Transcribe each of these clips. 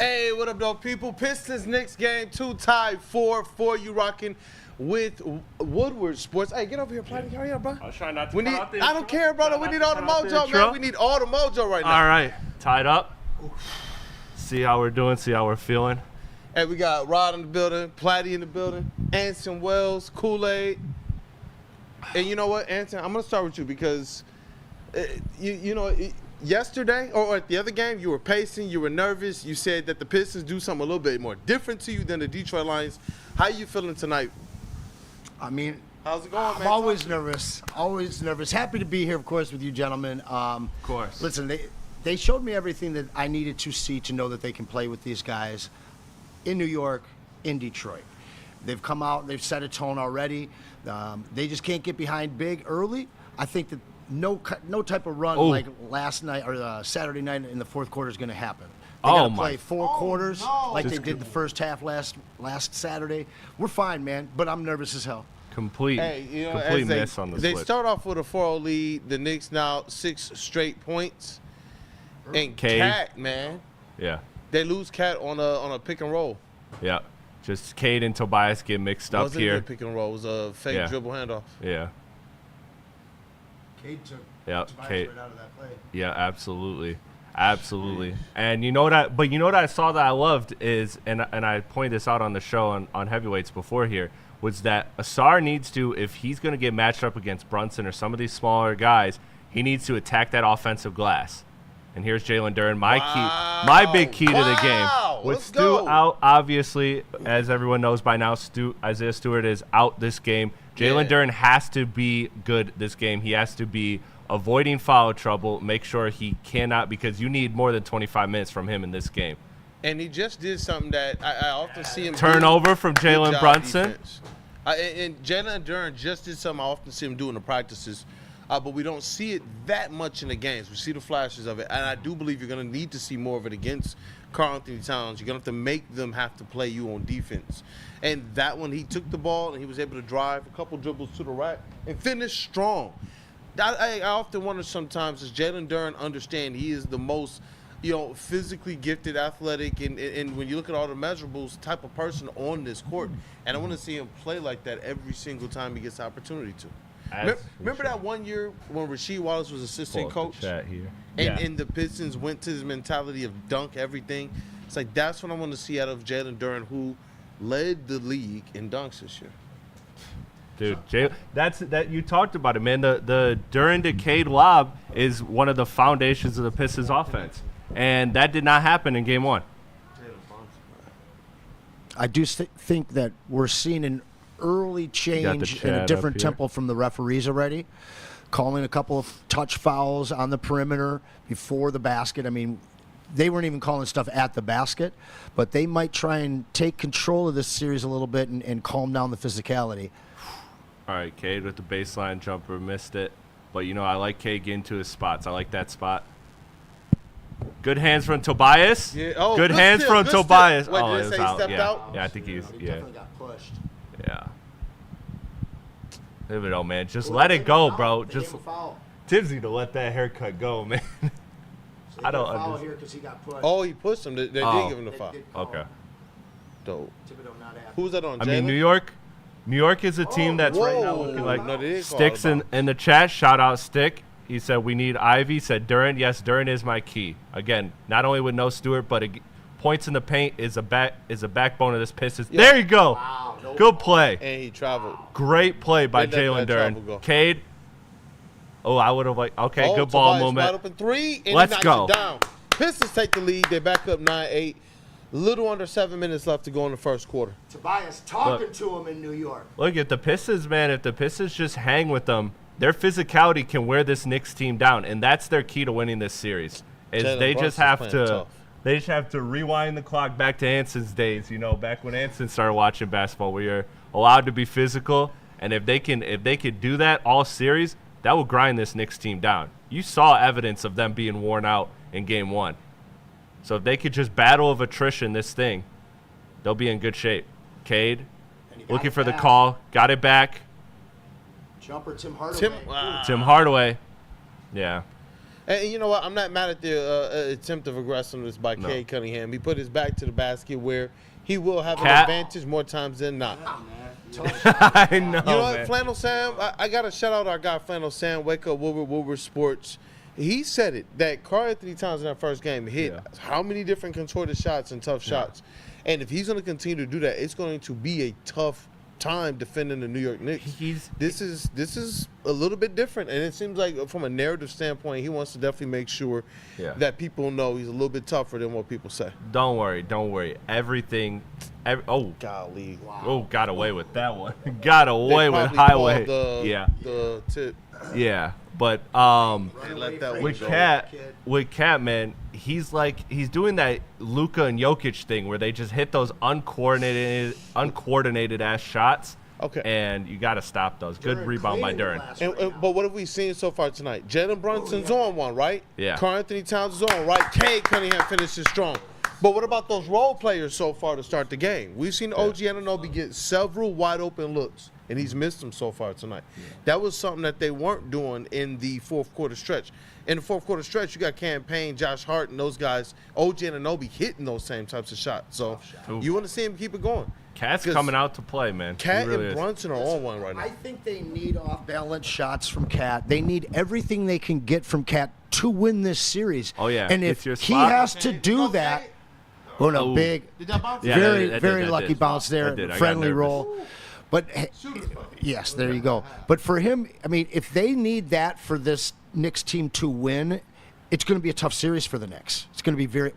Hey, what up, dog people? Pistons Knicks game 2 tied 4-4. You rocking with Woodward Sports. Hey, get over here, Platte. Hurry up, bro. I was trying not to cut out the I don't care, brother. We need all the mojo, man. We need all the mojo right now. All right, tied up. See how we're doing, see how we're feeling. Hey, we got Rod in the building, Platte in the building, Anson Wells, Kool-Aid. And you know what, Anson? I'm going to start with you because, yesterday or at the other game, you were pacing, you were nervous. You said that the Pistons do something a little bit more different to you than the Detroit Lions. How you feeling tonight? I mean, how's it going, man? I'm always nervous. Always nervous. Happy to be here, of course, with you gentlemen. Of course. Listen, they showed me everything that I needed to see to know that they can play with these guys in New York, in Detroit. They've come out, they've set a tone already. They just can't get behind big early. I think that no type of run like last night or Saturday night in the fourth quarter is going to happen. They got to play four quarters like they did the first half last Saturday. We're fine, man, but I'm nervous as hell. Complete miss on the They split. start off with a 4-0 lead. The Knicks now 6 straight points. And Cat, man. Yeah. They lose Cat on a pick and roll. Yeah. Just Cade and Tobias get mixed up Wasn't here. It a pick and roll. It was a fake dribble handoff. Yeah. Cade took Tobias right out of that play. Yeah, absolutely. Absolutely. And you know what I saw that I loved is, and I pointed this out on the show on Heavyweights before here, was that Asar needs to, if he's going to get matched up against Brunson or some of these smaller guys, he needs to attack that offensive glass. And here's Jalen Duren, my big key to the game. With Stu out, obviously, as everyone knows by now, Isaiah Stewart is out this game. Jalen Duren has to be good this game. He has to be avoiding foul trouble, make sure he cannot, because you need more than 25 minutes from him in this game. And he just did something that I often see him Turnover from Jalen Brunson. And Jalen Duren just did something I often see him do in the practices. But we don't see it that much in the games. We see the flashes of it, and I do believe you're going to need to see more of it against Karl-Anthony Towns. You're going to have to make them have to play you on defense. And that one, he took the ball, and he was able to drive a couple dribbles to the rack and finish strong. I often wonder sometimes, does Jalen Duren understand he is the most physically gifted, athletic, and when you look at all the measurables, type of person on this court. And I want to see him play like that every single time he gets the opportunity to. Remember that one year when Rasheed Wallace was assistant coach? And the Pistons went to his mentality of dunk everything. It's like that's what I want to see out of Jalen Duren, who led the league in dunks this year. Dude, that you talked about it, man. The Duren to Cade lob is one of the foundations of the Pistons offense. And that did not happen in game one. I do think that we're seeing an early change in a different tempo from the referees already, calling a couple of touch fouls on the perimeter before the basket. I mean, they weren't even calling stuff at the basket, but they might try and take control of this series a little bit and calm down the physicality. All right, Cade with the baseline jumper, missed it. But, I like Cade getting to his spots. I like that spot. Good hands from Tobias. Yeah. Oh, good hands from Tobias. Wait, oh, did it say he stepped out? Yeah, I think he's definitely got pushed. Yeah. Leave it, man. Just let it go, bro. Just Tibbs need to let that haircut go, man. I don't understand. Here because he got pushed. Oh, he pushed him. They did give him the foul. Okay. Dope. Who's that on? I mean, New York is a team that's right now looking like Sticks in the chat. Shout out Stick. He said, we need Ivy. Said Duren. Yes, Duren is my key. Again, not only with no Stewart, but points in the paint is a backbone of this Pistons. Yeah. There you go. Wow, good play. And he traveled. Great play by Jalen Duren. Cade. Oh, I would have good ball movement. Wide open three, and let's he go. It down. Pistons take the lead. They're back up 9-8. Little under 7 minutes left to go in the first quarter. Tobias talking to him in New York. Look at the Pistons, man. If the Pistons just hang with them, their physicality can wear this Knicks team down, and that's their key to winning this series. They just have to rewind the clock back to Anson's days. Back when Anson started watching basketball, where you're allowed to be physical, and if they could do that all series, that will grind this Knicks team down. You saw evidence of them being worn out in game one. So if they could just battle of attrition this thing, they'll be in good shape. Cade, looking for the call, got it back. Jumper, Tim Hardaway. Tim Hardaway. Yeah. And you know what? I'm not mad at the attempt of aggressiveness by Cade Cunningham. He put his back to the basket where he will have an advantage more times than not. I know, You know what, man. Flannel Sam? I got to shout out our guy, Flannel Sam. Wake up, WoodwardSports. He said it, that Karl-Anthony Towns in that first game hit how many different contorted shots and tough shots. And if he's going to continue to do that, it's going to be a tough time defending the New York Knicks. This is a little bit different, and it seems like from a narrative standpoint, he wants to definitely make sure that people know he's a little bit tougher than what people say. Don't worry. Everything. Golly! Wow. Oh, got away with that one. Got away with highway. The tip. Yeah, but Let that with Cat, man, he's doing that Luka and Jokic thing where they just hit those uncoordinated ass shots. Okay. And you got to stop those. Good rebound by Duren. But what have we seen so far tonight? Jalen Brunson's on one, right? Yeah. Karl-Anthony Towns is on, right? Cade Cunningham finishes strong. But what about those role players so far to start the game? We've seen OG Anunoby get several wide open looks, and he's missed them so far tonight. That was something that they weren't doing in the fourth quarter stretch. In the fourth quarter stretch, you got Campaign, Josh Hart, and those guys, OG Anunoby hitting those same types of shots. So you want to see him keep it going. Cat's coming out to play, man. Cat and Brunson are on one right now. I think they need off-balance shots from Cat. They need everything they can get from Cat to win this series. Oh, yeah. And if he has to do that, big, Did that bounce? very lucky bounce there, friendly roll. But yes, there you go. But for him, I mean, if they need that for this Knicks team to win, it's going to be a tough series for the Knicks. It's going to be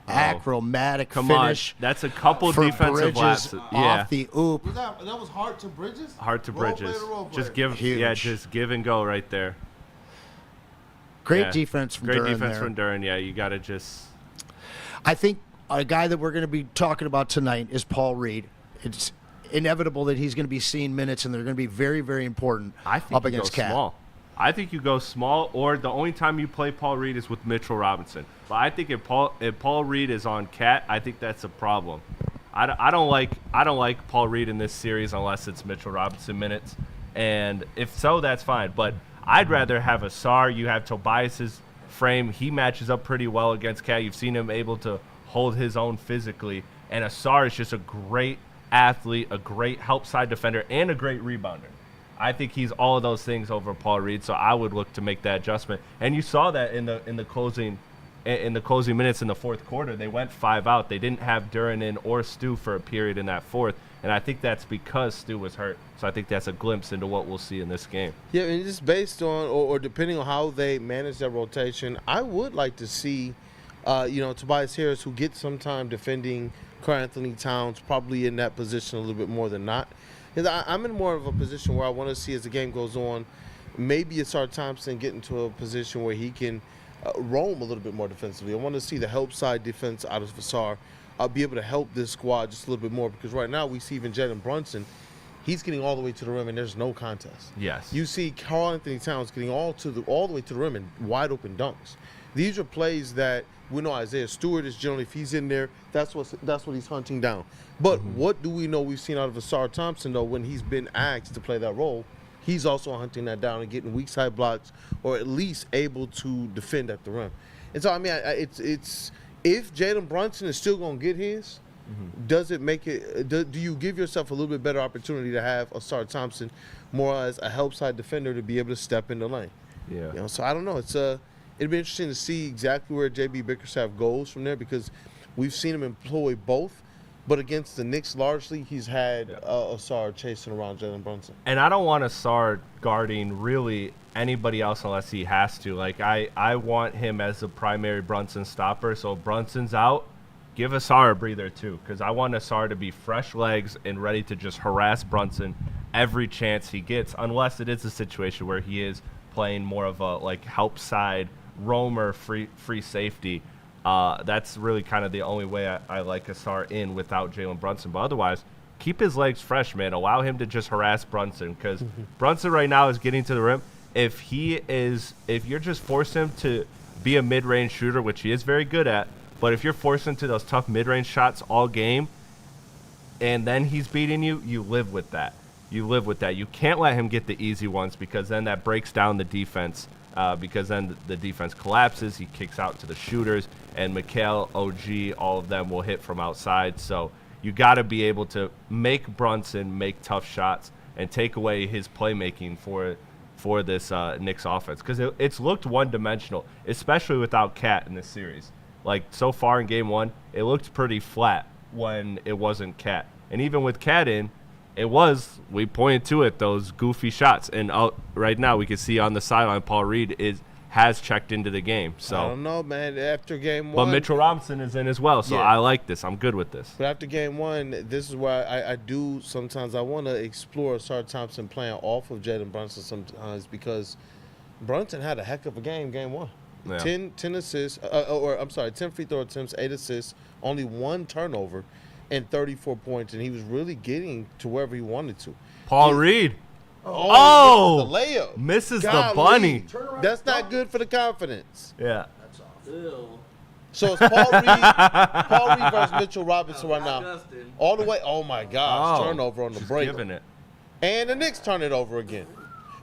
acrobatic finish. On. That's a couple for defensive Bridges laps. off the oop. That was Hart to Bridges? Hard to Bridges. Just give and go right there. Great defense from Duren. Great defense from Duren. Yeah, you got to just. I think a guy that we're going to be talking about tonight is Paul Reed. It's inevitable that he's going to be seeing minutes, and they're going to be very, very important up against Cat. Small. I think you go small, or the only time you play Paul Reed is with Mitchell Robinson. But I think if Paul Reed is on Cat, I think that's a problem. I don't like Paul Reed in this series unless it's Mitchell Robinson minutes, and if so, that's fine. But I'd rather have Asar. You have Tobias's frame. He matches up pretty well against Cat. You've seen him able to hold his own physically, and Asar is just a great athlete, a great help side defender, and a great rebounder. I think he's all of those things over Paul Reed, so I would look to make that adjustment. And you saw that in the closing minutes in the fourth quarter. They went 5 out. They didn't have Duren in or Stu for a period in that fourth, and I think that's because Stu was hurt. So I think that's a glimpse into what we'll see in this game. Yeah, and just based on or depending on how they manage that rotation, I would like to see, Tobias Harris, who gets some time defending Karl-Anthony Towns, probably in that position a little bit more than not. Because I'm in more of a position where I want to see as the game goes on, maybe Asar Thompson get into a position where he can roam a little bit more defensively. I want to see the help side defense out of Asar. I'll be able to help this squad just a little bit more because right now we see even Jalen Brunson, he's getting all the way to the rim and there's no contest. Yes. You see Karl-Anthony Towns getting all the way to the rim and wide open dunks. These are plays that we know Isaiah Stewart is generally, if he's in there, that's what he's hunting down. But what do we know we've seen out of Asar Thompson, though, when he's been asked to play that role? He's also hunting that down and getting weak side blocks or at least able to defend at the rim. And so, I mean, it's if Jalen Brunson is still going to get his, does it make it? Do you give yourself a little bit better opportunity to have Asar Thompson more as a help side defender to be able to step in the lane? Yeah. So I don't know. It'd be interesting to see exactly where JB Bickerstaff goes from there because we've seen him employ both. But against the Knicks, largely, he's had Asar chasing around Jalen Brunson. And I don't want Asar guarding really anybody else unless he has to. Like, I want him as the primary Brunson stopper. So if Brunson's out, give Asar a breather too because I want Asar to be fresh legs and ready to just harass Brunson every chance he gets unless it is a situation where he is playing more of a, help side roamer free safety. That's really kind of the only way I like Asar in without Jalen Brunson. But otherwise, keep his legs fresh, man. Allow him to just harass Brunson because Brunson right now is getting to the rim. If you're just forcing him to be a mid-range shooter, which he is very good at, but if you're forcing him to those tough mid-range shots all game and then he's beating you, you live with that. You live with that. You can't let him get the easy ones because then that breaks down the defense because then the defense collapses. He kicks out to the shooters, and Mikal, OG, all of them will hit from outside. So you got to be able to make Brunson make tough shots and take away his playmaking for this Knicks offense, because it's looked one-dimensional, especially without Cat in this series. Like, so far in Game 1, it looked pretty flat when it wasn't Cat. And even with Cat in, we pointed to it, those goofy shots. And right now we can see on the sideline Paul Reed has checked into the game. So I don't know, man. After Game 1. But Mitchell Robinson is in as well, so I like this. I'm good with this. But after Game 1, this is where I do sometimes I want to explore Sar Thompson playing off of Jalen Brunson sometimes, because Brunson had a heck of a Game 1. Yeah. 10 assists, 10 free throw attempts, 8 assists, only 1 turnover, and 34 points, and he was really getting to wherever he wanted to. Paul Reed. Oh, the layup. Misses Golly. the bunny. That's not good for the confidence. Yeah. That's off. So it's Paul Reed versus Mitchell Robinson right now. Justin. All the way. Oh, my gosh. Turnover on the Just break. giving it. And the Knicks turn it over again.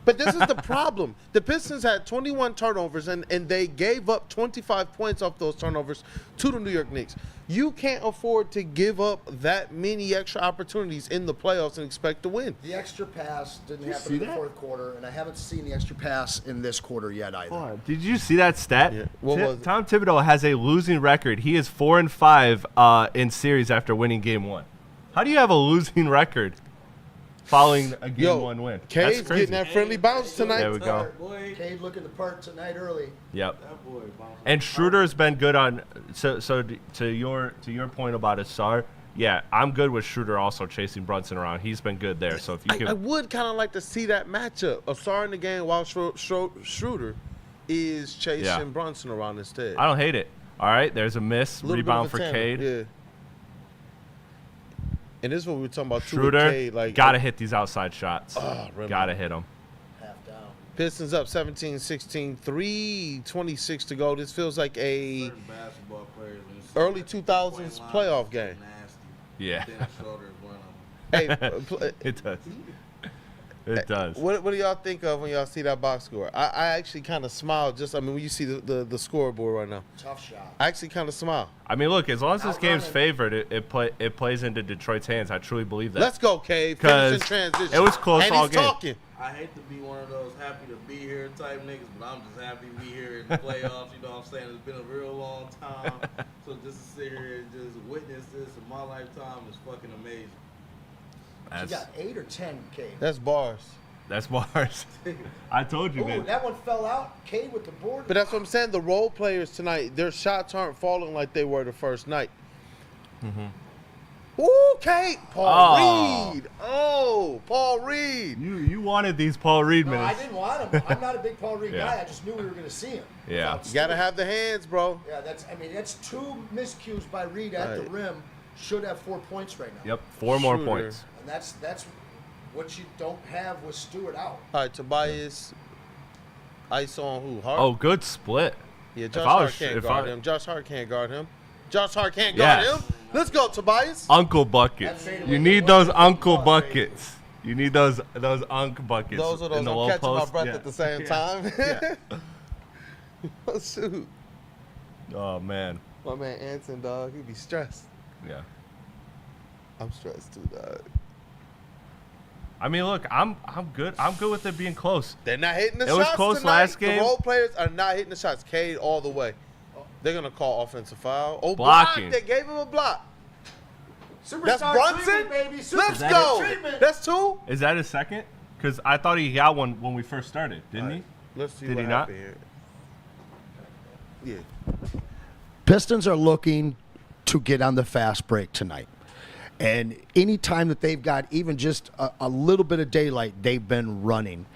But this is the problem. The Pistons had 21 turnovers, and they gave up 25 points off those turnovers to the New York Knicks. You can't afford to give up that many extra opportunities in the playoffs and expect to win. The extra pass didn't happen in the fourth quarter, and I haven't seen the extra pass in this quarter yet either. Did you see that stat? Yeah. What was it? Tom Thibodeau has a losing record. He is 4-5 in series after winning Game 1. How do you have a losing record following a Game 1 win? Cade's That's crazy. getting that friendly bounce tonight. There we go. Cade looking the part tonight early. Yep. That boy bouncing. And Schroeder's been good on. So to your point about Asar, yeah, I'm good with Schroeder also chasing Brunson around. He's been good there. So if you I can, would kind of like to see that matchup of Sar in the game while Schroeder is chasing Brunson around instead. I don't hate it. All right, there's a miss Little bit rebound of a for tandem, Cade. Yeah. And this is what we were talking about too. Schroeder, Cade, like, gotta hit these outside shots. rim Gotta out. hit them. Half down. Pistons up 17-16, 3:26 to go. This feels like a Certain basketball players in this early point 2000s line playoff is game. Nasty. Yeah. Dennis Schroeder is one of them. Hey, It does. It does. what do y'all think of when y'all see that box score? I actually kind of smile. When you see the scoreboard right now, Tough shot. I actually kind of smile. I mean, look, as long as this game's Outrunning. favored, it plays into Detroit's hands. I truly believe that. Let's go, Cade. 'Cause Finish in transition. it was close and all he's game. talking. I hate to be one of those happy to be here type niggas, but I'm just happy to be here in the playoffs. You know what I'm saying? It's been a real long time. So just to sit here and just witness this in my lifetime is fucking amazing. You That's, got 8 or 10, Cade. That's bars. that's Mars. I told you, Ooh, man. that one fell out. Cade with the board. But that's what I'm saying. The role players tonight, their shots aren't falling like they were the first night. Ooh, Kate. Paul Reed. Oh, Paul Reed. You wanted these Paul Reed No, I minutes. didn't want him. I'm not a big Paul Reed Yeah. guy. I just knew we were going to see him. Yeah. You got to have the hands, bro. Yeah, that's 2 miscues by Reed at the Right. rim. Should have 4 points right now. Yep. 4 more Shooter. points. And that's what you don't have with Stewart out. All right, Tobias. Ice on who? Hart? Oh, good split. yeah, Josh I Hart was- can't if guard I- him. Josh Hart can't guard him. Josh Hart can't guard Yes. him. Let's go, Tobias. Uncle buckets. That fadeaway You need was those a uncle fun buckets. You need those uncle buckets. Those are those. in the I'm low catching post. my breath Yeah. at the same Yeah. time. Yeah. Oh, shoot. Oh man. My man Anson, dog, he be stressed. Yeah. I'm stressed too, dog. I mean, look, I'm good. I'm good with it being close. They're not hitting the It shots was close tonight. last game. The role players are not hitting the shots. Cade all the way. They're gonna call offensive foul. Oh, Blocking. block! They gave him a block. Superstar That's Brunson. treatment, baby. Let's Superstar go. treatment. That's 2. Is that his second? Because I thought he got one when we first started, didn't he? Let's see Did what he not? happened here. Yeah. Pistons are looking to get on the fast break tonight. And any time that they've got even just a little bit of daylight, they've been running.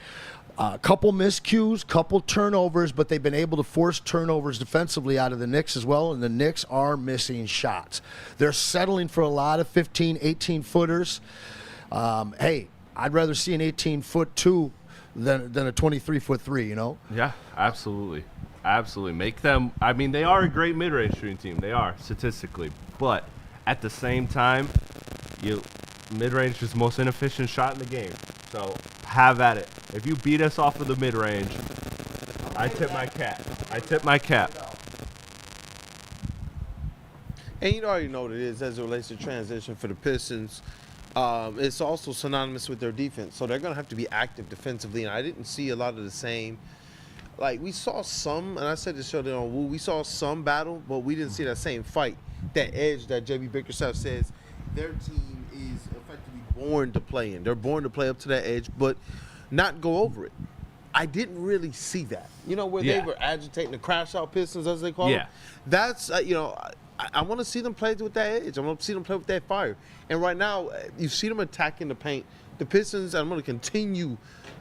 A couple miscues, couple turnovers, but they've been able to force turnovers defensively out of the Knicks as well, and the Knicks are missing shots. They're settling for a lot of 15, 18-footers. Hey, I'd rather see an 18-foot 2 than a 23-foot 3, you know? Yeah, absolutely. Absolutely. Make them, I mean, they are a great mid-range shooting team. They are, statistically. But at the same time, mid-range is the most inefficient shot in the game. So have at it. If you beat us off of the mid-range, I tip my cap. I tip my cap. And you already know what it is as it relates to transition for the Pistons. It's also synonymous with their defense. So they're going to have to be active defensively. And I didn't see a lot of the same. Like, we saw some, and I said this show on Woo, we saw some battle, but we didn't see that same fight. That edge that J.B. Bickerstaff says their team is effectively born to play in. They're born to play up to that edge, but not go over it. I didn't really see that. You know, where they were agitating the crash out Pistons, as they call them. That's, I want to see them play with that edge. I want to see them play with that fire. And right now, you see them attacking the paint. The Pistons, I'm going to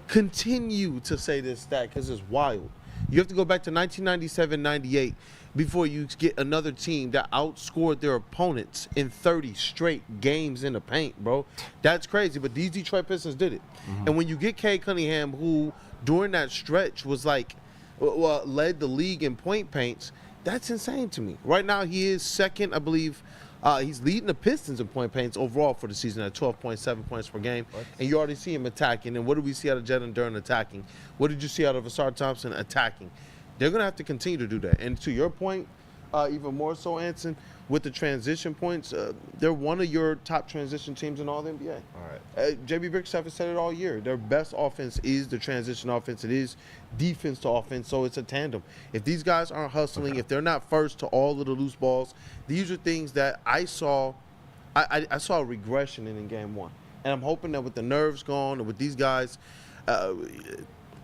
continue to say this stat because it's wild. You have to go back to 1997-98 before you get another team that outscored their opponents in 30 straight games in the paint, bro. That's crazy, but these Detroit Pistons did it. Mm-hmm. And when you get Cade Cunningham, who during that stretch was led the league in point paints, that's insane to me. Right now, he is second, I believe. He's leading the Pistons in point paints overall for the season at 12.7 points per game. What? And you already see him attacking. And what did we see out of Jalen Duren attacking? What did you see out of Asar Thompson attacking? They're going to have to continue to do that. And to your point, even more so, Anson, with the transition points, they're one of your top transition teams in all the NBA. All right. J.B. Bickerstaff has said it all year. Their best offense is the transition offense. It is defense to offense, so it's a tandem. If these guys aren't hustling, if they're not first to all of the loose balls, these are things that I saw. I saw a regression in game one. And I'm hoping that with the nerves gone and with these guys, a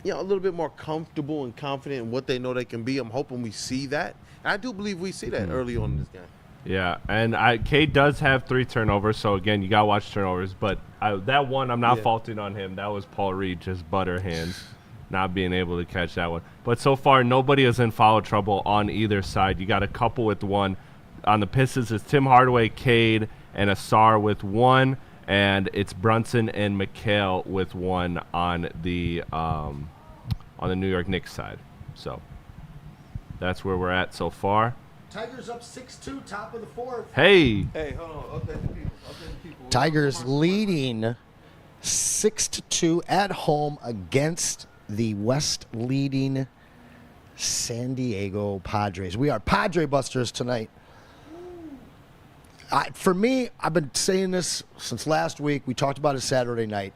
little bit more comfortable and confident in what they know they can be, I'm hoping we see that. And I do believe we see that early on in this game. Yeah, and Cade does have 3 turnovers, so again, you got to watch turnovers. But that one, I'm not faulting on him. That was Paul Reed, just butter hands, not being able to catch that one. But so far, nobody is in foul trouble on either side. You got a couple with one. On the Pistons, it's Tim Hardaway, Cade, and Asar with 1, and it's Brunson and McHale with 1 on the New York Knicks side. So that's where we're at so far. Tigers up 6-2, top of the 4th. Hey, hold on. Update the people. Tigers leading 6-2 at home against the West leading San Diego Padres. We are Padre Busters tonight. For me, I've been saying this since last week. We talked about it Saturday night.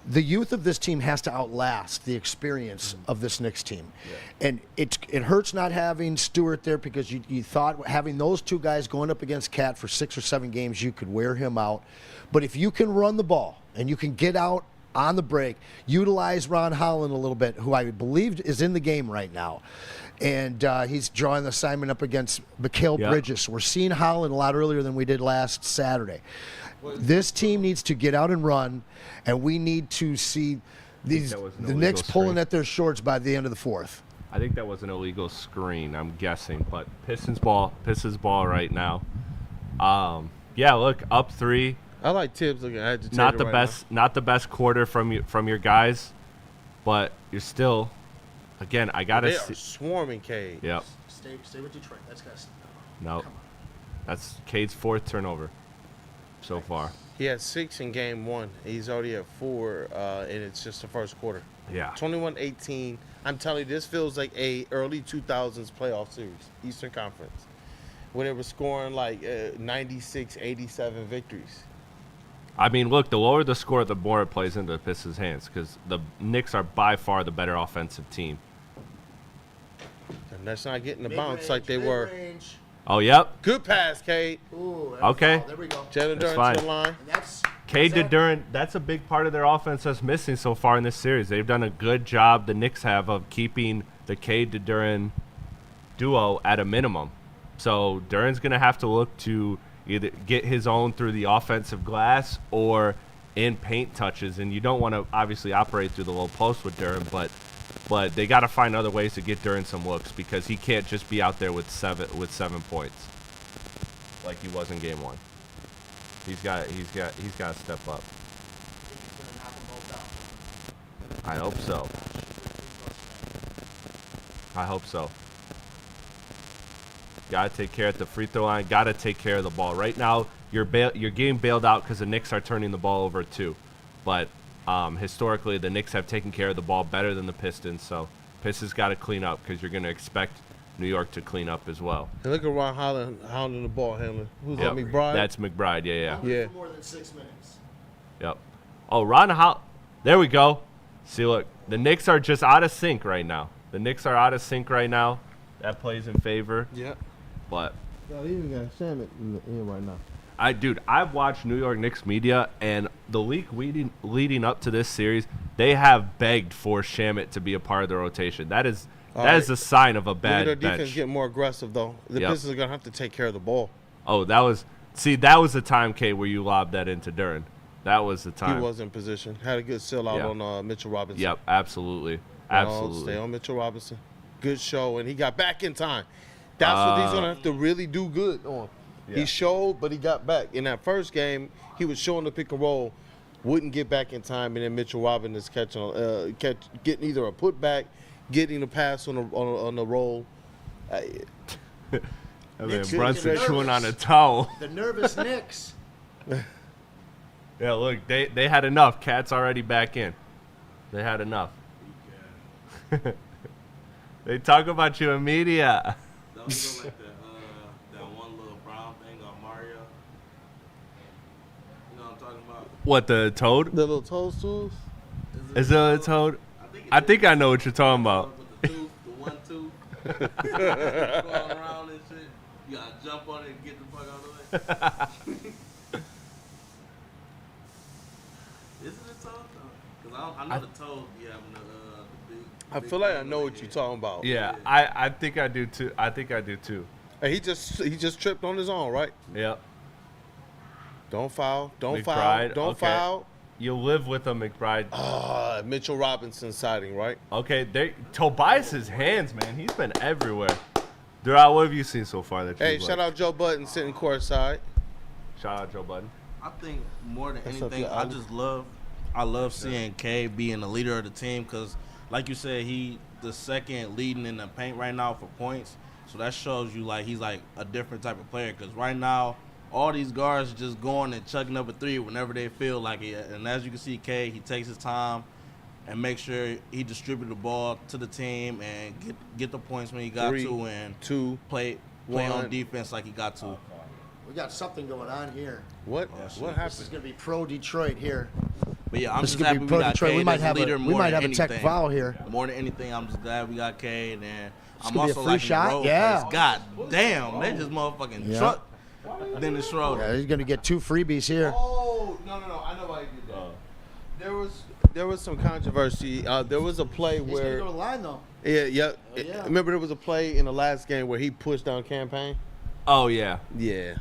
The youth of this team has to outlast the experience of this Knicks team. Yeah. And it hurts not having Stewart there because you thought having those two guys going up against Cat for 6 or 7 games, you could wear him out. But if you can run the ball and you can get out on the break, utilize Ron Holland a little bit, who I believe is in the game right now. And he's drawing the assignment up against Mikal Bridges. We're seeing Holland a lot earlier than we did last Saturday. This team needs to get out and run, and we need to see the Knicks pulling at their shorts by the end of the 4th. I think that was an illegal screen, I'm guessing. But Pistons ball right now. Look, up 3. I like Tibbs looking agitated. Not the best quarter from your guys, but you're still. Again, I gotta. They are swarming Cade. Yep. Stay with Detroit. That's got. No, that's Cade's 4th turnover so far. He had 6 in game 1. He's already at 4, and it's just the first quarter. Yeah. 21-18. I'm telling you, this feels like a early 2000s playoff series, Eastern Conference, when they were scoring like 96, 87 victories. I mean, look, the lower the score, the more it plays into the Pistons' hands because the Knicks are by far the better offensive team. And that's not getting the bounce like they were. Range. Oh, yep. Good pass, Cade. Ooh, okay. There we go. Jalen That's Duren fine. to the line. Cade to Duren, that's a big part of their offense that's missing so far in this series. They've done a good job, the Knicks have, of keeping the Cade to Duren duo at a minimum. So Duren's going to have to look to either get his own through the offensive glass or in paint touches. And you don't want to obviously operate through the low post with Duren, but they got to find other ways to get Duren some looks because he can't just be out there with 7 points like he was in game 1. He's got to step up. I hope so. Got to take care at the free throw line. Got to take care of the ball. Right now, you're getting bailed out because the Knicks are turning the ball over too. But historically, the Knicks have taken care of the ball better than the Pistons. So Pistons got to clean up because you're going to expect New York to clean up as well. And look at Ron hounding the ball handler. Who's Yep. that, McBride? That's McBride, yeah. Yeah. For more than 6 minutes. Yep. Oh, Ron Howell. There we go. See, look, the Knicks are just out of sync right now. That plays in favor. Yeah. But Yo, he even got Sam in right now. I've watched New York Knicks media, and the league leading up to this series, they have begged for Shamet to be a part of the rotation. That is a sign of a bad Look at their defense bench. getting more aggressive, though. The Pistons are going to have to take care of the ball. Oh, that was the time, K, where you lobbed that into Duren. That was the time. He was in position. Had a good seal out on Mitchell Robinson. Yep, absolutely. Stay on Mitchell Robinson. Good show, and he got back in time. That's what he's going to have to really do good on. Yeah. He showed, but he got back. In that first game, he was showing the pick and roll, wouldn't get back in time, and then Mitchell Robinson's getting either a putback, getting a pass on the roll. I mean, Knicks Brunson nervous. chewing on a towel. The nervous Knicks. Yeah, look, they had enough. Cat's already back in. They had enough. They talk about you in media. Don't you go like that one little brown thing on Mario? You know what I'm talking about? What, the toad? The little toadstools? Is it a toad? I think I know what you're talking about. With the tooth, the one tooth. Going around and shit. You gotta jump on it and get the fuck out of the way. Is it a toad though? Because I know the toad be having the big. I feel like I know what you're talking about. Yeah, I think I do too. Hey, he just tripped on his own, right? Yep. Don't foul. Don't McBride, foul. Don't okay. foul. You'll live with a McBride. Mitchell Robinson sighting, right? Okay, Tobias's hands, man. He's been everywhere. Dural, what have you seen so far that you Hey, like? shout out Joe Budden sitting courtside. Shout out Joe Budden. I think more than What's up, anything, y'all? I love seeing K being the leader of the team because, like you said, he the second leading in the paint right now for points. So that shows you like he's like a different type of player because right now all these guards are just going and chucking up a three whenever they feel like it. And as you can see, K, he takes his time and make sure he distribute the ball to the team and get the points when he got 3, to and 2, play 1. on defense like he got to. We got something going on here. What? Oh, shit. What This is happened? going to be pro Detroit here. But yeah, I'm This is just going happy to be we pro got Detroit. K. We might as a have leader a more than tech anything. foul here. More than anything, I'm just glad we got K, and then I'm gonna be a also free like shot? Yeah. God damn, they just motherfucking Yeah. truck Dennis Schroeder. Yeah, he's going to get 2 freebies here. Oh, no. I know why he did that. There was some controversy. There was a play He's going to where go to the line, though. yeah. yeah. Remember there was a play in the last game where he pushed down Campaign? Oh yeah, Yeah.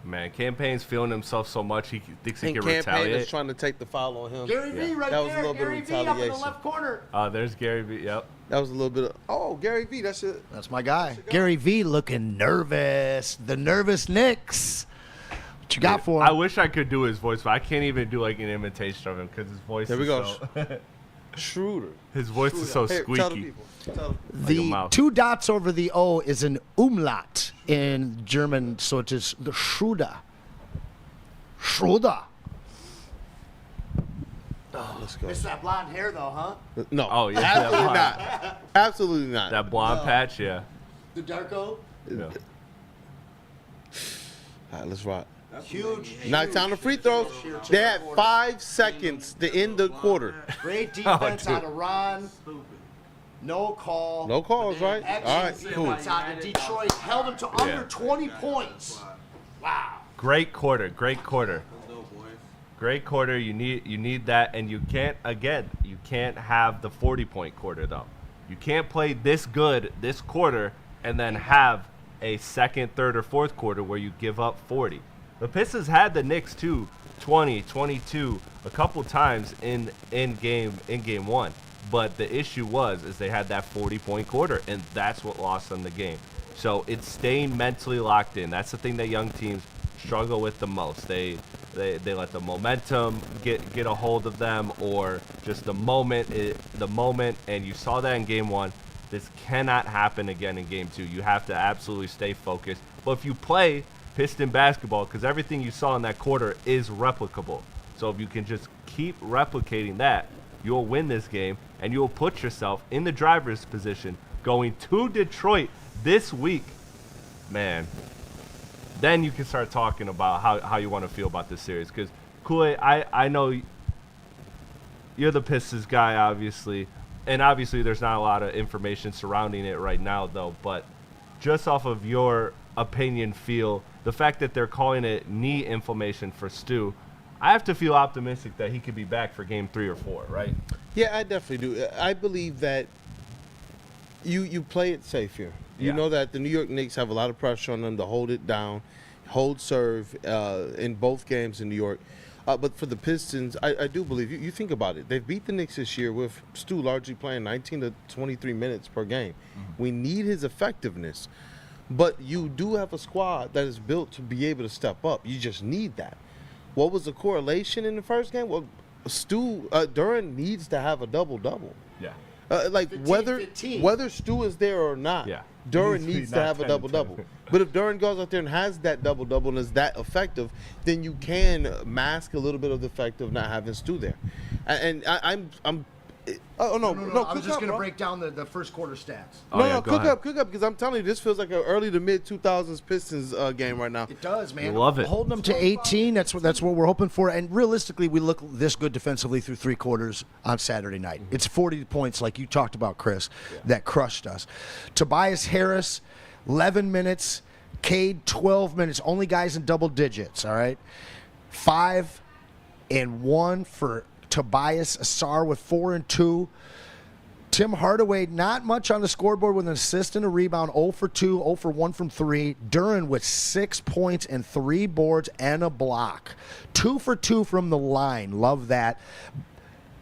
man. Campaign's feeling himself so much he thinks he And can Campaign retaliate. is trying to take the foul on him. Gary V right That was a there. little bit of Gary V up in the retaliation. left corner. There's Gary V. Yep. That was a little bit of Gary V. That's it. That's my guy. Gary V looking nervous. The nervous Knicks. What you got for him? I wish I could do his voice, but I can't even do like an imitation of him because his voice. There we is go. So, Schroeder. his voice is so Hey, squeaky. tell the people. Tell them. like a The mouse. 2 dots over the O is an umlaut in German, so it is the Schroeder. Schroeder. Let's go. It's that blonde hair, though, huh? No. Oh, yeah, Absolutely that not. Absolutely not. That blonde patch, yeah. The Darko. yeah. All right, let's rock. Huge. Nice time to free throws. They had 5 seconds to end the quarter. Great defense dude. out of Ron. Stupid. No call. No calls, right? All right, Excellent cool. defense out of Detroit. Held him to under 20 points. Wow. Great quarter. Let's go, boys. Great quarter. You need that, and you can't have the 40-point quarter though. You can't play this good this quarter and then have a second, third, or fourth quarter where you give up 40. The Pistons had the Knicks too, 20, 22, a couple times in game 1. But the issue is they had that 40-point quarter, and that's what lost them the game. So it's staying mentally locked in. That's the thing that young teams struggle with the most. They let the momentum get a hold of them, or just the moment. And you saw that in game 1. This cannot happen again in game 2. You have to absolutely stay focused. But if you play Piston basketball, because everything you saw in that quarter is replicable. So if you can just keep replicating that, you'll win this game. and you will put yourself in the driver's position going to Detroit this week, man, then you can start talking about how you want to feel about this series. Because, Kool-Aid, I know you're the Pistons guy, obviously, and obviously there's not a lot of information surrounding it right now, though, but just off of your opinion, the fact that they're calling it knee inflammation for Stu, I have to feel optimistic that he could be back for game 3 or 4, right? Yeah, I definitely do. I believe that you play it safe here. You know that the New York Knicks have a lot of pressure on them to hold it down, hold serve in both games in New York. But for the Pistons, I do believe, you think about it, they've beat the Knicks this year with Stu largely playing 19 to 23 minutes per game. Mm-hmm. We need his effectiveness. But you do have a squad that is built to be able to step up. You just need that. What was the correlation in the first game? Well, Duren needs to have a double-double. Yeah. 15, whether Stu is there or not, Duren needs to have a double-double. But if Duren goes out there and has that double-double and is that effective, then you can mask a little bit of the effect of not having Stu there. And I'm no, I was just going to break down the first quarter stats. Cook up, because I'm telling you, this feels like an early to mid 2000s Pistons game right now. It does, man. Love it. Holding them to 18, that's what we're hoping for. And realistically, we look this good defensively through 3 quarters on Saturday night. It's 40 points, like you talked about, Chris, that crushed us. Tobias Harris, 11 minutes. Cade, 12 minutes. Only guys in double digits, all right? 5 and 1 for Tobias. Asar with 4 and 2. Tim Hardaway, not much on the scoreboard with an assist and a rebound. 0 for 2, 0 for 1 from 3. Duren with 6 points and 3 boards and a block. 2 for 2 from the line. Love that.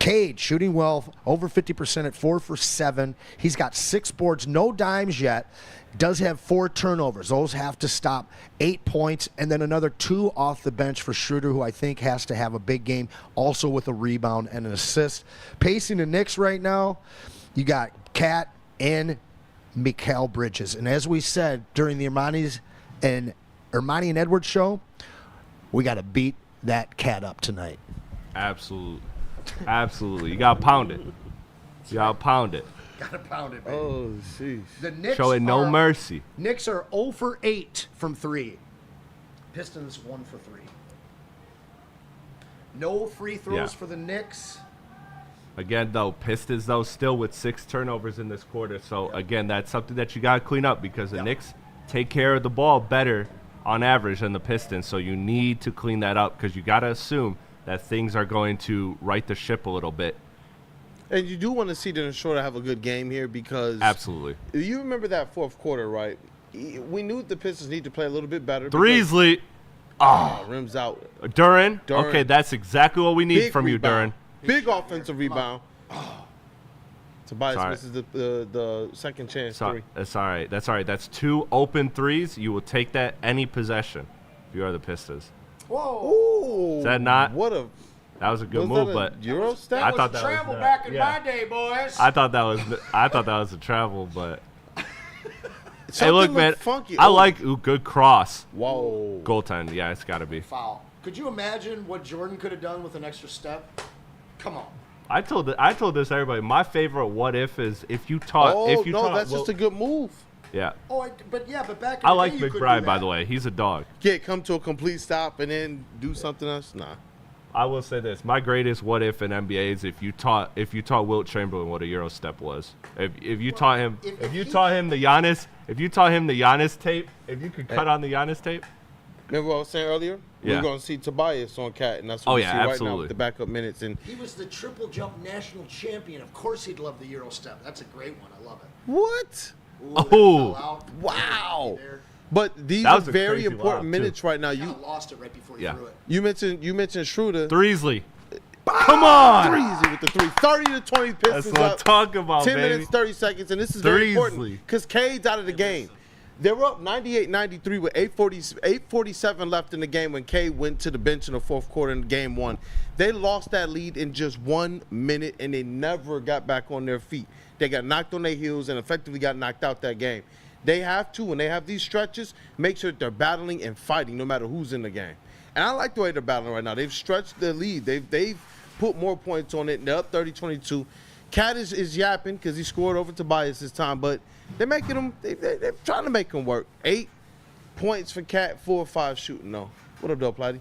Cade shooting well, over 50% at 4 for 7. He's got 6 boards, no dimes yet. Does have 4 turnovers. Those have to stop. 8 points, and then another 2 off the bench for Schroeder, who I think has to have a big game, also with a rebound and an assist. Pacing the Knicks right now, you got Cat and Mikal Bridges. And as we said during the Ermanni and Edwards show, we got to beat that Cat up tonight. Absolutely. Absolutely. You got to pound it. You got to pound it. Gotta pound it, baby. Oh, jeez. The Knicks show it no mercy. Knicks are 0 for 8 from 3. Pistons 1 for 3. No free throws for the Knicks. Again, though, Pistons, though, still with 6 turnovers in this quarter. So, again, that's something that you got to clean up because the Knicks take care of the ball better on average than the Pistons. So you need to clean that up because you got to assume that things are going to right the ship a little bit. And you do want to see Dennis Schroeder have a good game here because absolutely. You remember that fourth quarter, right? We knew the Pistons need to play a little bit better. Threesley. Rims out. Duren. Okay, that's exactly what we need from rebound. you, Duren. Big offensive rebound. Tobias misses the second chance three. That's all right. That's all right. That's 2 open threes. You will take that any possession if you are the Pistons. Whoa. Ooh, is that not? That was a good move, but Euro step? I thought that was travel back in my day, boys. I thought that was a travel, but hey, look, man, funky. I like good cross. Whoa, goaltend. Yeah, it's got to be foul. Could you imagine what Jordan could have done with an extra step? Come on. I told this to everybody. My favorite what if is if you taught. That's just a good move. Yeah. But back. I like McBride, by the way. He's a dog. Yeah, come to a complete stop and then do something else. Nah. I will say this: my greatest what if in NBA is if you taught Wilt Chamberlain what a Euro step was. If you taught him the Giannis tape, if you could cut on the Giannis tape. Remember what I was saying earlier? Yeah. We're going to see Tobias on Cat, and that's what we see absolutely. right now with the backup minutes. And he was the triple jump national champion. Of course, he'd love the Euro step. That's a great one. I love it. What? Ooh, wow. But these are very important minutes right now. You lost it right before you threw it. You mentioned Schroeder. Threesley. Come on. Threesley with the 3. 30 to 20 Pistons. That's what I'm talking about, 10 baby. minutes, 30 seconds, and this is very important because Cade's out of the game. They were up 98-93 with 8:47 left in the game when Cade went to the bench in the fourth quarter in game 1. They lost that lead in just 1 minute, and they never got back on their feet. They got knocked on their heels and effectively got knocked out that game. They have to, when they have these stretches, make sure that they're battling and fighting no matter who's in the game. And I like the way they're battling right now. They've stretched their lead. They've put more points on it. They're up 30-22. Cat is yapping because he scored over Tobias this time, but they're making him. They're trying to make him work. 8 points for Cat, 4 or 5 shooting though. What up, though, Platte?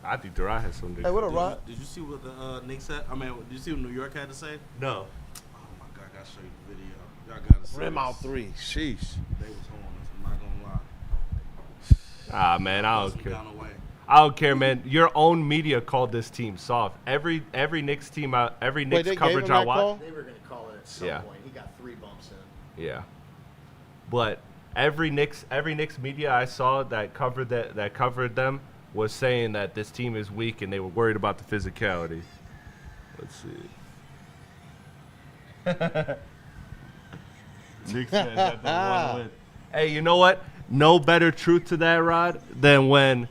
I think Durant has something. Hey, what up, Rod? Did you see what the Knicks had? I mean, did you see what New York had to say? No. Oh my God, I gotta show you the video. Y'all gotta see. Rim this. out 3. Sheesh. They was on us. I'm not gonna lie. Ah, man, I don't Busted care. down the way. I don't care, man. Your own media called this team soft. Every Knicks team, every Knicks they coverage gave him I that watch. call? They were going to call it at some point. He got 3 bumps in. Yeah. But every Knicks media I saw that covered them was saying that this team is weak and they were worried about the physicality. Let's see. Knicks fans had the one win. Hey, you know what? No better truth to that, Rod, than when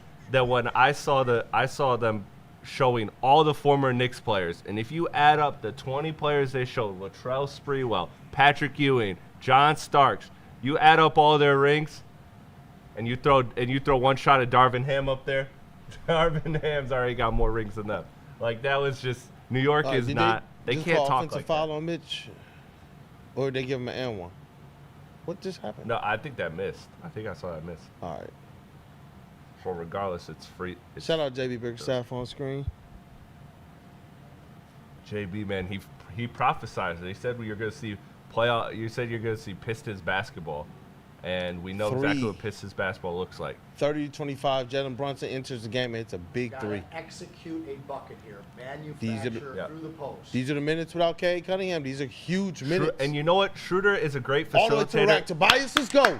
I saw them showing all the former Knicks players. And if you add up the 20 players they showed, Latrell Sprewell, Patrick Ewing, John Starks, you add up all their rings, and you throw one shot at Darvin Ham up there. Darvin Ham's already got more rings than them. Like, that was just New York is not. They just can't call talk offensive like foul that. on Mitch, or did they give him an and one? What just happened? No, I think that missed. I think I saw that miss. All right. So regardless, it's free. It's Shout out JB Bickerstaff on screen. JB, man, he prophesized it. He said you're going to see playoff. You said you're going to see Pistons basketball, and we know 3. exactly what Pistons basketball looks like. 30-25. Jalen Brunson enters the game, and it's a big Gotta 3. execute a bucket here. These are Manufacture the- through the post. These are the minutes without K. Cunningham. These are huge minutes. And you know what? Schroeder is a great all the way to the rack. facilitator. Tobias, let's go.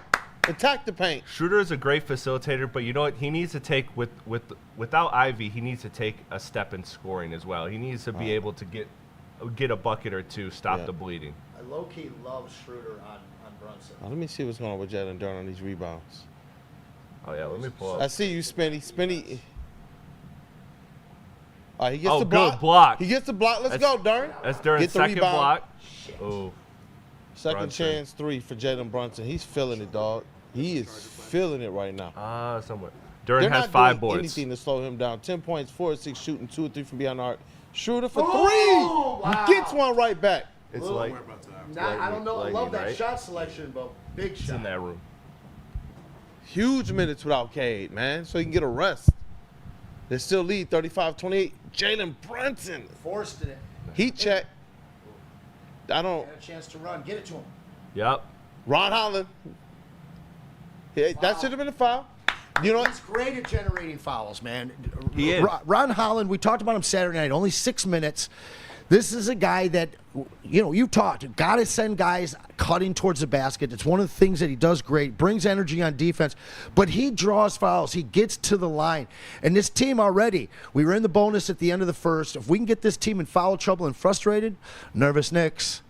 Attack the paint. Schroeder is a great facilitator, but you know what? He needs to take without Ivy. He needs to take a step in scoring as well. He needs to be able to get a bucket or two, stop the bleeding. I low-key love Schroeder on Brunson. Let me see what's going on with Jalen Durant on these rebounds. Oh yeah, let me pull I up. see you, Spinny. Spinny. All right, he gets Oh, the good block. block. He gets the block. Let's That's- go, Durant. That's during Get the second rebound. block. Oh, Second Brunson. chance 3 for Jalen Brunson. He's feeling it, dog. He is feeling it right now. somewhere. They're Durant has not 5 doing boards. anything to slow him down. 10 points, 4 or 6 shooting, 2 or 3 from beyond the arc. Schroeder for 3. wow. He gets one right back. It's Little- like We're about to have I don't know. I love that right? shot selection, but big it's shot. in that room. Huge minutes without Cade, man, so he can get a rest. They still lead 35-28. Jalen Brunson. Forced it. Heat check. I don't. Had a chance to run. Get it to him. Yep. Ron Holland. Hey, that should have been a foul. You know what? He's great at generating fouls, man. He is. Ron Holland, we talked about him Saturday night, only 6 minutes. This is a guy that, you talked. Got to send guys cutting towards the basket. It's one of the things that he does great. Brings energy on defense. But he draws fouls. He gets to the line. And this team already, we were in the bonus at the end of the first. If we can get this team in foul trouble and frustrated, nervous Knicks.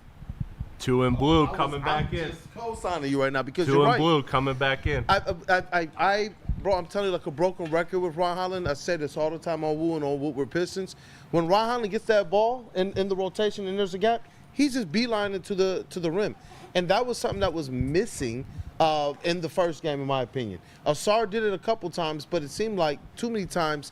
2 in blue coming back in. Just co-signing you right now because 2 you're in right. blue coming back in. Bro, I'm telling you, like a broken record with Ron Holland. I say this all the time on Woo and on Woodward Pistons. When Ron Holland gets that ball in the rotation and there's a gap, he's just beelining to the rim. And that was something that was missing in the first game, in my opinion. Ausar did it a couple times, but it seemed like too many times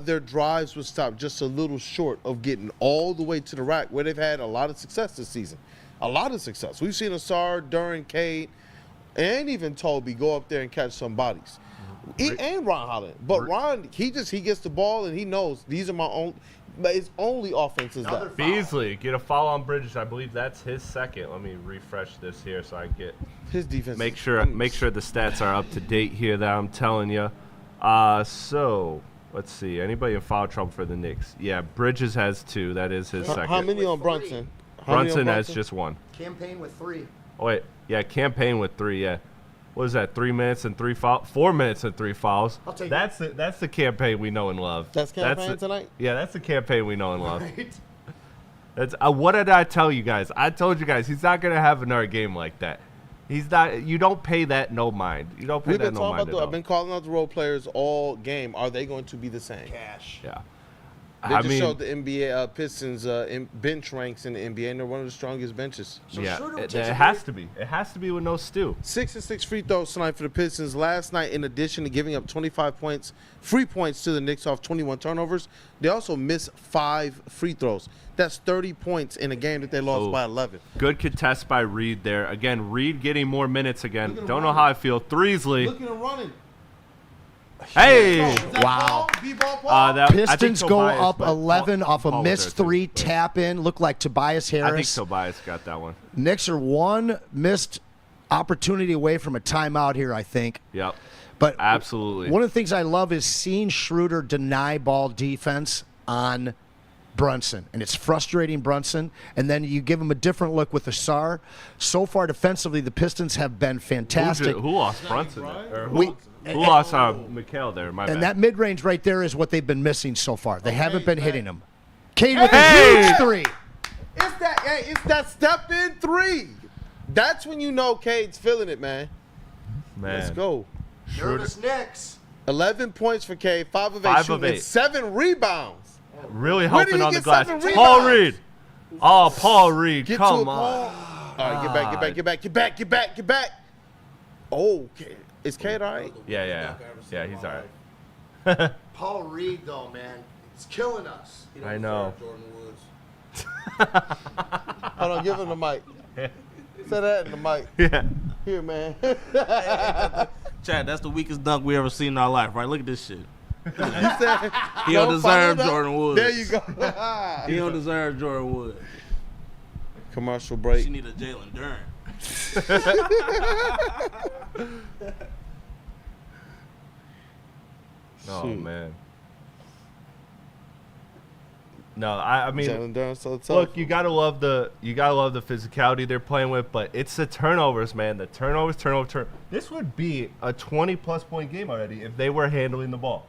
their drives would stop just a little short of getting all the way to the rack, where they've had a lot of success this season. A lot of success. We've seen Ausar, Duran, Cade, and even Toby go up there and catch some bodies. And Ron Holland. But Ron, he gets the ball and he knows these are my own. His only offense is that. Beasley get a foul on Bridges. I believe that's his second. Let me refresh this here so I get His defense. make sure the stats are up to date here that I'm telling you. So let's see. Anybody in foul trouble for the Knicks? Yeah, Bridges has 2. That is his second. How many on With Brunson? three. How many on Brunson has Brunson? just 1. Campaign with 3. Oh wait, yeah, campaign with 3. Yeah, what is that? 3 minutes and 3 fouls. 4 minutes and 3 fouls. I'll take that's the campaign we know and love. That's campaign the- tonight? Yeah, that's the campaign we know and love. Right? That's what did I tell you guys? I told you guys he's not gonna have another game like that. He's not. You don't pay that no mind. You don't pay We've that been no talking mind about at all. I've been calling out the role players all game. Are they going to be the same? Cash. Yeah. They I just mean, showed the NBA Pistons in bench ranks in the NBA, and they're one of the strongest benches. So yeah, Schroeder it takes a has break. to be. It has to be with no stew. 6 and 6 free throws tonight for the Pistons. Last night, in addition to giving up 25 free points to the Knicks off 21 turnovers, they also missed 5 free throws. That's 30 points in a game that they lost by 11. Good contest by Reed there. Again, Reed getting more minutes again. Look at him Don't know running. how I feel. Threesley. Look at him running. Hey! Is that Wow. Paul? B-ball Paul? I think Pistons go Tobias, up but 11 off a Paul was missed there, too. 3 tap in. Looked like Tobias I think Harris. Tobias got that one. Knicks are 1 missed opportunity away from a timeout here, I think. Yep. But Absolutely. one of the things I love is seeing Schroeder deny ball defense on Brunson, and it's frustrating Brunson. And then you give him a different look with Asar. So far, defensively, the Pistons have been fantastic. Who lost Brunson? Or We- who lost Mikal there? My And bad. that mid-range right there is what they've been missing so far. They haven't been hitting him. Cade with Hey! a huge 3. It's that step in 3. That's when you know Cade's feeling it, man. Let's go. Nervous Knicks. 11 points for Cade, 5 of 8 5 shooting, of and 8. 7 rebounds. Really Where did helping he on the get glass. 7 Paul rebounds? Reed. Oh, Paul Reed. Get Come to it, on. Paul. All right, get back. Oh, okay. Is Cade all right? Yeah. Yeah, he's all right. Paul Reed, though, man, it's killing us. He don't I know. deserve Jordan Woods. Hold on, give him the mic. Say that in the mic. Yeah. Here, man. Chad, that's the weakest dunk we ever seen in our life, right? Look at this shit. You said, He don't deserve follow that? Jordan Woods. There you go. He don't deserve Jordan Woods. Commercial She break. need a Jalen Duren. Oh, Shoot. man. No, I mean, Jalen Duren so tough. look, you gotta love the physicality they're playing with, but it's the turnovers, man. The turnover. This would be a 20+ point game already if they were handling the ball,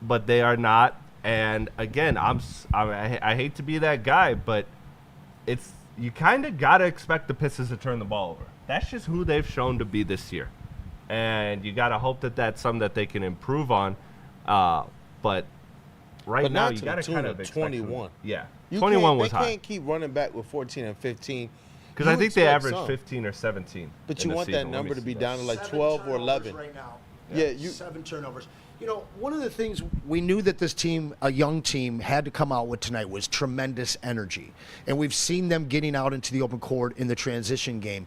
but they are not. And again, I hate to be that guy, but you kind of gotta expect the Pistons to turn the ball over. That's just who they've shown to be this year, and you gotta hope that that's something that they can improve on. But right But now, not you to got the to tune kind of of 21. Yeah, You 21 was they high can't keep running back with 14 and 15. because I think they expect averaged some. 15 or 17. But in you the want season. that Let me number to see be that. down to like 7 12 or turnovers 11. right now. Yeah, you 7 turnovers. You know, one of the things we knew that this team, a young team, had to come out with tonight was tremendous energy. And we've seen them getting out into the open court in the transition game.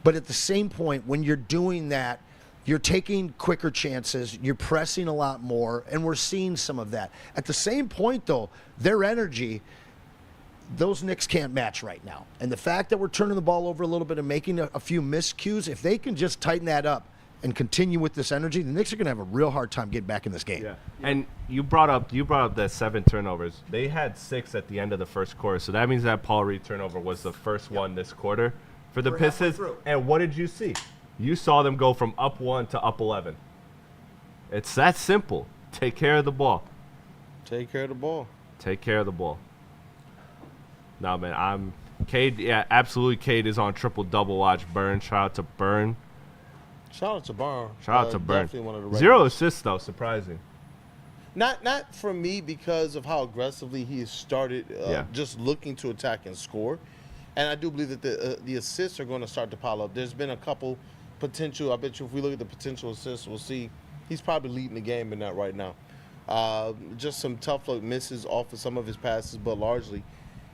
But at the same point, when you're doing that, you're taking quicker chances, you're pressing a lot more, and we're seeing some of that. At the same point, though, their energy, those Knicks can't match right now. And the fact that we're turning the ball over a little bit and making a few miscues, if they can just tighten that up and continue with this energy, the Knicks are going to have a real hard time getting back in this game. Yeah, and you brought up the 7 turnovers. They had 6 at the end of the first quarter, so that means that Paul Reed turnover was the first one this quarter for the We're halfway Pistons. through. And what did you see? You saw them go from up 1 to up 11. It's that simple. Take care of the ball. take care of the ball. Take care of the ball. No, man, Cade. Yeah, absolutely. Cade is on triple-double watch. Burn. Shout out to Burn. Shout out to Burn. Shout out to Burn. Definitely one of the 0 assists though, surprising. Not for me because of how aggressively he has started just looking to attack and score. And I do believe that the assists are going to start to pile up. There's been a couple potential. I bet you if we look at the potential assists, we'll see he's probably leading the game in that right now. Just some tough luck misses off of some of his passes, but largely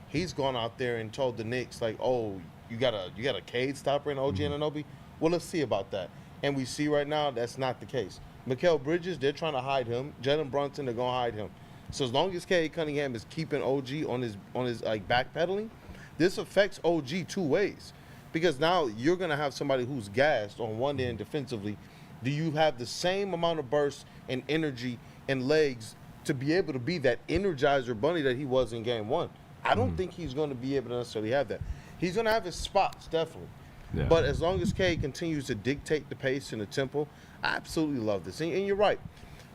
he's gone out there and told the Knicks like, "Oh, you got a Cade stopper in OG Anunoby? Well, let's see about that." And we see right now that's not the case. Mikal Bridges, they're trying to hide him. Jalen Brunson, they're gonna hide him. So as long as Cade Cunningham is keeping OG on his like backpedaling, this affects OG 2 ways. Because now you're gonna have somebody who's gassed on one end defensively. Do you have the same amount of burst and energy and legs to be able to be that energizer bunny that he was in game 1? I don't think he's going to be able to necessarily have that. He's going to have his spots, definitely. Yeah. But as long as Cade continues to dictate the pace and the tempo, I absolutely love this. And you're right.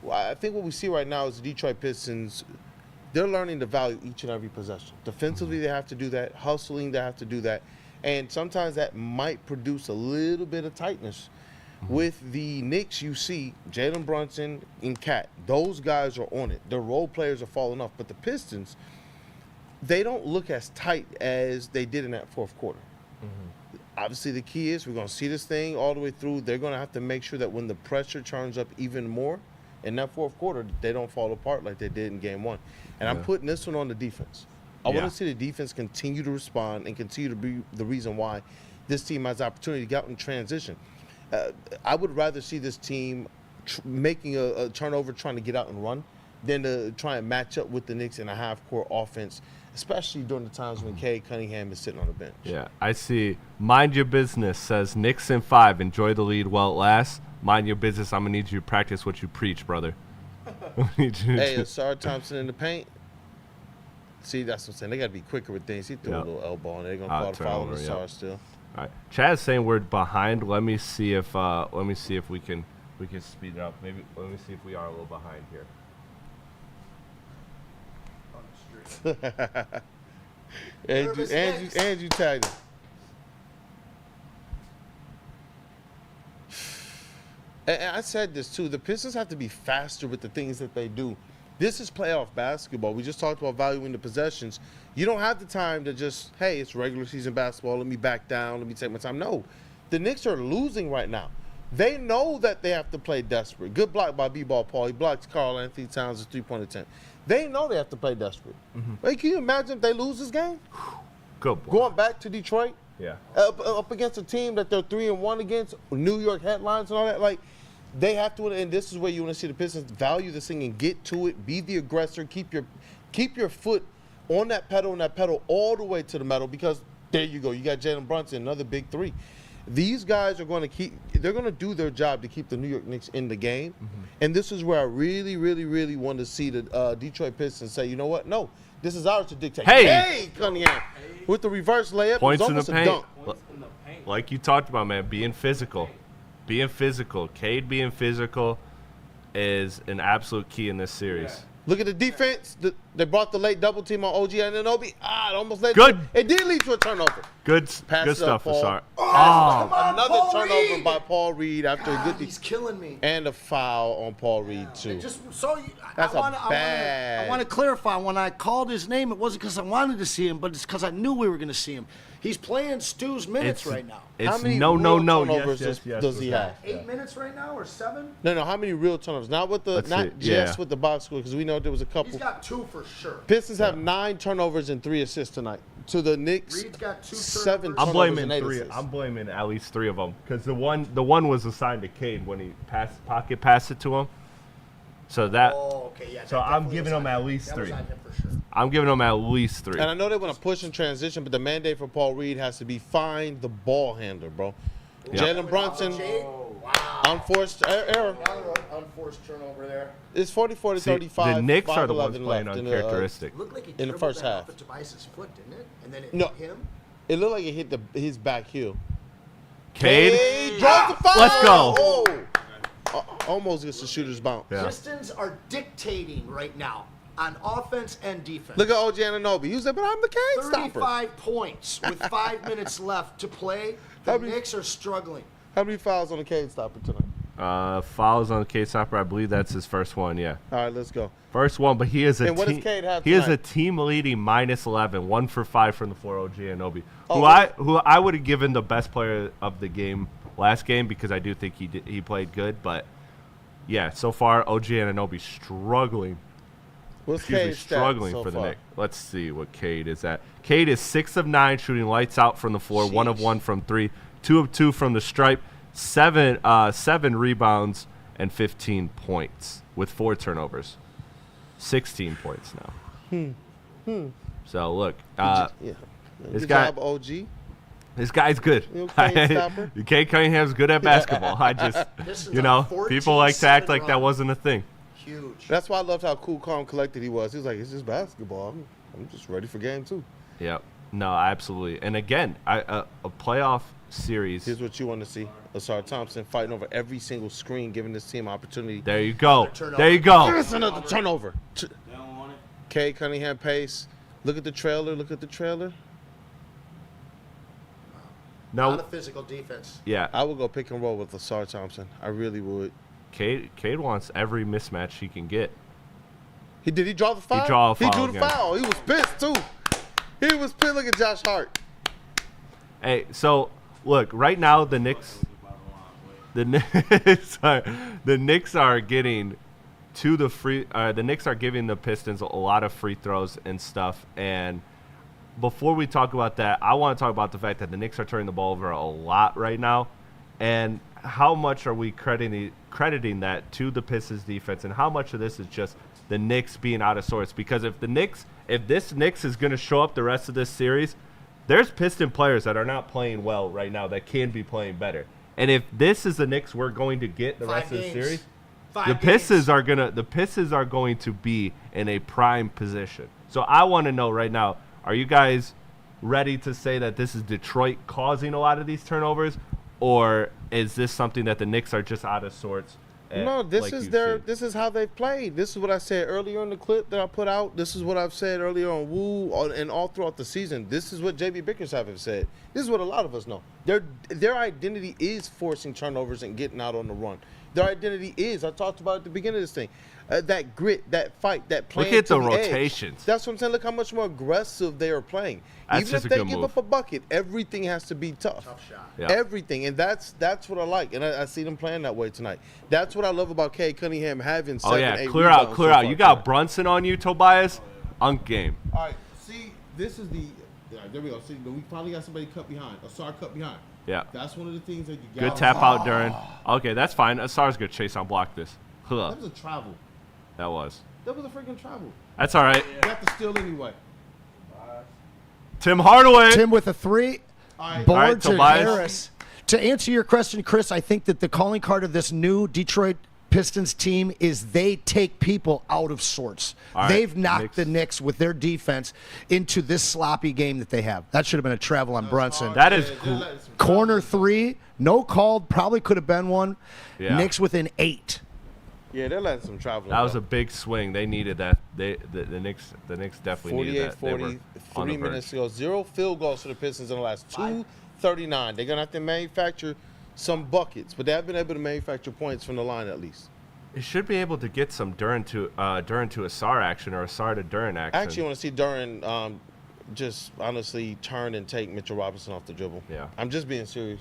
Well, I think what we see right now is the Detroit Pistons, they're learning to value each and every possession. Defensively, they have to do that. Hustling, they have to do that. And sometimes that might produce a little bit of tightness. With the Knicks, you see Jalen Brunson and Cat. Those guys are on it. Their role players are falling off. But the Pistons, they don't look as tight as they did in that fourth quarter. Obviously, the key is we're going to see this thing all the way through. They're going to have to make sure that when the pressure turns up even more in that fourth quarter, they don't fall apart like they did in game one. And I'm putting this one on the defense. I want to see the defense continue to respond and continue to be the reason why this team has the opportunity to get out in transition. I would rather see this team making a turnover, trying to get out and run, than to try and match up with the Knicks in a half-court offense, especially during the times when Cade Cunningham is sitting on the bench. Yeah, I see. Mind your business says Knicks in 5. Enjoy the lead while it lasts. Mind your business. I'm going to need you to practice what you preach, brother. Hey, Asar Thompson in the paint. See, that's what I'm saying. They got to be quicker with things. He threw a little elbow on it. They're going to call the foul on Asar still. All right. Chad's saying we're behind. Let me see if we can speed it up. Maybe let me see if we are a little behind here. Andrew tagged him. And I said this too. The Pistons have to be faster with the things that they do. This is playoff basketball. We just talked about valuing the possessions. You don't have the time to just, hey, it's regular season basketball. Let me back down. Let me take my time. No, the Knicks are losing right now. They know that they have to play desperate. Good block by B-Ball Paul. He blocked Karl Anthony Towns' three-point attempt. They know they have to play desperate. Like, can you imagine if they lose this game? Good boy. Going back to Detroit? Yeah. Up against a team that they're 3-1 against, New York headlines and all that. Like, they have to, and this is where you want to see the Pistons value this thing and get to it. Be the aggressor. Keep your foot on that pedal all the way to the metal, because there you go. You got Jalen Brunson, another big three. These guys are going to they're going to do their job to keep the New York Knicks in the game. And this is where I really, really, really want to see the Detroit Pistons say, you know what? No, this is ours to dictate. Hey, Cunningham, with the reverse layup. Points it was in the almost paint. a dunk. Like you talked about, man, being physical. Cade being physical is an absolute key in this series. Look at the defense. They brought the late double team on OG Anunoby. It almost led Good. It did lead to a turnover. Good Pass stuff, Paul. Asar. Come on, Another Paul turnover Reed. by Paul Reed after a good He's killing me. and a foul on Paul Reed too. That's I want to clarify. When I called his name, it wasn't because I wanted to see him, but it's because I knew we were going to see him. He's playing Stu's minutes right now. How It's many no. real turnovers Yes, does he have? 8 minutes right now, or 7? No. How many real turnovers? Not with the, Let's not see. just Yeah. with the box score, because we know there was a couple. He's got 2 for sure. Pistons have 9 turnovers and 3 assists tonight. To the Knicks, Reed's got 2 7 turnovers. I'm turnovers blaming and 8 three. assists. I'm blaming at least 3 of them, because the one was assigned to Cade when he pocket passed it to him. So that. Oh, okay, yeah. So that I'm definitely giving was him on at him. least That 3. was on him for sure. I'm giving him at least 3. And I know they want to push and transition, but the mandate for Paul Reed has to be find the ball handler, bro. Jalen Brunson, Wow. unforced error. Another unforced turnover there. It's 44 to See, 35. the Knicks are the ones 5-11 playing left uncharacteristic. Looked like he In the dribbled first that half. off of Tobias' foot, didn't it? And then it No. hit him. It looked like it hit his back heel. Cade. Draws the foul. Let's go. Oh. Almost gets the shooter's bounce. Yeah. Pistons are dictating right now on offense and defense. Look at OG Anunoby. He was like, but I'm the Cade stopper. 35 points with 5 minutes left to play. The How many- Knicks are struggling. How many fouls on the Cade stopper tonight? Fouls on Cade Stopper. I believe that's his first one. Yeah. All right, let's go. First one, but he is a And what does team. Cade have He is a tonight? team leading minus 11, 1 for 5 from the floor. OG Anunoby, Oh, who I would have given the best player of the game last game, because I do think he played good. But yeah, so far OG Anunoby struggling. What's Excuse me, Cade's stats struggling so for the far? Knicks. Let's see what Cade is at. Cade is 6 of 9 shooting lights out from the floor, 1 of 1 from 3, 2 of 2 from the stripe, 7 rebounds and 15 points with 4 turnovers. 16 points now. So look, Yeah. this Good guy- job, OG. this guy's good. You okay, Stopper? Cade Cunningham's good at basketball. I just, Pistons you on know, 14-7 people like to act like that run. wasn't a thing. Huge. That's why I loved how cool, calm, collected he was. He was like, it's just basketball. I'm just ready for game 2. Yep. No, absolutely. And again, a playoff series. Here's what you want to see. Asar Thompson fighting over every single screen, giving this team opportunity. There you go. turnover. There you go. There's another turnover. They don't want it. Cade Cunningham pace. Look at the trailer. Look at the trailer. Now, Not a physical defense. yeah, I would go pick and roll with Lasar Thompson. I really would. Cade wants every mismatch he can get. Did he draw the foul? He drew the again. foul. He was pissed too. He was pissed. Look at Josh Hart. Hey, so look, right now the Knicks are getting to the free. The Knicks are giving the Pistons a lot of free throws and stuff. And before we talk about that, I want to talk about the fact that the Knicks are turning the ball over a lot right now, and how much are we crediting that to the Pistons defense, and how much of this is just the Knicks being out of sorts? Because if this Knicks is going to show up the rest of this series, there's Piston players that are not playing well right now that can be playing better. And if this is the Knicks we're going to get the rest of the series, the Pistons are going to be in a prime position. So I want to know right now, are you guys ready to say that this is Detroit causing a lot of these turnovers, or is this something that the Knicks are just out of sorts? No, this is how they've played. This is what I said earlier in the clip that I put out. This is what I've said earlier on Woo and all throughout the season. This is what JB Bickerstaff have said. This is what a lot of us know. Their identity is forcing turnovers and getting out on the run. Their identity is, I talked about at the beginning of this thing, that grit, that fight, that playing. Look at to the edge. rotations. That's what I'm saying. Look how much more aggressive they are playing. That's Even just if a they good give move. up a bucket, everything has to be tough. Tough shot. Yeah. Everything, and that's what I like, and I see them playing that way tonight. That's what I love about Cade Cunningham having 7, 8 clear rebounds out. so far You got tonight. Brunson on you, Tobias. Unk game. All right, see, this is there we go. See, we finally got somebody cut behind. Asar cut behind. Yeah. That's one of the things that you got. Good tap out, Duran. Okay, that's fine. Asar's good chase on block this. Huh. That was a travel. That was. That was a freaking travel. That's all right. You have to steal anyway. Tim Hardaway. Tim with a 3. All right. Board All right, to Tobias. Harris. To answer your question, Chris, I think that the calling card of this new Detroit Pistons team is they take people out of sorts. All right, They've knocked Knicks. the Knicks with their defense into this sloppy game that they have. That should have been a travel on Brunson. That is they're cool. letting some Corner travels. 3, no called, probably could have been one. Yeah. Knicks with an 8. Yeah, they're letting some travel. That was a big swing. They needed that. The Knicks definitely needed that. They were 48-40, on 3 the verge. minutes to go. 0 field goals for the Pistons in the last 2:39. They're gonna have to manufacture some buckets, but they have been able to manufacture points from the line at least. It should be able to get some Duran to Asar action or Asar to Duran action. I actually want to see Duran just honestly turn and take Mitchell Robinson off the dribble. Yeah. I'm just being serious.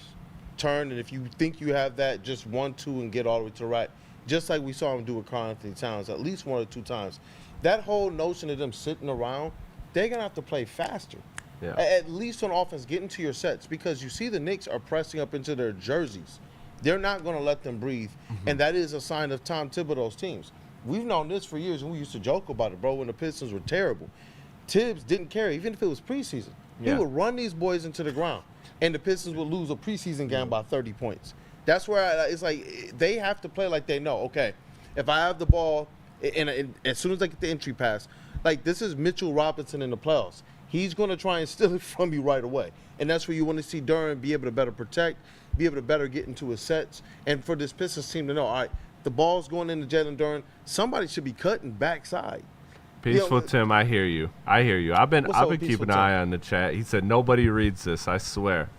Turn, and if you think you have that, just 1-2 and get all the way to the right. Just like we saw him do with Karl Anthony Towns at least 1 or 2 times. That whole notion of them sitting around, they're going to have to play faster. Yeah. At least on offense, get into your sets, because you see the Knicks are pressing up into their jerseys. They're not going to let them breathe, and that is a sign of Tom Thibodeau's teams. We've known this for years, and we used to joke about it, bro, when the Pistons were terrible. Tibbs didn't care, even if it was preseason. He Yeah. would run these boys into the ground, and the Pistons would lose a preseason game by 30 points. That's where it's like they have to play like they know, okay, if I have the ball, and as soon as I get the entry pass, like this is Mitchell Robinson in the playoffs. He's going to try and steal it from you right away. And that's where you want to see Duran be able to better protect, be able to better get into his sets, and for this Pistons team to know, all right, the ball's going into Jalen Duran, somebody should be cutting backside. Peaceful Tim, I hear you. I've been What's up, keeping Peaceful an eye Tim? on the chat. He said nobody reads this. I swear.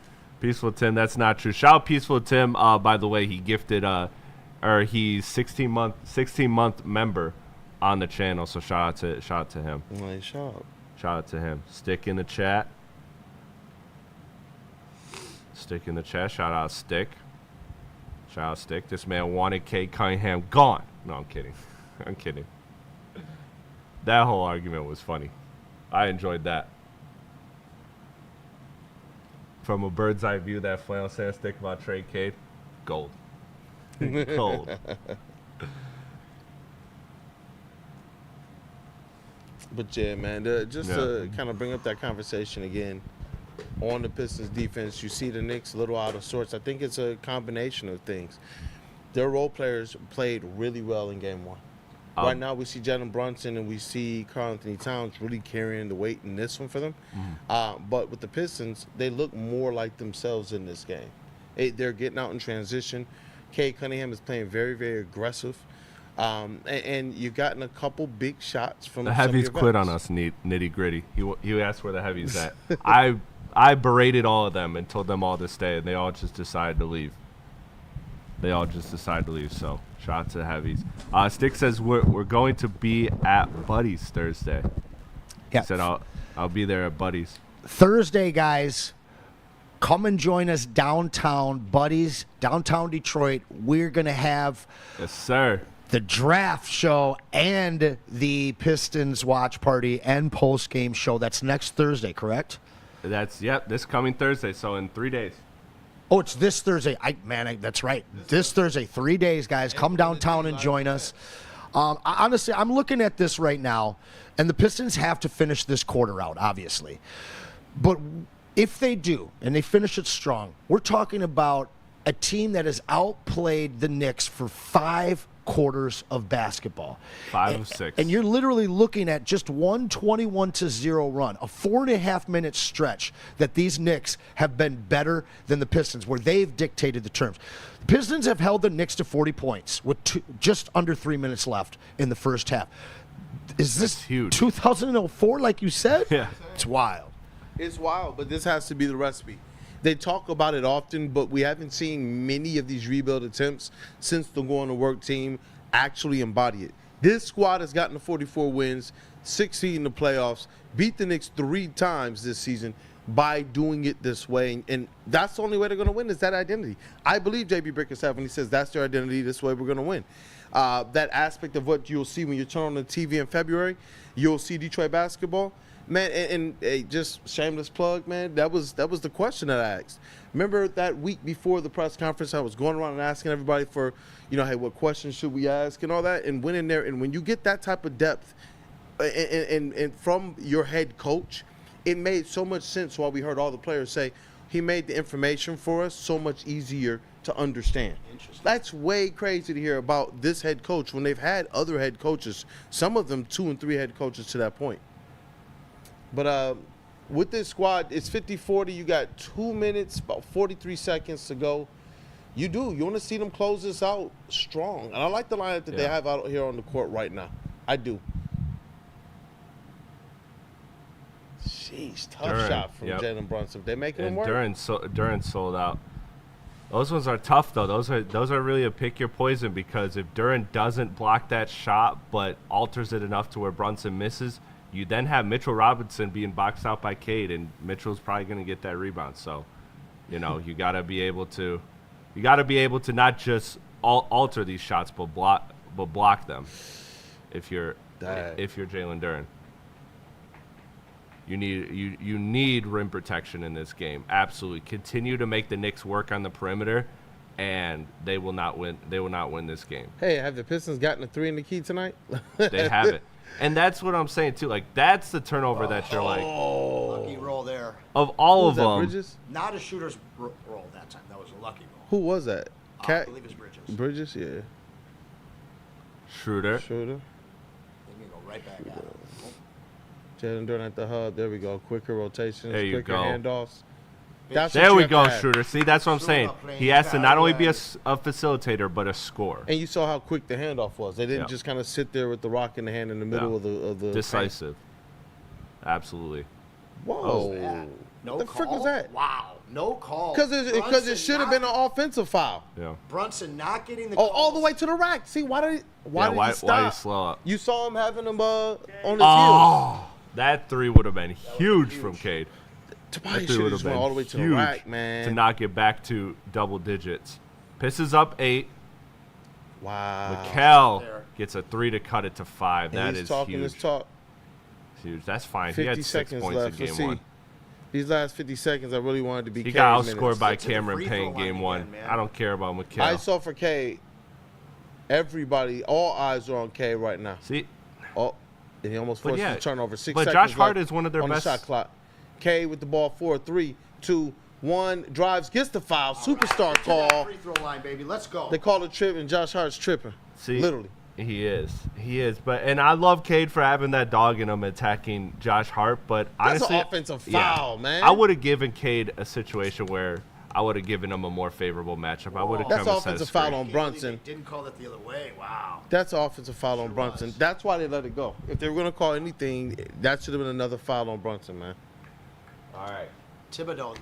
Peaceful Tim, that's not true. Shout out Peaceful Tim. By the way, he gifted he's 16-month member on the channel. So shout out to him. Nice shot. Shout out to him. Stick in the chat. Shout out Stick. Shout out Stick. This man wanted Cade Cunningham gone. No, I'm kidding. I'm kidding. That whole argument was funny. I enjoyed that. From a bird's eye view, that Flannel Sam stick about trade Cade, gold. Gold. But yeah, man, just to kind of bring up that conversation again on the Pistons defense, you see the Knicks a little out of sorts. I think it's a combination of things. Their role players played really well in game 1. Right now, we see Jalen Brunson and we see Karl Anthony Towns really carrying the weight in this one for them. But with the Pistons, they look more like themselves in this game. They're getting out in transition. Cade Cunningham is playing very, very aggressive. And you've gotten a couple big shots from The some of heavies your quit on vets. us, nitty gritty. He asked where the heavies at. I I berated all of them and told them all to stay, and they all just decided to leave. So shout out to the heavies. Stick says we're going to be at Buddy's Thursday. Yeah. He said I'll be there at Buddy's. Thursday, guys, come and join us downtown, Buddy's, downtown Detroit. We're going to have Yes, sir. the draft show and the Pistons watch party and post-game show. That's next Thursday, correct? That's this coming Thursday. So in 3 days. Oh, it's this Thursday. That's right. This Thursday, 3 days, guys. Come downtown and join us. Honestly, I'm looking at this right now, and the Pistons have to finish this quarter out, obviously. But if they do, and they finish it strong, we're talking about a team that has outplayed the Knicks for 5 quarters of basketball. 5 of 6. And you're literally looking at just one 21-0 run, a 4.5-minute stretch that these Knicks have been better than the Pistons, where they've dictated the terms. The Pistons have held the Knicks to 40 points with just under 3 minutes left in the first half. Is this That's huge. 2004, like you said? Yeah. It's wild. It's wild, but this has to be the recipe. They talk about it often, but we haven't seen many of these rebuild attempts since the Going to Work team actually embody it. This squad has gotten to 44 wins, 6 seed in the playoffs, beat the Knicks 3 times this season by doing it this way. And that's the only way they're going to win, is that identity. I believe J.B. Bickerstaff when he says that's their identity, this way we're going to win. That aspect of what you'll see when you turn on the TV in February, you'll see Detroit basketball. Man, and just shameless plug, man, that was the question that I asked. Remember that week before the press conference, I was going around and asking everybody for, hey, what questions should we ask and all that, and went in there, and when you get that type of depth and from your head coach, it made so much sense while we heard all the players say, he made the information for us so much easier to understand. That's way crazy to hear about this head coach when they've had other head coaches, some of them 2 and 3 head coaches to that point. But with this squad, it's 50-40. You got 2 minutes, about 43 seconds to go. You want to see them close this out strong. And I like the lineup that they have out here on the court right now. I do. Jeez, tough shot from Jalen Brunson. They making him work. Duran sold out. Those ones are tough, though. Those are really a pick your poison, because if Duran doesn't block that shot but alters it enough to where Brunson misses, you then have Mitchell Robinson being boxed out by Cade, and Mitchell's probably going to get that rebound. So, you got to be able to not just alter these shots, but block them. If you're Jalen Duran, you need rim protection in this game. Absolutely, continue to make the Knicks work on the perimeter, and they will not win. They will not win this game. Hey, have the Pistons gotten a 3 in the key tonight? They haven't. And that's what I'm saying, too. Like, that's the turnover that you're like. Lucky roll there. Of all of them. Bridges? Not a shooter's roll that time. That was a lucky roll. Who was that? I believe it's Bridges. Bridges, yeah. Schroeder. Let me go right back at him. Jalen Duran at the hub. There we go. Quicker rotations, There you quicker go. handoffs. That's There what we you go, have to have. Schroeder. See, that's what I'm saying. He has to not only be a facilitator, but a scorer. And you saw how quick the handoff was. They didn't just kind of sit there with the rock in the hand in the middle of the decisive. Absolutely. Whoa. No What the call? frick was that? Wow. No call. Because it should have been an offensive foul. Yeah. Brunson not getting the Oh, calls. all the way to the rack. See, why did he stop? Why you slow up? You saw him having him on his heels. Oh, that 3 would have been huge from Cade. Tobias That should would have have just been went all the way to the huge rack, man. to not get back to double digits. Pistons up 8. Wow. Mikel gets a 3 to cut it to 5. And That he's is talking huge. his talk. Huge. That's fine. 50 He had 6 seconds points left. in Let's game see. 1. These last 50 seconds, I really wanted to be He K got minutes. outscored by Get to the Cameron free throw Payne line game 1. again, man. I don't care about Mikel. I saw for K. Everybody, all eyes are on K right now. See, Oh, and he almost forced the turnover. 6 but seconds Josh Hart left is one of their on best. the shot clock. K with the ball. 4, 3, 2, 1. Drives, gets the foul. Superstar Get to that call. free throw line, baby. Let's go. They called a trip, and Josh Hart's tripping. See, Literally. He is. And I love Cade for having that dog in him attacking Josh Hart. But That's honestly, an offensive foul, man. I would have given Cade a situation where I would have given him a more favorable matchup. I would have That's come and offensive set a foul screen. on Brunson. Didn't call it the other way. Wow. That's an offensive foul on Brunson. That's why they let it go. If they were going to call anything, that should have been another foul on Brunson, man. All right. Thibodeau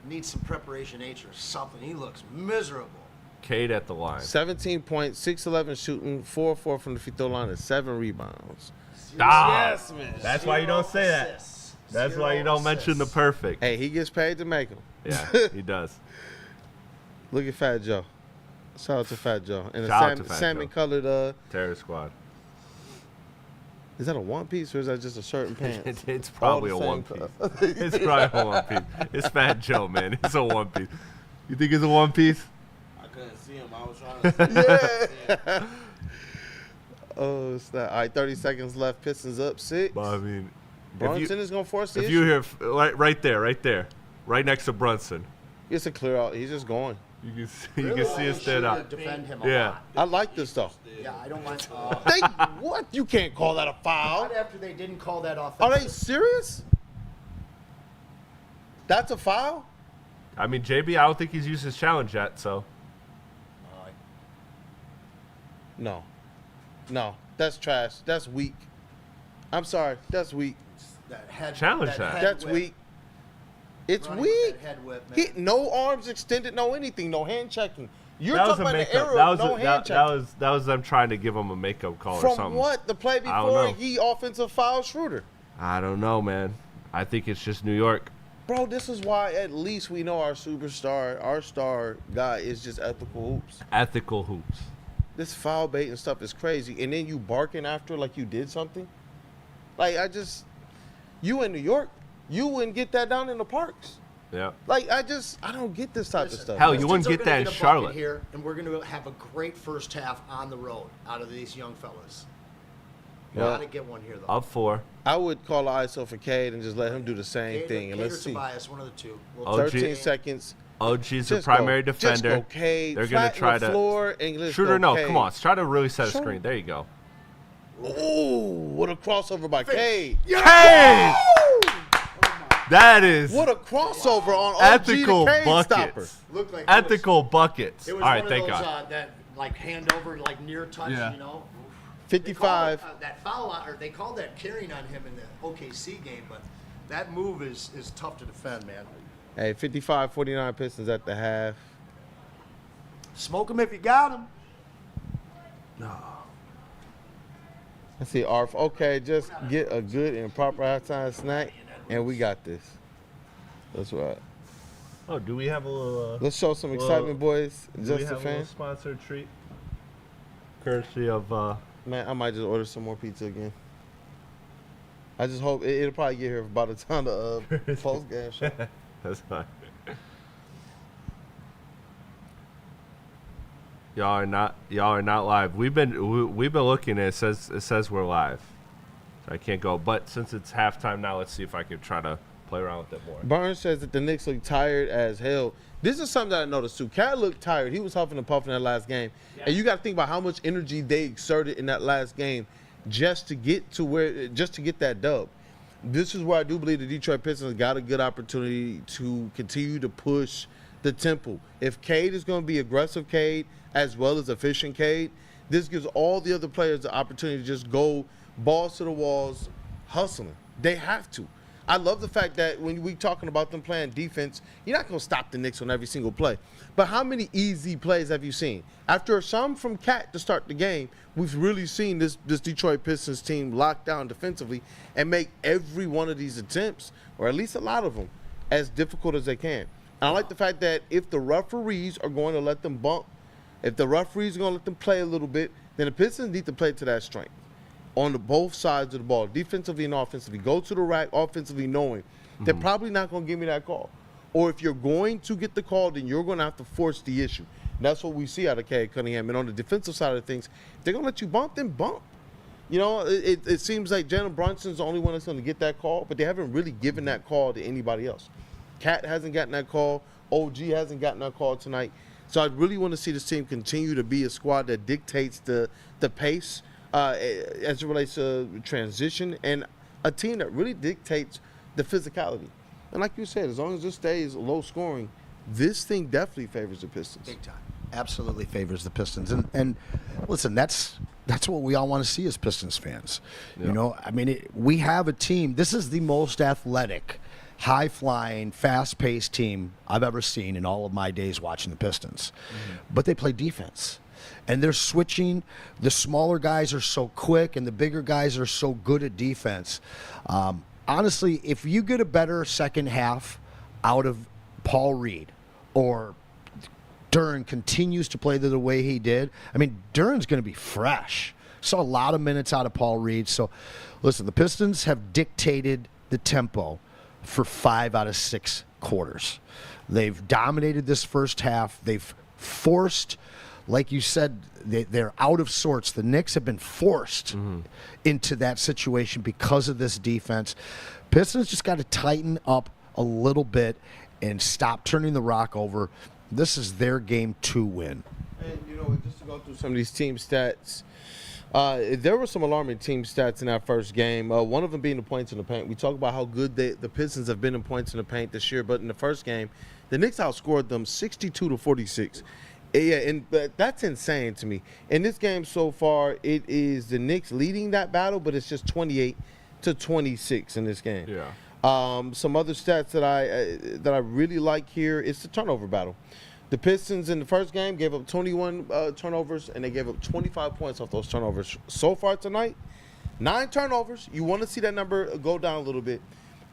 needs some preparation H or something. He looks miserable. Cade at the line. 17 points, 6-11 shooting, 4-4 from the free throw line, and 7 rebounds. Yes, man. That's why you don't say that. That's why you don't mention the perfect. Hey, he gets paid to make them. Yeah, he does. Look at Fat Joe. Shout out to Fat Joe. And Shout out a to Fat salmon Joe. colored, Terror Squad. is that a one piece or is that just a shirt and pants? It's probably a All the one same piece. It's probably a one piece. It's Fat Joe, man. It's a one piece. You think it's a one piece? I couldn't see him. I was trying to see him. Yeah. Oh, snap. All right, 30 seconds left. Pistons up 6. But I mean, Brunson is going to force the if issue. you hear right there, right next to Brunson, It's a clear out. He's just going. you can see it stand out. Defend him a Yeah. lot. I like this, though. Yeah, I don't mind. What? You can't call that a foul. Not after they didn't call that Are offensive. they serious? That's a foul? I mean, JB, I don't think he's used his challenge yet, so. No. No. That's trash. That's weak. I'm sorry. That's weak. That head, Challenge that that. head That's whip. weak. It's Running with weak. that head whip, man. No arms extended, no anything, no hand checking. You're That was talking a about the makeup. era That of was no hand checking. that was them trying to give him a makeup call or From something. what? The play I don't before know. he offensive foul Schroeder. I don't know, man. I think it's just New York. Bro, this is why at least we know our superstar, our star guy is just ethical hoops. Ethical hoops. This foul bait and stuff is crazy. And then you barking after like you did something. Like, you in New York, you wouldn't get that down in the parks. Yeah. Like, I don't get this type of stuff. Hell, man. you wouldn't Pistons get are that gonna in get a bucket Charlotte. here, and we're going to have a great first half on the road out of these young fellas. Well, Got to get one here, though. Up 4. I would call an ISO for Cade and just let him do the same Cade thing. And or let's see. Tobias, one of the two. We'll OG. 13 seconds. OG's the Just primary go. defender. Just go, Cade. They're going to try to. Floor and let's Shooter, go, no, Cade. come on. Let's try to really set a Sure. screen. There you go. Ooh, what a crossover by Cade. Cade! That is What a crossover on OG ethical to Cade stopper. buckets. Looked like Ethical buckets. It All was right, one thank of those, God. that like hand over, like near touch, Yeah. you know. 55. They called it, that foul, or they called that carrying on him in the OKC game, but that move is tough to defend, man. Hey, 55-49 Pistons at the half. Smoke him if you got him. Let's see, Arf. Okay, just get a good and proper halftime snack, and we got this. That's right. Oh, do we have a little? Let's show some excitement, boys. Just a fan. sponsored treat? Courtesy of. Man, I might just order some more pizza again. I just hope it'll probably get here by the time the post game show. That's fine. Y'all are not live. We've been looking. It says we're live. So I can't go. But since it's halftime now, let's see if I can try to play around with it more. Burns says that the Knicks look tired as hell. This is something that I noticed too. Cat looked tired. He was huffing and puffing that last game. And you got to think about how much energy they exerted in that last game just to get that dub. This is where I do believe the Detroit Pistons got a good opportunity to continue to push the tempo. If Cade is going to be aggressive Cade as well as efficient Cade, this gives all the other players the opportunity to just go balls to the walls, hustling. They have to. I love the fact that when we talking about them playing defense, you're not going to stop the Knicks on every single play. But how many easy plays have you seen? After some from Cat to start the game, we've really seen this Detroit Pistons team lock down defensively and make every one of these attempts, or at least a lot of them, as difficult as they can. And I like the fact that if the referees are going to let them bump, if the referees are going to let them play a little bit, then the Pistons need to play to that strength on both sides of the ball, defensively and offensively. Go to the rack offensively knowing they're probably not going to give me that call. Or if you're going to get the call, then you're going to have to force the issue. And that's what we see out of Cade Cunningham. And on the defensive side of things, if they're going to let you bump, then bump. You know, it seems like Jalen Brunson's the only one that's going to get that call, but they haven't really given that call to anybody else. Cat hasn't gotten that call. OG hasn't gotten that call tonight. So I really want to see this team continue to be a squad that dictates the pace as it relates to transition, and a team that really dictates the physicality. And like you said, as long as this stays low scoring, this thing definitely favors the Pistons. Big time. Absolutely favors the Pistons. And listen, that's what we all want to see as Pistons fans. Yeah. You know, I mean, we have a team. This is the most athletic high-flying, fast-paced team I've ever seen in all of my days watching the Pistons. But they play defense. And they're switching. The smaller guys are so quick, and the bigger guys are so good at defense. Honestly, if you get a better second half out of Paul Reed, or Duren continues to play the way he did, I mean, Duren's going to be fresh. Saw a lot of minutes out of Paul Reed. So, listen, the Pistons have dictated the tempo for 5 out of 6 quarters. They've dominated this first half. They've forced, like you said, they're out of sorts. The Knicks have been forced into that situation because of this defense. Pistons just got to tighten up a little bit and stop turning the rock over. This is their game to win. And, just to go through some of these team stats, there were some alarming team stats in that first game. One of them being the points in the paint. We talk about how good the Pistons have been in points in the paint this year, but in the first game, the Knicks outscored them 62-46. Yeah, and that's insane to me. In this game so far, it is the Knicks leading that battle, but it's just 28-26 in this game. Yeah. Some other stats that I really like here is the turnover battle. The Pistons in the first game gave up 21 turnovers, and they gave up 25 points off those turnovers. So far tonight, 9 turnovers. You want to see that number go down a little bit,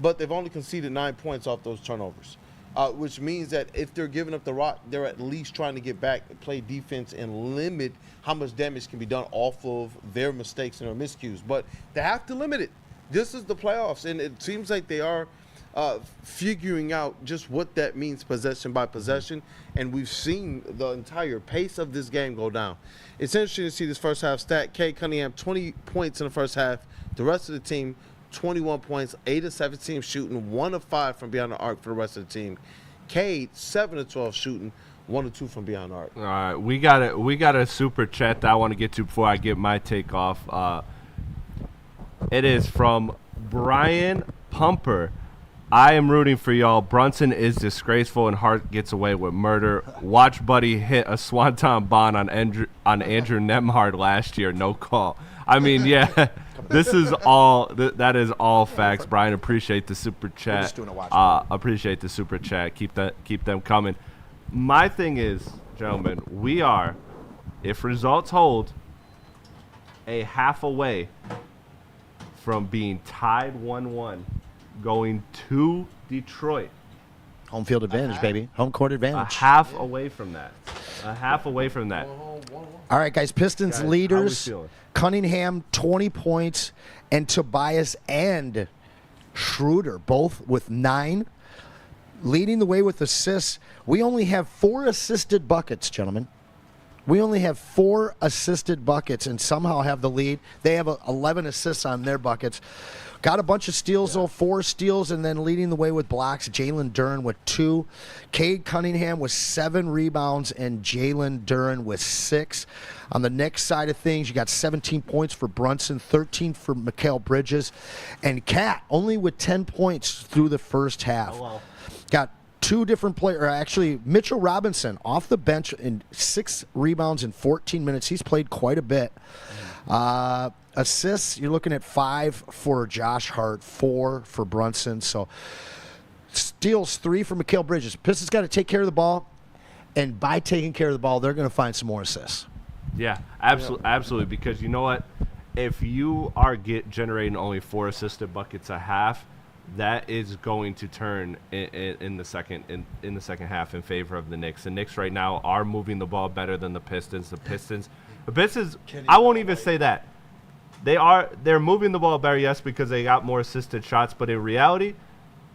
but they've only conceded 9 points off those turnovers, which means that if they're giving up the rock, they're at least trying to get back, play defense, and limit how much damage can be done off of their mistakes and their miscues. But they have to limit it. This is the playoffs, and it seems like they are figuring out just what that means possession by possession, and we've seen the entire pace of this game go down. It's interesting to see this first half stat. Cade Cunningham, 20 points in the first half. The rest of the team, 21 points, 8 of 17 shooting, 1 of 5 from beyond the arc for the rest of the team. Cade, 7 of 12 shooting, 1 of 2 from beyond the arc. All right, we got a super chat that I want to get to before I get my take off. It is from Brian Pumper. I am rooting for y'all. Brunson is disgraceful and Hart gets away with murder. Watch Buddy hit a swanton bomb on Andrew Nembhard last year. No call. I mean, yeah, this is all. That is all facts. Brian, appreciate the super chat. We're just doing a watch Appreciate the super chat. Keep them coming. My thing is, gentlemen, we are, if results hold, a half away from being tied 1-1. Going to Detroit. Home field advantage, baby. Home court advantage. A half away from that. All right, guys. Pistons Guys, leaders. how we feeling? Cunningham, 20 points, and Tobias and Schroeder, both with 9. Leading the way with assists. We only have 4 assisted buckets, gentlemen. We only have 4 assisted buckets and somehow have the lead. They have 11 assists on their buckets. Got a bunch of steals, though, 4 steals, and then leading the way with blocks, Jalen Duren with 2. Cade Cunningham with 7 rebounds, and Jalen Duren with 6. On the Knicks side of things, you got 17 points for Brunson, 13 for Mikal Bridges, and Cat only with 10 points through the first half. Oh, wow. Got 2 different players, actually, Mitchell Robinson off the bench in 6 rebounds in 14 minutes. He's played quite a bit. Assists, you're looking at 5 for Josh Hart, 4 for Brunson. So steals 3 for Mikal Bridges. Pistons got to take care of the ball, and by taking care of the ball, they're going to find some more assists. Yeah, absolutely. Because you know what? If you are generating only 4 assisted buckets a half, that is going to turn in the second half in favor of the Knicks. The Knicks right now are moving the ball better than the Pistons. The Pistons, I won't even say that. They're moving the ball better, yes, because they got more assisted shots, but in reality,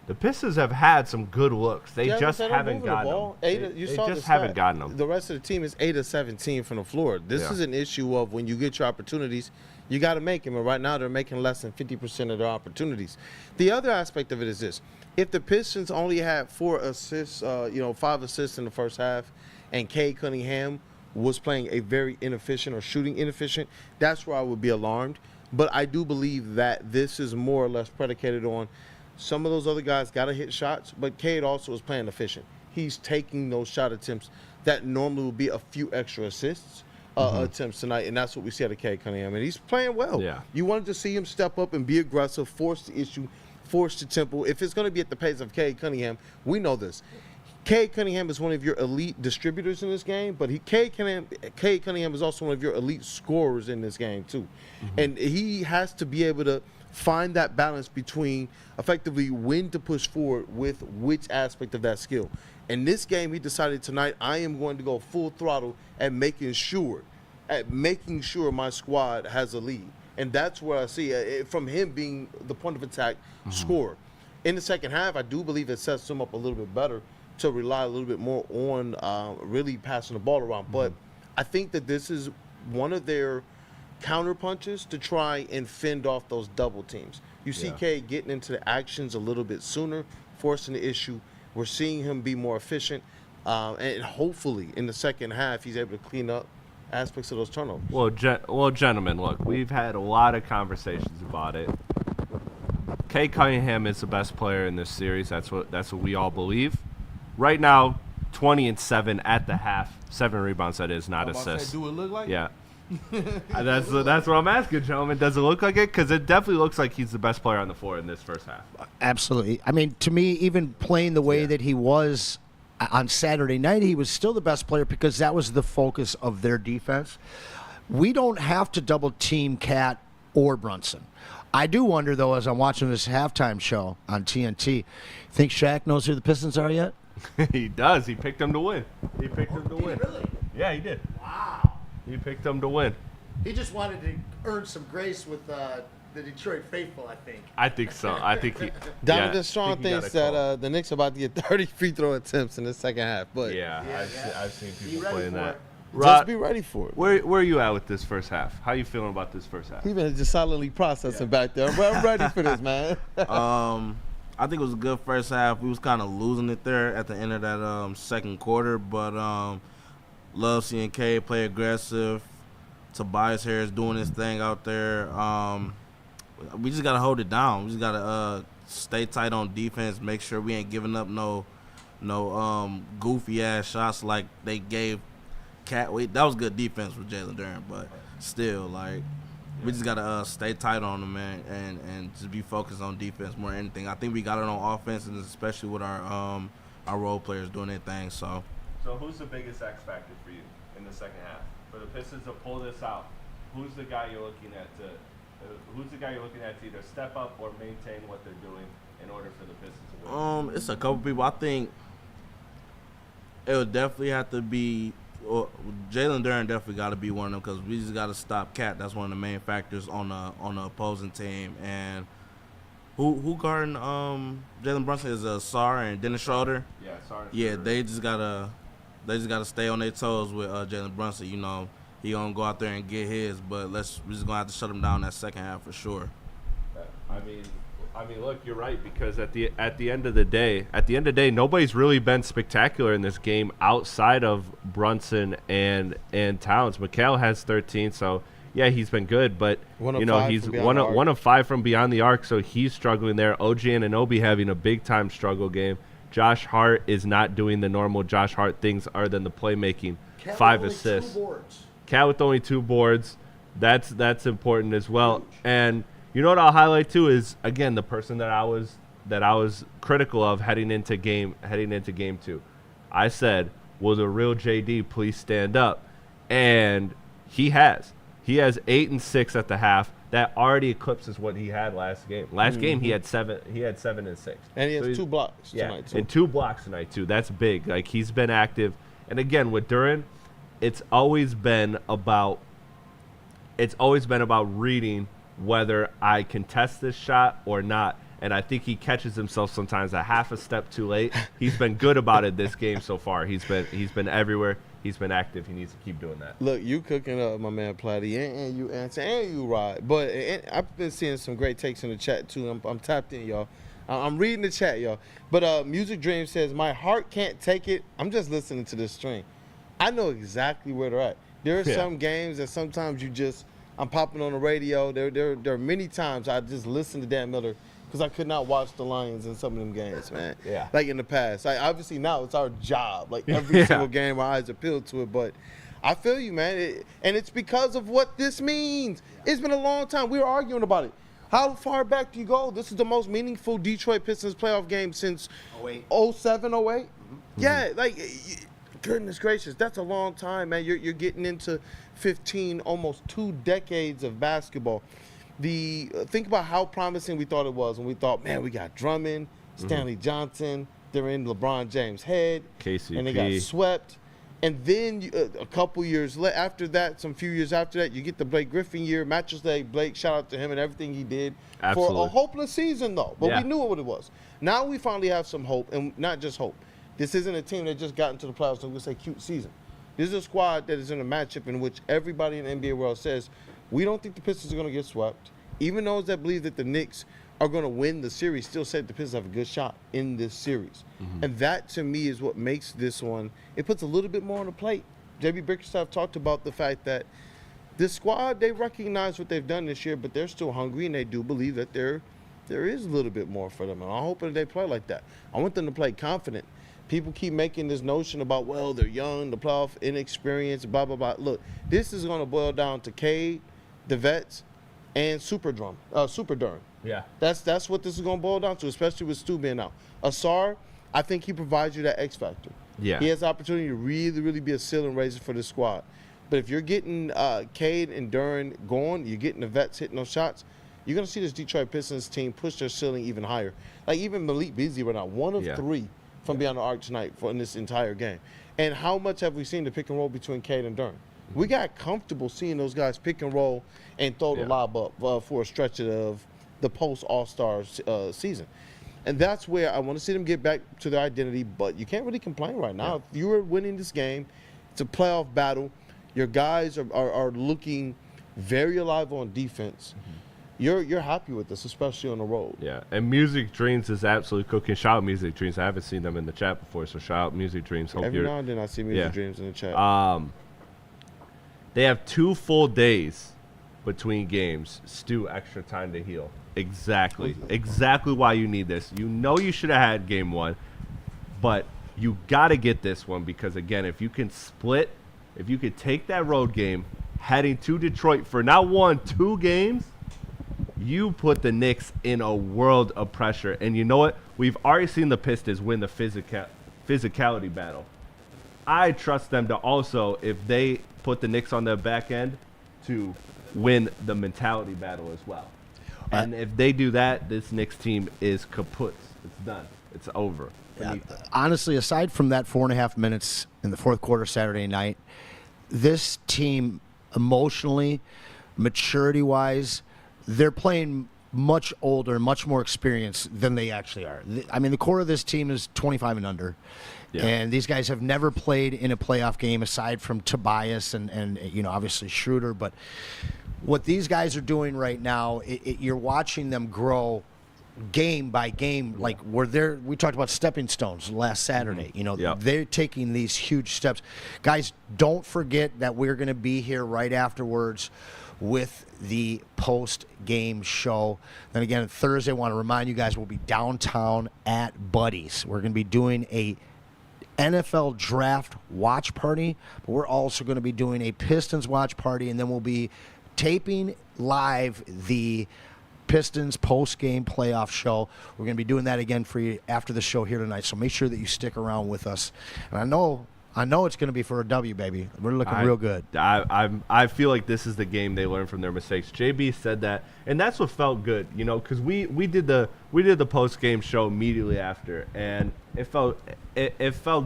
the Pistons have had some good looks. They just haven't gotten them. They just haven't gotten them. The rest of the team is 8 of 17 from the floor. This is an issue of when you get your opportunities, you got to make them. And right now, they're making less than 50% of their opportunities. The other aspect of it is this: if the Pistons only had 4 assists, 5 assists in the first half, and Cade Cunningham was playing a very inefficient or shooting inefficient, that's where I would be alarmed. But I do believe that this is more or less predicated on some of those other guys got to hit shots, but Cade also is playing efficient. He's taking those shot attempts that normally would be a few extra assists attempts tonight, and that's what we see out of Cade Cunningham. And he's playing well. Yeah. You wanted to see him step up and be aggressive, force the issue, force the tempo. If it's going to be at the pace of Cade Cunningham, we know this. Cade Cunningham is one of your elite distributors in this game, but Cade Cunningham is also one of your elite scorers in this game too. And he has to be able to find that balance between effectively when to push forward with which aspect of that skill. In this game, he decided tonight, I am going to go full throttle at making sure my squad has a lead. And that's where I see it, from him being the point of attack scorer. In the second half, I do believe it sets him up a little bit better to rely a little bit more on really passing the ball around. But I think that this is one of their counter punches to try and fend off those double teams. You see Cade getting into the actions a little bit sooner, forcing the issue. We're seeing him be more efficient. And hopefully in the second half, he's able to clean up aspects of those turnovers. Well, gentlemen, look, we've had a lot of conversations about it. Cade Cunningham is the best player in this series. That's what we all believe. Right now, 20-7 at the half, 7 rebounds. That is, not assists. Do it look like? Yeah, that's what I'm asking, gentlemen. Does it look like it? Because it definitely looks like he's the best player on the floor in this first half. Absolutely. I mean, to me, even playing the way that he was on Saturday night, he was still the best player because that was the focus of their defense. We don't have to double team Cat or Brunson. I do wonder, though, as I'm watching this halftime show on TNT, think Shaq knows who the Pistons are yet? He does. He picked them to win. He picked them to win. Really? Yeah, he did. Wow. He picked them to win. He just wanted to earn some grace with the Detroit faithful, I think. I think so. I think he. Donovan Strong thinks that the Knicks are about to get 30 free throw attempts in the second half. But I've seen people playing that. Just be ready for it. Where are you at with this first half? How you feeling about this first half? He's been just silently processing back there. I'm ready for this, man. I think it was a good first half. We was kind of losing it there at the end of that second quarter, but love seeing Cade play aggressive. Tobias Harris doing his thing out there. We just gotta hold it down. We just gotta stay tight on defense. Make sure we ain't giving up no goofy ass shots like they gave Cat. That was good defense with Jalen Duren, but still, like, we just gotta stay tight on them, man, and just be focused on defense more than anything. I think we got it on offense, and especially with our role players doing their thing. So who's the biggest X factor for you in the second half for the Pistons to pull this out? Who's the guy you're looking at to either step up or maintain what they're doing in order for the Pistons to win? It's a couple people. I think it would definitely have to be. Jalen Duren definitely got to be one of them because we just got to stop Cat. That's one of the main factors on the opposing team. And who guarding Jalen Brunson is Sar and Dennis Schroeder. Yeah, Sar. Yeah, they just gotta stay on their toes with Jalen Brunson. You know, he gonna go out there and get his, but we're just gonna have to shut him down that second half for sure. I mean, look, you're right because at the end of the day, nobody's really been spectacular in this game outside of Brunson and Towns. Mikal has 13, so yeah, he's been good, but he's one of 5 from beyond the arc, so he's struggling there. OG Anunoby having a big time struggle game. Josh Hart is not doing the normal Josh Hart things other than the playmaking. 5 assists. Cat with only 2 boards. That's important as well. And you know what I'll highlight too is again the person that I was critical of heading into game 2. I said, "Will the real JD please stand up?" And he has. He has 8 and 6 at the half. That already eclipses what he had last game. Last game he had 7 and 6. And he has 2 blocks tonight too. And 2 blocks tonight too. That's big. Like he's been active. And again with Duren, it's always been about reading whether I can test this shot or not. And I think he catches himself sometimes a half a step too late. He's been good about it this game so far. He's been everywhere. He's been active. He needs to keep doing that. Look, you cooking up, my man Platte, and you answer, and you ride. But I've been seeing some great takes in the chat too. I'm tapped in, y'all. I'm reading the chat, y'all. But Music Dream says, "My heart can't take it." I'm just listening to this string. I know exactly where they're at. There are some games that sometimes I'm popping on the radio. There are many times I just listen to Dan Miller because I could not watch the Lions in some of them games, man. Yeah. Like in the past. Obviously now it's our job. Like every single game, our eyes are peeled to it. But I feel you, man. And it's because of what this means. It's been a long time. We were arguing about it. How far back do you go? This is the most meaningful Detroit Pistons playoff game since 07, 08. Yeah, like, goodness gracious, that's a long time, man. You're getting into 15, almost 2 decades of basketball. Think about how promising we thought it was when we thought, man, we got Drummond, Stanley Johnson, they're in LeBron James' head, KCP. and they got swept. And then a couple years after that, some few years after that, you get the Blake Griffin year. Mattress Leg Blake, shout out to him and everything he did. Absolutely. For a hopeless season, though. But Yeah. we knew what it was. Now we finally have some hope, and not just hope. This isn't a team that just got into the playoffs and we'll say cute season. This is a squad that is in a matchup in which everybody in the NBA world says, we don't think the Pistons are going to get swept. Even those that believe that the Knicks are going to win the series still said the Pistons have a good shot in this series. And that, to me, is what makes this one, it puts a little bit more on the plate. J.B. Bickerstaff talked about the fact that this squad, they recognize what they've done this year, but they're still hungry, and they do believe that there is a little bit more for them. And I'm hoping they play like that. I want them to play confident. People keep making this notion about, well, they're young, the playoff inexperienced, blah, blah, blah. Look, this is going to boil down to Cade, the vets, and Super Durham. Yeah. That's what this is going to boil down to, especially with Stu being out. Asar, I think he provides you that X factor. Yeah. He has the opportunity to really, really be a ceiling raiser for this squad. But if you're getting Cade and Duran going, you're getting the vets hitting those shots, you're going to see this Detroit Pistons team push their ceiling even higher. Like even Malik Beasley right now, 1 of 3 from beyond the arc tonight in this entire game. And how much have we seen the pick and roll between Cade and Duran? We got comfortable seeing those guys pick and roll and throw the lob up for a stretch of the post-All-Star season. And that's where I want to see them get back to their identity, but you can't really complain right now. If you are winning this game, it's a playoff battle. Your guys are looking very alive on defense. You're happy with this, especially on the road. Yeah, and Music Dreams is absolutely cooking. Shout out Music Dreams. I haven't seen them in the chat before, so shout out Music Dreams. Hope Every now and then I see Music Dreams in the chat. They have 2 full days between games. Stu, extra time to heal. Exactly why you need this. You know you should have had game 1, but you got to get this one because, again, if you can split, if you could take that road game heading to Detroit for not 1, 2 games, you put the Knicks in a world of pressure. And you know what? We've already seen the Pistons win the physicality battle. I trust them to also, if they put the Knicks on their back end, to win the mentality battle as well. And if they do that, this Knicks team is kaput. It's done. It's over. Yeah, honestly, aside from that 4.5 minutes in the fourth quarter Saturday night, this team emotionally, maturity-wise, they're playing much older, much more experienced than they actually are. I mean, the core of this team is 25 and under. Yeah. And these guys have never played in a playoff game aside from Tobias and you know, obviously Schroeder. But what these guys are doing right now, you're watching them grow game by game. Like we talked about stepping stones last Saturday. You know, they're taking these huge steps. Guys, don't forget that we're going to be here right afterwards with the post-game show. Then again, Thursday, I want to remind you guys, we'll be downtown at Buddy's. We're going to be doing a NFL draft watch party, but we're also going to be doing a Pistons watch party, and then we'll be taping live the Pistons post-game playoff show. We're going to be doing that again for you after the show here tonight, so make sure that you stick around with us. And I know it's going to be for a W, baby. We're looking real good. I feel like this is the game they learn from their mistakes. JB said that, and that's what felt good, you know, because we did the post game show immediately after, and it felt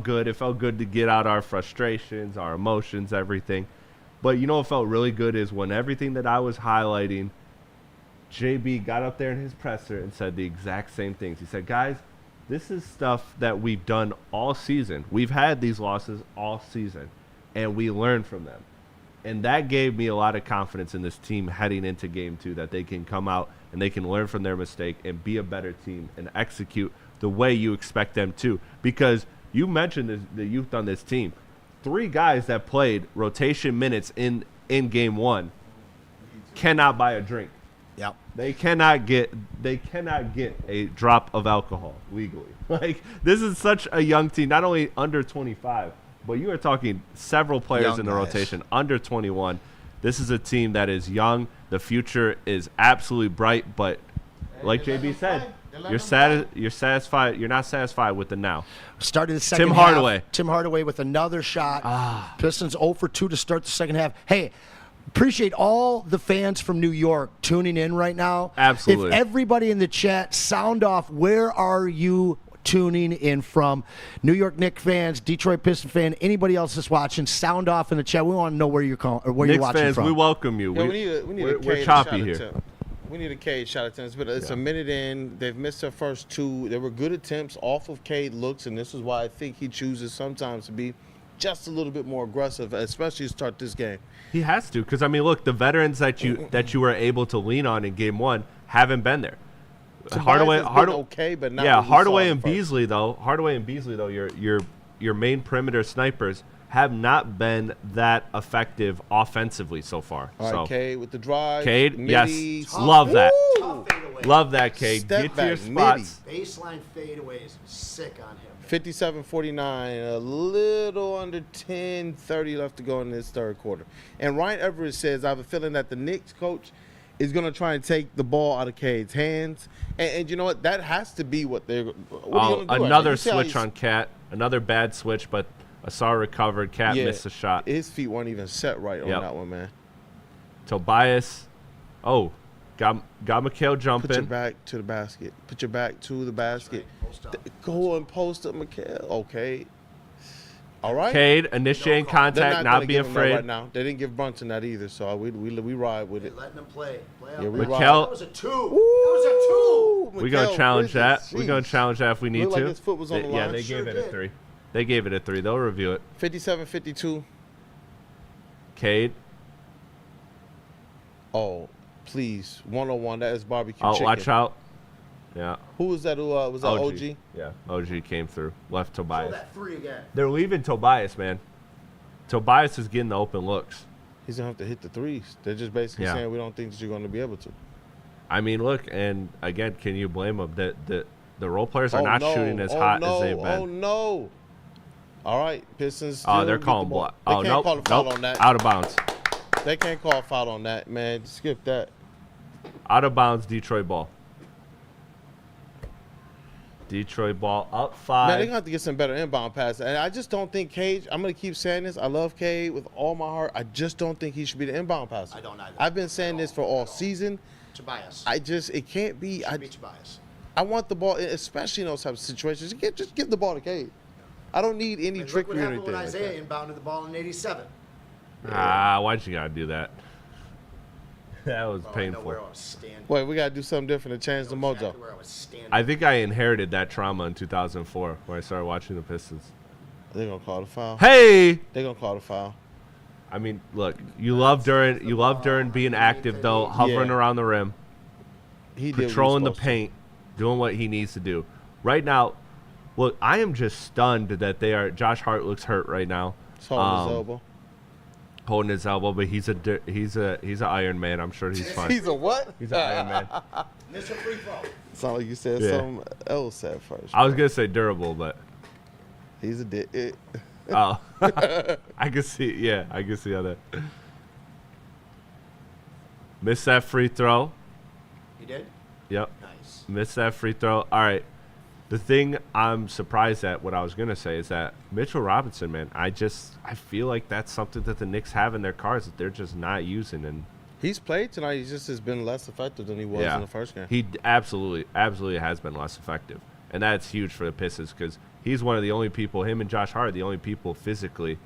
good. It felt good to get out our frustrations, our emotions, everything. But you know what felt really good is when everything that I was highlighting, JB got up there in his presser and said the exact same things. He said, guys, this is stuff that we've done all season. We've had these losses all season, and we learned from them. And that gave me a lot of confidence in this team heading into Game 2, that they can come out and they can learn from their mistake and be a better team and execute the way you expect them to. Because you mentioned the youth on this team. 3 guys that played rotation minutes in Game 1 cannot buy a drink. Yep. They cannot get a drop of alcohol legally. Like, this is such a young team, not only under 25, but you are talking several players young in the guys. rotation under 21. This is a team that is young. The future is absolutely bright, but like JB said, you're satisfied. You're not satisfied with the now. Started the second Tim half. Hardaway. Tim Hardaway with another shot. Pistons 0 for 2 to start the second half. Hey, appreciate all the fans from New York tuning in right now. Absolutely. If everybody in the chat, sound off. Where are you tuning in from? New York Knicks fans, Detroit Pistons fan, anybody else that's watching, sound off in the chat. We want to know where you're calling or where Knicks you're watching fans, from. we welcome you. Yeah, we need a we're Cade choppy shot here. attempt. We need a Cade shot attempt, but it's a minute in. They've missed their first 2. They were good attempts off of Cade looks, and this is why I think he chooses sometimes to be just a little bit more aggressive, especially to start this game. He has to, because I mean, look, the veterans that you were able to lean on in Game 1 haven't been there. Hardaway, okay, but not. Yeah, what we Hardaway saw and at first. Beasley though. Your main perimeter snipers have not been that effective offensively so far. All right, So Cade with the drive. Cade, midi. yes, love that. Tough fadeaway. Love that, Cade. Step Get to your back, spots. Baseline fadeaways. Sick on him. 57-49, a little under 10:30 left to go in this third quarter. And Ryan Everett says, I have a feeling that the Knicks coach is going to try and take the ball out of Cade's hands. And you know what? That has to be what they're what do Another switch on Cat. Another bad switch, but Asar recovered. Cat missed a shot. His feet weren't even set right on that one, man. Tobias. Oh, got Mikal jumping. Put your back to the basket. Put your back to the basket. Go and post up Mikal. Okay. All right. Cade initiating They're contact, not gonna be give him that afraid. right now. They didn't give Brunson that either, so we ride with it. Letting him play. Yeah, we Mikal- That was a 2. That was a 2. We're gonna challenge that. Jeez. We're gonna challenge that if we need Looked to. like his foot was on the Yeah, line. they Sure gave it a did. 3. They gave it a 3. They'll review it. 57-52. Cade. Oh, please. 101. That is barbecue Oh, chicken. watch out. Yeah. Who was that? Was that OG? Yeah. OG came through. Left Throw Tobias. that 3 again. They're leaving Tobias, man. Tobias is getting the open looks. He's going to have to hit the threes. They're just basically Yeah. saying we don't think that you're going to be able to. I mean, look, and again, can you blame them? The role players are Oh, not no. shooting as Oh, hot no. as they've been. Oh, no. All right. Pistons. Oh, still they're get calling the ball. block. They Oh, can't nope. call a foul Nope. on that. Out of bounds. They can't call a foul on that, man. Skip that. Out of bounds, Detroit ball. Detroit ball up 5. Man, they're going to have to get some better inbound passes. And I just don't think Cade, I'm going to keep saying this. I love Cade with all my heart. I just don't think he should be the inbound passer. I don't either. I've been saying this for all season. Tobias. It can't be. Should be Tobias. I want the ball, especially in those types of situations. You can't just give the ball to Cade. I don't need any Look what trickery or happened anything. when Like Isaiah that. inbounded the ball in 87. Why'd you gotta do that? That was Oh, I know painful. where I was standing. Wait, we got to do something different to change the I know mojo. exactly where I was standing. I think I inherited that trauma in 2004 when I started watching the Pistons. They're going to call the foul. Hey, They're going to call the foul. I mean, look, you love Duran being active though, hovering Yeah. around the rim, He did what he was patrolling the supposed to. paint, doing what he needs to do. Right now, look, I am just stunned that Josh Hart looks hurt right now. He's holding his elbow. Holding his elbow, but he's an Iron Man. I'm sure he's fine. He's a what? He's an Iron Man. Missed a free throw. Sound like you said Yeah. something else at first. I was gonna say durable, but He's a dick. oh, I can see. Yeah, I can see how that. Missed that free throw. He did? Yep. Nice. Missed that free throw. All right. The thing I'm surprised at, what I was gonna say, is that Mitchell Robinson, man, I feel like that's something that the Knicks have in their cards that they're just not using, and He's played tonight. He just has been less effective than he was in the first game. he absolutely has been less effective, and that's huge for the Pistons because he's one of the only people. Him and Josh Hart are the only people physically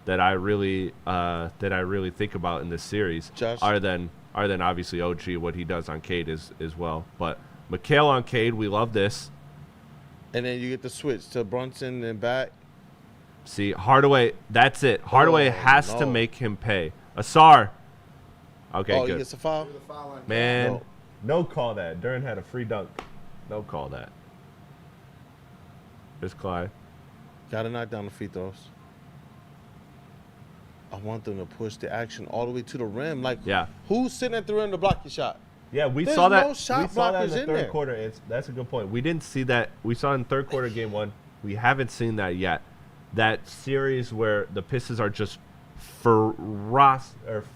that I really think about in this series. Josh? Other than obviously OG, what he does on Cade as well. But Mikal on Cade, we love this. And then you get the switch to Brunson and back. See, Hardaway, that's it. Hardaway Oh, has to no. make him pay. Asar. Okay, He good. gets a foul. Threw the foul on Man, No. no call that. Duran had a free dunk. No call that. Here's Clyde. Got to knock down the free throws. I want them to push the action all the way to the rim. Like, Yeah. who's sitting at the rim to block your shot? Yeah, we There's saw that. no shot we saw that in blockers the in third there. quarter. That's a good point. We didn't see that. We saw in third quarter game 1. We haven't seen that yet. That series where the Pistons are just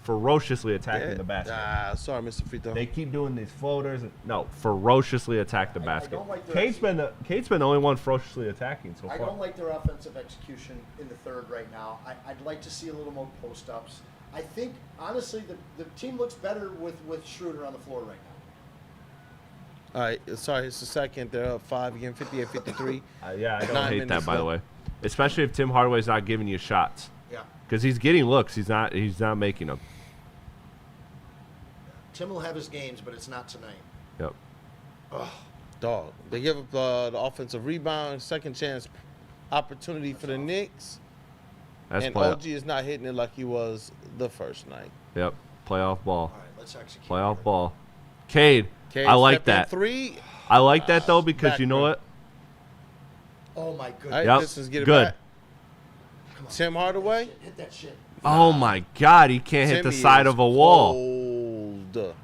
ferociously attacking the basket. Sorry, Mr. Free Throw. They keep doing these floaters. No, ferociously attack the basket. don't like their Kate's been the only one ferociously attacking so far. I don't like their offensive execution in the third right now. I'd like to see a little more post-ups. I think, honestly, the team looks better with Schroeder on the floor right now. All right, sorry, it's the second. They're up 5 again, 58-53. Yeah, I don't 9 hate that, minutes by the left. way. Especially if Tim Hardaway's not giving you shots. Yeah. Because he's getting looks. He's not making them. Tim will have his games, but it's not tonight. Yep. Dog. They give up the offensive rebound, second chance opportunity for the Knicks. That's And play. OG is not hitting it like he was the first night. Yep. Playoff ball. All right, let's execute. Playoff ball. Cade. Cade I like stepped in that. 3. I like that though because back you know row. what? Oh my goodness. All right, Yep. Pistons get it Good. back. Tim Hardaway. Hit that shit. Oh my God! He can't hit the Timmy side is of a wall. cold.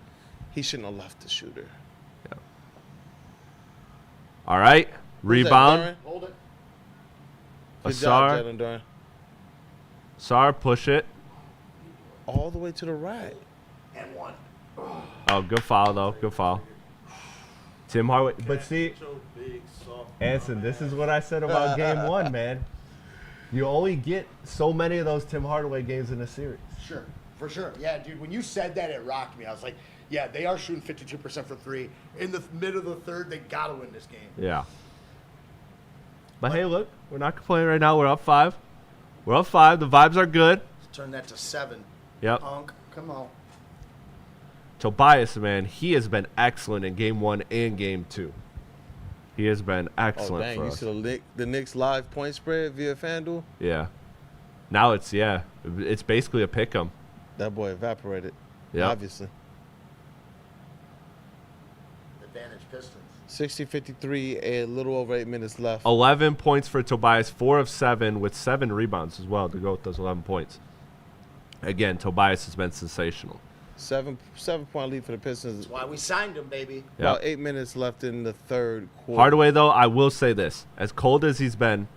He shouldn't have left the shooter. All right. Who's that, Rebound. Duran? Hold it. Good job, Asar. Jalen Duran. Sar, push it. All the way to the right. And one. Oh, good foul though. Good foul. Tim Hardaway. But see, Big, soft, Anson, this is what I said about game one, man. You only get so many of those Tim Hardaway games in a series. Sure. For sure. Yeah, dude, when you said that, it rocked me. I was like, yeah, they are shooting 52% for three. In the mid of the third, they got to win this game. Yeah. But hey, look, we're not complaining right now. We're up 5. We're up 5. The vibes are good. Let's turn that to 7. Yep. Punk, come on. Tobias, man, he has been excellent in game 1 and game 2. He has been Oh, excellent dang. for You us. see the Knicks live point spread via FanDuel? Yeah. Now it's basically a pick 'em. That boy evaporated. Yep. Obviously. Advantage Pistons. 60-53, a little over 8 minutes left. 11 points for Tobias, 4 of 7 with 7 rebounds as well to go with those 11 points. Again, Tobias has been sensational. 7-point lead for the Pistons. That's why we signed him, baby. About 8 minutes left in the third quarter. Hardaway, though, I will say this. As cold as he's been,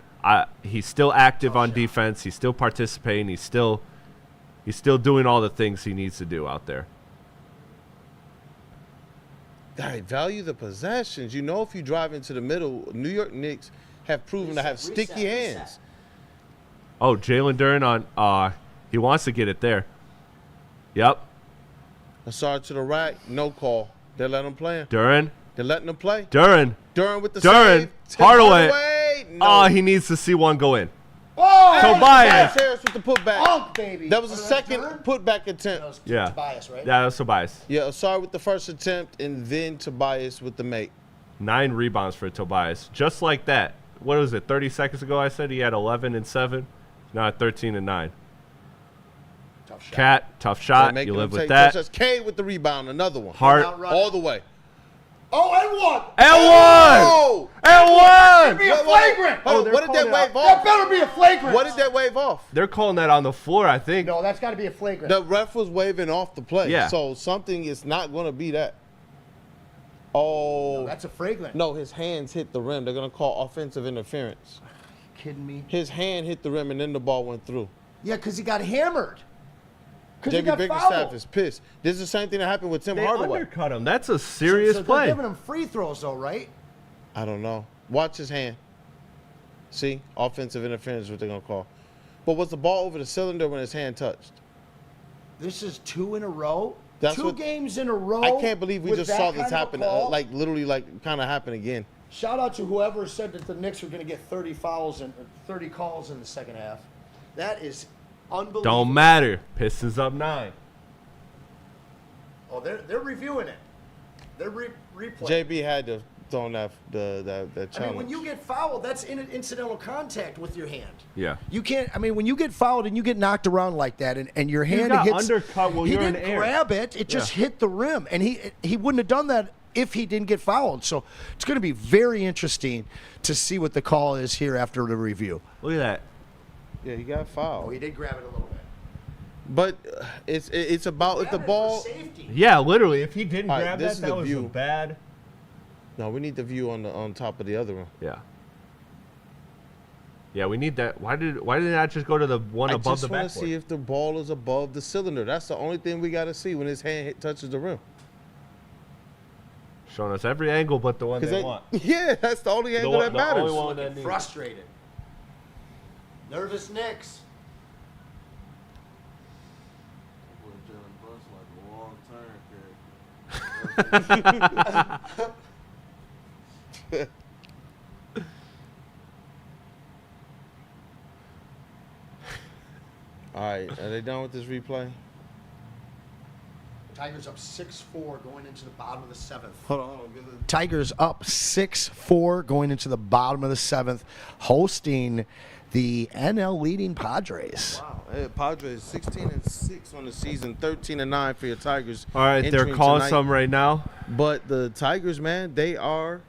he's still active on defense. He's still participating. He's still doing all the things he needs to do out there. I value the possessions. You know, if you drive into the middle, New York Knicks have proven to have sticky hands. Oh, Jalen Duren on he wants to get it there. Yep. Asar to the right, no call. They're letting him play. Duren. They're letting him play. Duren. Duran with the Duren. save. Tim Hardaway. No. Oh, he needs to see one go in. Oh! Tobias. Harris with the putback. Punk, baby. That was the second Duren? putback That attempt. was Yeah. Tobias, right? Yeah, that's Tobias. Yeah, Asar with the first attempt, and then Tobias with the make. 9 rebounds for Tobias. Just like that. What was it, 30 seconds ago I said he had 11 and 7? Now at 13 and 9. Tough shot. Cat, tough shot. Making You him live with take that. touchdowns. Cade with the rebound, another one. Hart. Outrun. All the way. Oh, and one. And Oh! one! Be And a one! flagrant. Hold on, they're what did that calling wave it That off? better be a flagrant. What did that wave off? They're calling that on the floor, I think. No, that's got to be a flagrant. The ref was waving off the play. Yeah. So something is not going to be that. Oh. That's a flagrant. No, his hands hit the rim. They're going to call offensive interference. Kidding me? His hand hit the rim, and then the ball went through. Yeah, because he got hammered. Because he JB got Bickerstaff fouled. is pissed. This is the same thing that happened with Tim They Hardaway. undercut him. That's a serious so play. They're giving him free throws, though, right? I don't know. Watch his hand. See? Offensive interference is what they're going to call. But was the ball over the cylinder when his hand touched? This is 2 in a row. That's Two what- games in a row. I can't believe we with just that saw this kind of a happen. call. Literally, kind of happen again. Shout out to whoever said that the Knicks were going to get 30 fouls and 30 calls in the second half. That is unbelievable. Don't matter. Pistons up 9. Oh, they're reviewing it. They're replaying. JB had to throw that I challenge. mean, when you get fouled, that's incidental contact with your hand. Yeah. You can't. I mean, when you get fouled and you get knocked around like that, and your hand got hits, undercut while he you're in didn't the air. grab it. It just hit the rim, and he wouldn't have done that if he didn't get fouled. So it's going to be very interesting to see what the call is here after the review. Look at that. Yeah, he got Oh, fouled. he did grab it a little bit. But it's about if the Grab it for ball. safety. Yeah, literally. If he didn't All right, grab this is that the was view. a bad. No, we need the view on top of the other one. Yeah. Yeah, we need that. Why did not just go to the one above the I just want backboard? to see if the ball is above the cylinder. That's the only thing we got to see when his hand touches the rim. Showing us every angle but the one they want. Yeah, that's the only angle that matters. Only one that needs. Frustrated. Nervous Knicks. All right, are they done with this replay? Tigers up 6-4 going into the bottom of the 7th. Hold on. Tigers up 6-4 going into the bottom of the 7th, hosting the NL leading Padres. Wow, Padres 16-6 on the season, 13-9 for your Tigers. All right, they're entering calling tonight. some right now. But the Tigers, man, they're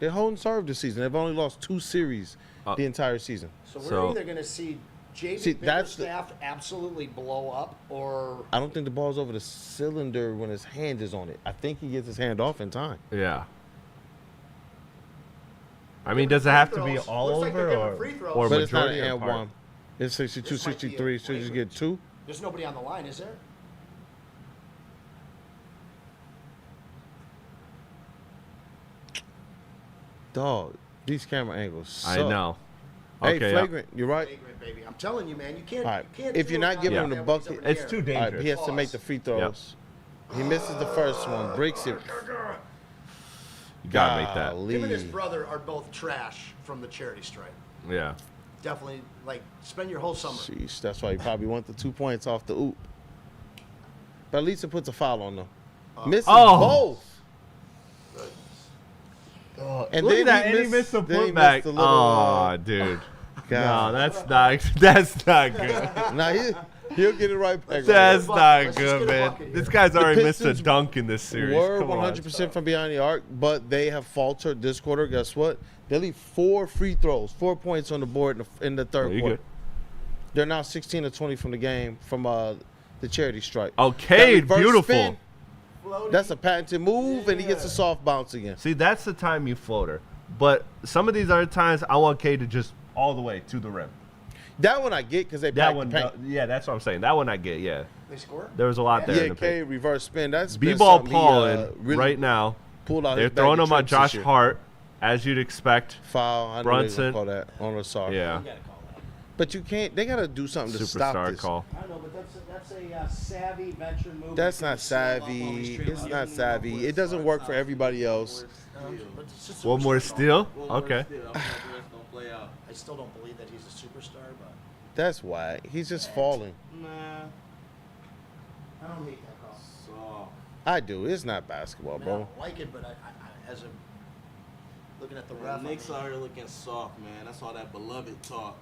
holding serve this season. They've only lost 2 series the entire season. So we're So- either going to see See, JB that's the- Bickerstaff absolutely blow up, or I don't think the ball's over the cylinder when his hand is on it. I think he gets his hand off in time. Yeah. I mean, does it have to be throws. all Looks like they're over giving free throws. or But it's not an majority and of part? one. It's 62, This might be a 63. So you just flagrant. get 2. there's nobody on the line, is there? Dog, these camera angles suck. I know. Hey, Okay, flagrant. You're right. Flagrant, baby. I'm telling you, man, you can't. All right. You can't If do you're it not on giving that him the when he's bucket- up in the It's air. too All right, dangerous. he has to make the free throws. He misses the first one, breaks it. You gotta make that. Him and his Golly. brother are both trash from the charity stripe. Yeah. Definitely, like, spend your whole summer. Sheesh, that's why he probably want the 2 points off the oop. But at least it puts a foul on them. Misses Oh. both. And Look then at that, and he missed the then he putback. missed the little, Oh, dude. No, God. that's not good. Now he'll get it right back. That's bucket. not Let's just good, get a man. bucket This here. guy's The already missed a Pistons dunk in this series. Were Come on. 100% from behind the arc, but they have faltered this quarter. Guess what? They leave 4 free throws, 4 points on the board in the third Oh, you quarter. good. They're now 16 to 20 from the game from the charity stripe. Okay, That reverse beautiful. spin, that's a patented move, and he gets a soft bounce again. See, that's the time you floater. But some of these other times, I want K to just all the way to the rim. That one I get because they That pack one, the paint. yeah, that's what I'm saying. That one I get, yeah. They score? There was a lot there in Yeah, the K paint. reverse spin. That's been B-ball something he, Paulin really right now. pulled out They're his bag throwing of him on tricks this Josh year. Hart, as you'd expect. Foul. I know Brunson. they gonna call that on the side. Yeah. You gotta call that. But you can't. They gotta do something to stop Superstar this. call. I don't know, but that's a savvy venture move. That's You not can slam up savvy. on these It's trailing not up savvy. with It doesn't work for everybody else. but it's just One more superstar. steal? Well, Okay. still, I don't know if the rest gonna play out. I still don't believe that he's a superstar, but That's why he's just falling. Nah, I don't hate that call. soft. I do. It's not basketball, I mean, I bro. don't like it, but I as a looking at the The ref, Knicks I mean, out here looking soft, man. That's all that beloved talk.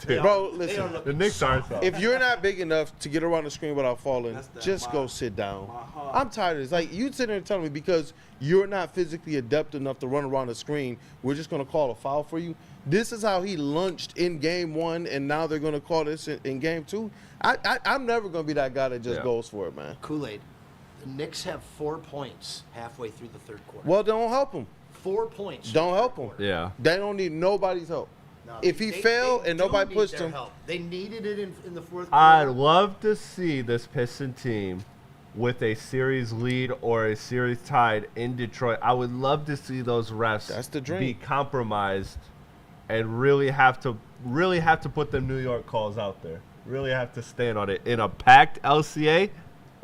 Bro, they listen. are looking The Knicks are soft. If you're not big enough to get around the screen without falling, That's that just my- go sit down. my heart. I'm tired of this. Like, you sitting there telling me because you're not physically adept enough to run around the screen, we're just going to call a foul for you. This is how he lunched in game 1, and now they're going to call this in game 2. I'm never going to be that guy that just Yeah. goes for it, man. Kool-Aid. The Knicks have 4 points halfway through the third quarter. Well, don't help him. 4 points. Don't help him. Yeah. They don't need nobody's help. No, If he failed and do nobody need pushed their him, help. They needed it in the fourth I'd quarter. love to see this Piston team with a series lead or a series tied in Detroit. I would love to see those refs That's the dream. be compromised and really have to put them New York calls out there. Really have to stand on it. In a packed LCA,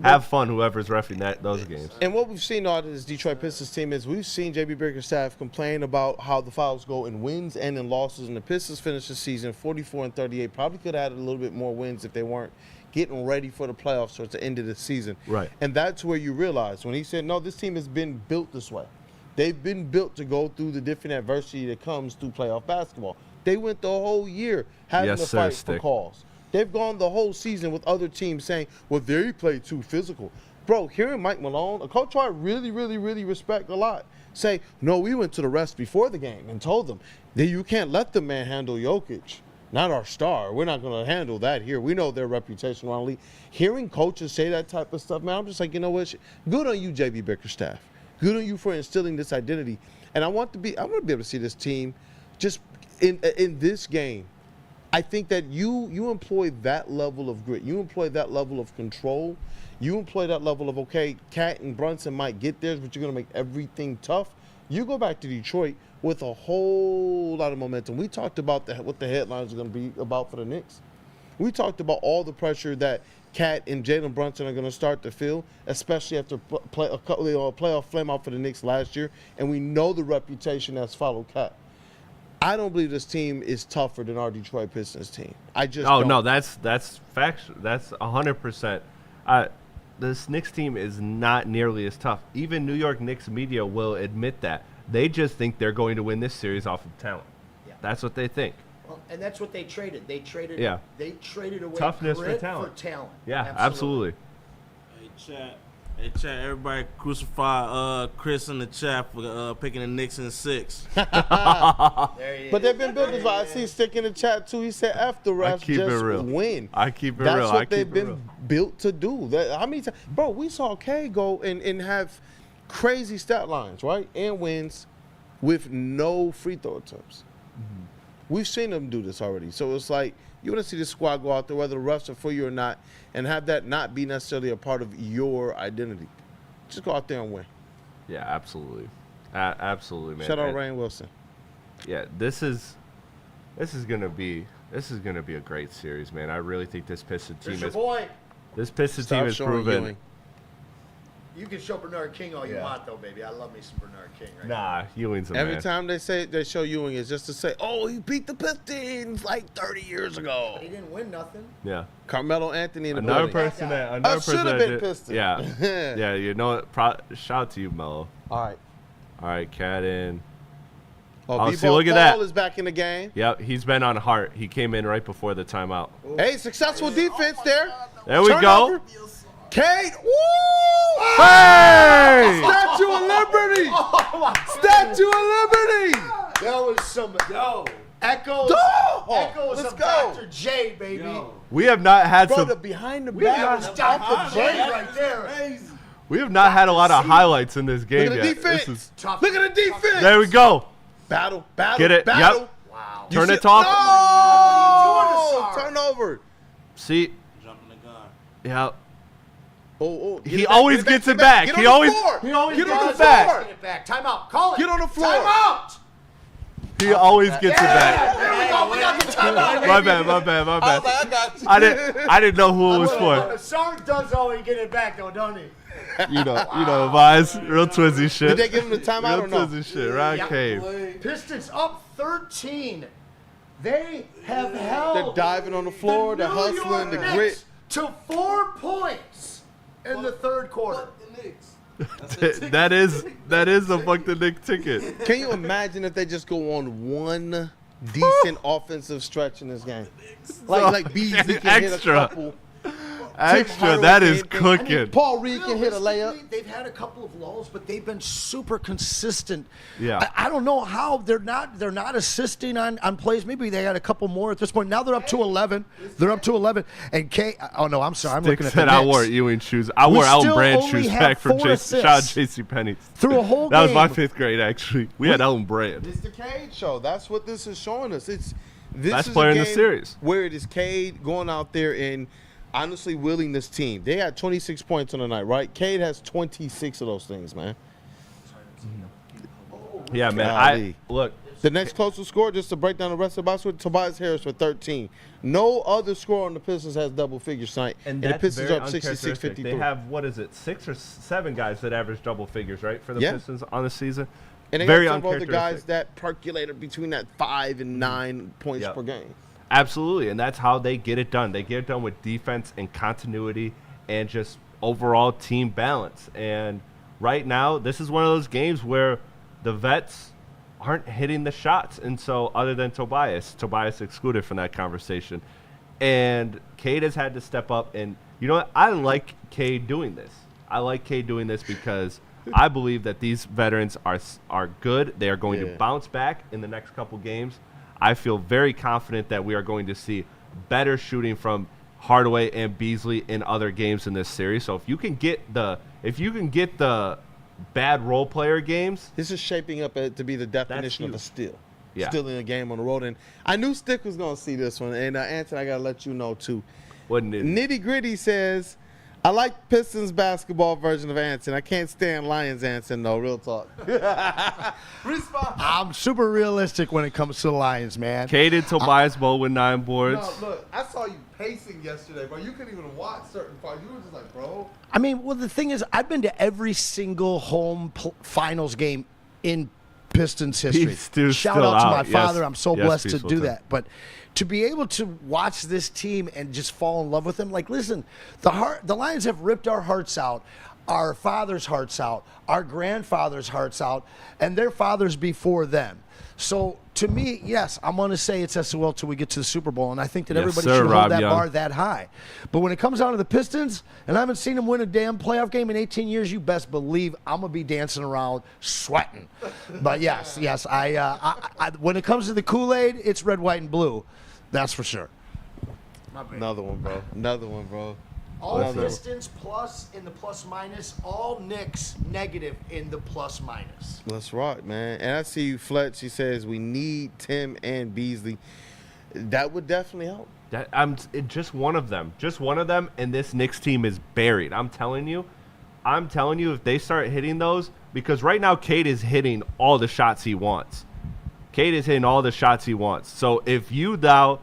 have fun whoever's reffing those games. and what we've seen out of this Detroit Pistons team is we've seen JB Bickerstaff complain about how the fouls go in wins and in losses. And the Pistons finished the season 44-38. Probably could have had a little bit more wins if they weren't getting ready for the playoffs towards the end of the season. Right. And that's where you realize when he said, no, this team has been built this way. They've been built to go through the different adversity that comes through playoff basketball. They went the whole year having Yes, to sir, fight for Stick. calls. They've gone the whole season with other teams saying, well, they play too physical. Bro, hearing Mike Malone, a coach I really, really, really respect a lot, say, no, we went to the refs before the game and told them that you can't let the man handle Jokic. Not our star. We're not going to handle that here. We know their reputation around the league. Hearing coaches say that type of stuff, man, I'm just like, you know what? Good on you, JB Bickerstaff. Good on you for instilling this identity. And I want to be able to see this team just in this game, I think that you employ that level of grit, you employ that level of control, you employ that level of, okay, Cat and Brunson might get theirs, but you're going to make everything tough. You go back to Detroit with a whole lot of momentum. We talked about what the headlines are going to be about for the Knicks. We talked about all the pressure that Cat and Jalen Brunson are going to start to feel, especially after a playoff flame out for the Knicks last year, and we know the reputation that's followed Cat. I don't believe this team is tougher than our Detroit Pistons team. I just don't. No, that's factual. That's 100%. This Knicks team is not nearly as tough. Even New York Knicks media will admit that. They just think they're going to win this series off of talent. Yeah. That's what they think. Well, and that's what they traded. They traded away toughness grit for talent. Yeah, absolutely. Hey, chat, everybody crucify Chris in the chat for picking the Knicks in 6. But they've been built. I see Stick in the chat, too. He said, after refs, just win. I keep it real. That's what they've been built to do. How many times? Bro, we saw K go and have crazy stat lines, right? And wins with no free throw attempts. Mm-hmm. We've seen them do this already. So it's like, you want to see the squad go out there, whether the refs are for you or not, and have that not be necessarily a part of your identity. Just go out there and win. Yeah, absolutely. Absolutely, man. Shout out Rainn Wilson. Yeah, this is gonna be a great series, man. I really think this Pistons team is proven. Ewing. You can show Bernard King all you want, though, baby. I love me some Bernard King. Right nah, Ewing's a Every man. time they show Ewing is just to say, oh, he beat the Pistons like 30 years ago. But he didn't win nothing. Yeah. Carmelo Anthony in the another building. person that should have been Pistons. Yeah. Yeah, you know what? Shout out to you, Melo. All right, Cat in. Oh, see, look at that. Paul is back in the game. Yep, he's been on Hart. He came in right before the timeout. Ooh. Hey, successful defense there. There we go. Cade, woo! Hey! Statue of Liberty! Statue of Liberty! That was some echoes Let's of go. Dr. J, baby. Yo. We have not had Bro, some. the behind the back was Dr. J right there. We have not had a lot of highlights in this game Look at the yet. defense. This is, Tough. Look at the defense. there we go. Battle. Get it. Battle. Yep. Wow. Turn it off. No! Turnover. See. Jumping the gun. Yeah. Oh, He always gets it back. Get He on always the floor. He always Get gets on it the back. floor. Get it back. Time out. Call it. Get on the floor. Time out. He always gets it back. There we go. We got the timeout. My bad. I got you. I didn't know who it was for. Sark does always get it back, though, don't he? You know, Vise. Real twizzy shit. Did they give him the timeout Real or no? twizzy shit. Rod Cave. Pistons up 13. They have held. They're diving on the floor. They're hustling. The grit. To 4 points in the third quarter. That is a fuck the Knicks ticket. Can you imagine if they just go on one decent offensive stretch in this game? Like Beasley can hit a couple. Extra, that is cooking. Paul Reed can hit a layup. They've had a couple of lulls, but they've been super consistent. Yeah. I don't know how they're not assisting on plays. Maybe they had a couple more at this point. Now they're up to 11. They're up to 11. And Oh no, I'm sorry. I'm looking at the Knicks. I wore Ewing shoes. I wore Elton Brand shoes back from J.C. Penney's. Through a whole game. That was my 5th grade actually. We had Elton Brand. It's the Cade show. That's what this is showing us. This Best is player a in the game series. where it is Cade going out there and honestly willing this team. They had 26 points on the night, right? Cade has 26 of those things, man. Yeah, man. Look. The next closest score, just to break down the rest of the box, with Tobias Harris with 13. No other score on the Pistons has double figures tonight. And the Pistons are up 66-53. They have, 6 or 7 guys that average double figures, right, for the Pistons on the season. And they very got some other guys that percolated between that 5 and 9 points per game. Absolutely, and that's how they get it done. They get it done with defense and continuity and just overall team balance. And right now, this is one of those games where the vets aren't hitting the shots. And so other than Tobias excluded from that conversation. And Cade has had to step up. And you know what? I like Cade doing this. Because I believe that these veterans are good. They are going to bounce back in the next couple games. I feel very confident that we are going to see better shooting from Hardaway and Beasley in other games in this series. So if you can get the bad role player games, this is shaping up to be the definition of a steal. Yeah. still in a game on the road. And I knew Stick was going to see this one. And, Anthony, I got to let you know, too. Wasn't it? Nitty Gritty says, I like Pistons basketball version of Anson. I can't stand Lions Anson, though. Real talk. Respond. I'm super realistic when it comes to the Lions, man. Caden Tobias Bowl with 9 boards. No, look, I saw you pacing yesterday, bro. You couldn't even watch certain parts. You were just like, bro. I mean, well, the thing is, I've been to every single home finals game in Pistons history. Peace to Shout still out to out. my Yes. father. I'm so Yes, blessed to peaceful do time. that. But to be able to watch this team and just fall in love with them, like, listen, the Lions have ripped our hearts out, our fathers' hearts out, our grandfathers' hearts out, and their fathers before them. So to me, yes, I'm going to say it's SOL till we get to the Super Bowl, and I think that Yes, everybody sir, should Rob hold that Young. bar that high. But when it comes down to the Pistons, and I haven't seen them win a damn playoff game in 18 years, you best believe I'm going to be dancing around sweating. But yes, I when it comes to the Kool-Aid, it's red, white, and blue. That's for sure. Another one, bro. Another one, bro. All Another one. Pistons plus in the plus minus, all Knicks negative in the plus minus. Let's rock, man. And I see you, Fletch. He says we need Tim and Beasley. That would definitely help. Just one of them. Just one of them, and this Knicks team is buried. I'm telling you, if they start hitting those, because right now Cade is hitting all the shots he wants. Cade is hitting all the shots he wants. So if you now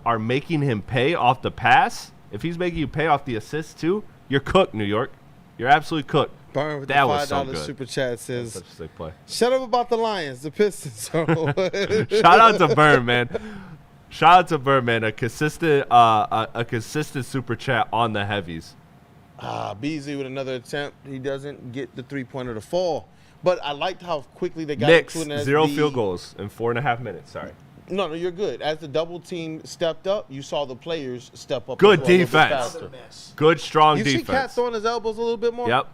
are making him pay off the pass, if he's making you pay off the assist too, you're cooked, New York. You're absolutely cooked. Burn with That the was so $5 good. super chat says, Such a sick play. shut up about the Lions. The Pistons. Shout out to Burn, man. Shout out to Burn, man. A consistent super chat on the heavies. Beasley with another attempt. He doesn't get the three-pointer to fall. But I liked how quickly they got Knicks, into an 0 SB. field goals in 4.5 minutes. Sorry. No, you're good. As the double team stepped up, you saw the players step up. Good as well, a little bit defense. faster. Good, strong You defense. see Cat throwing his elbows a little bit more? Yep.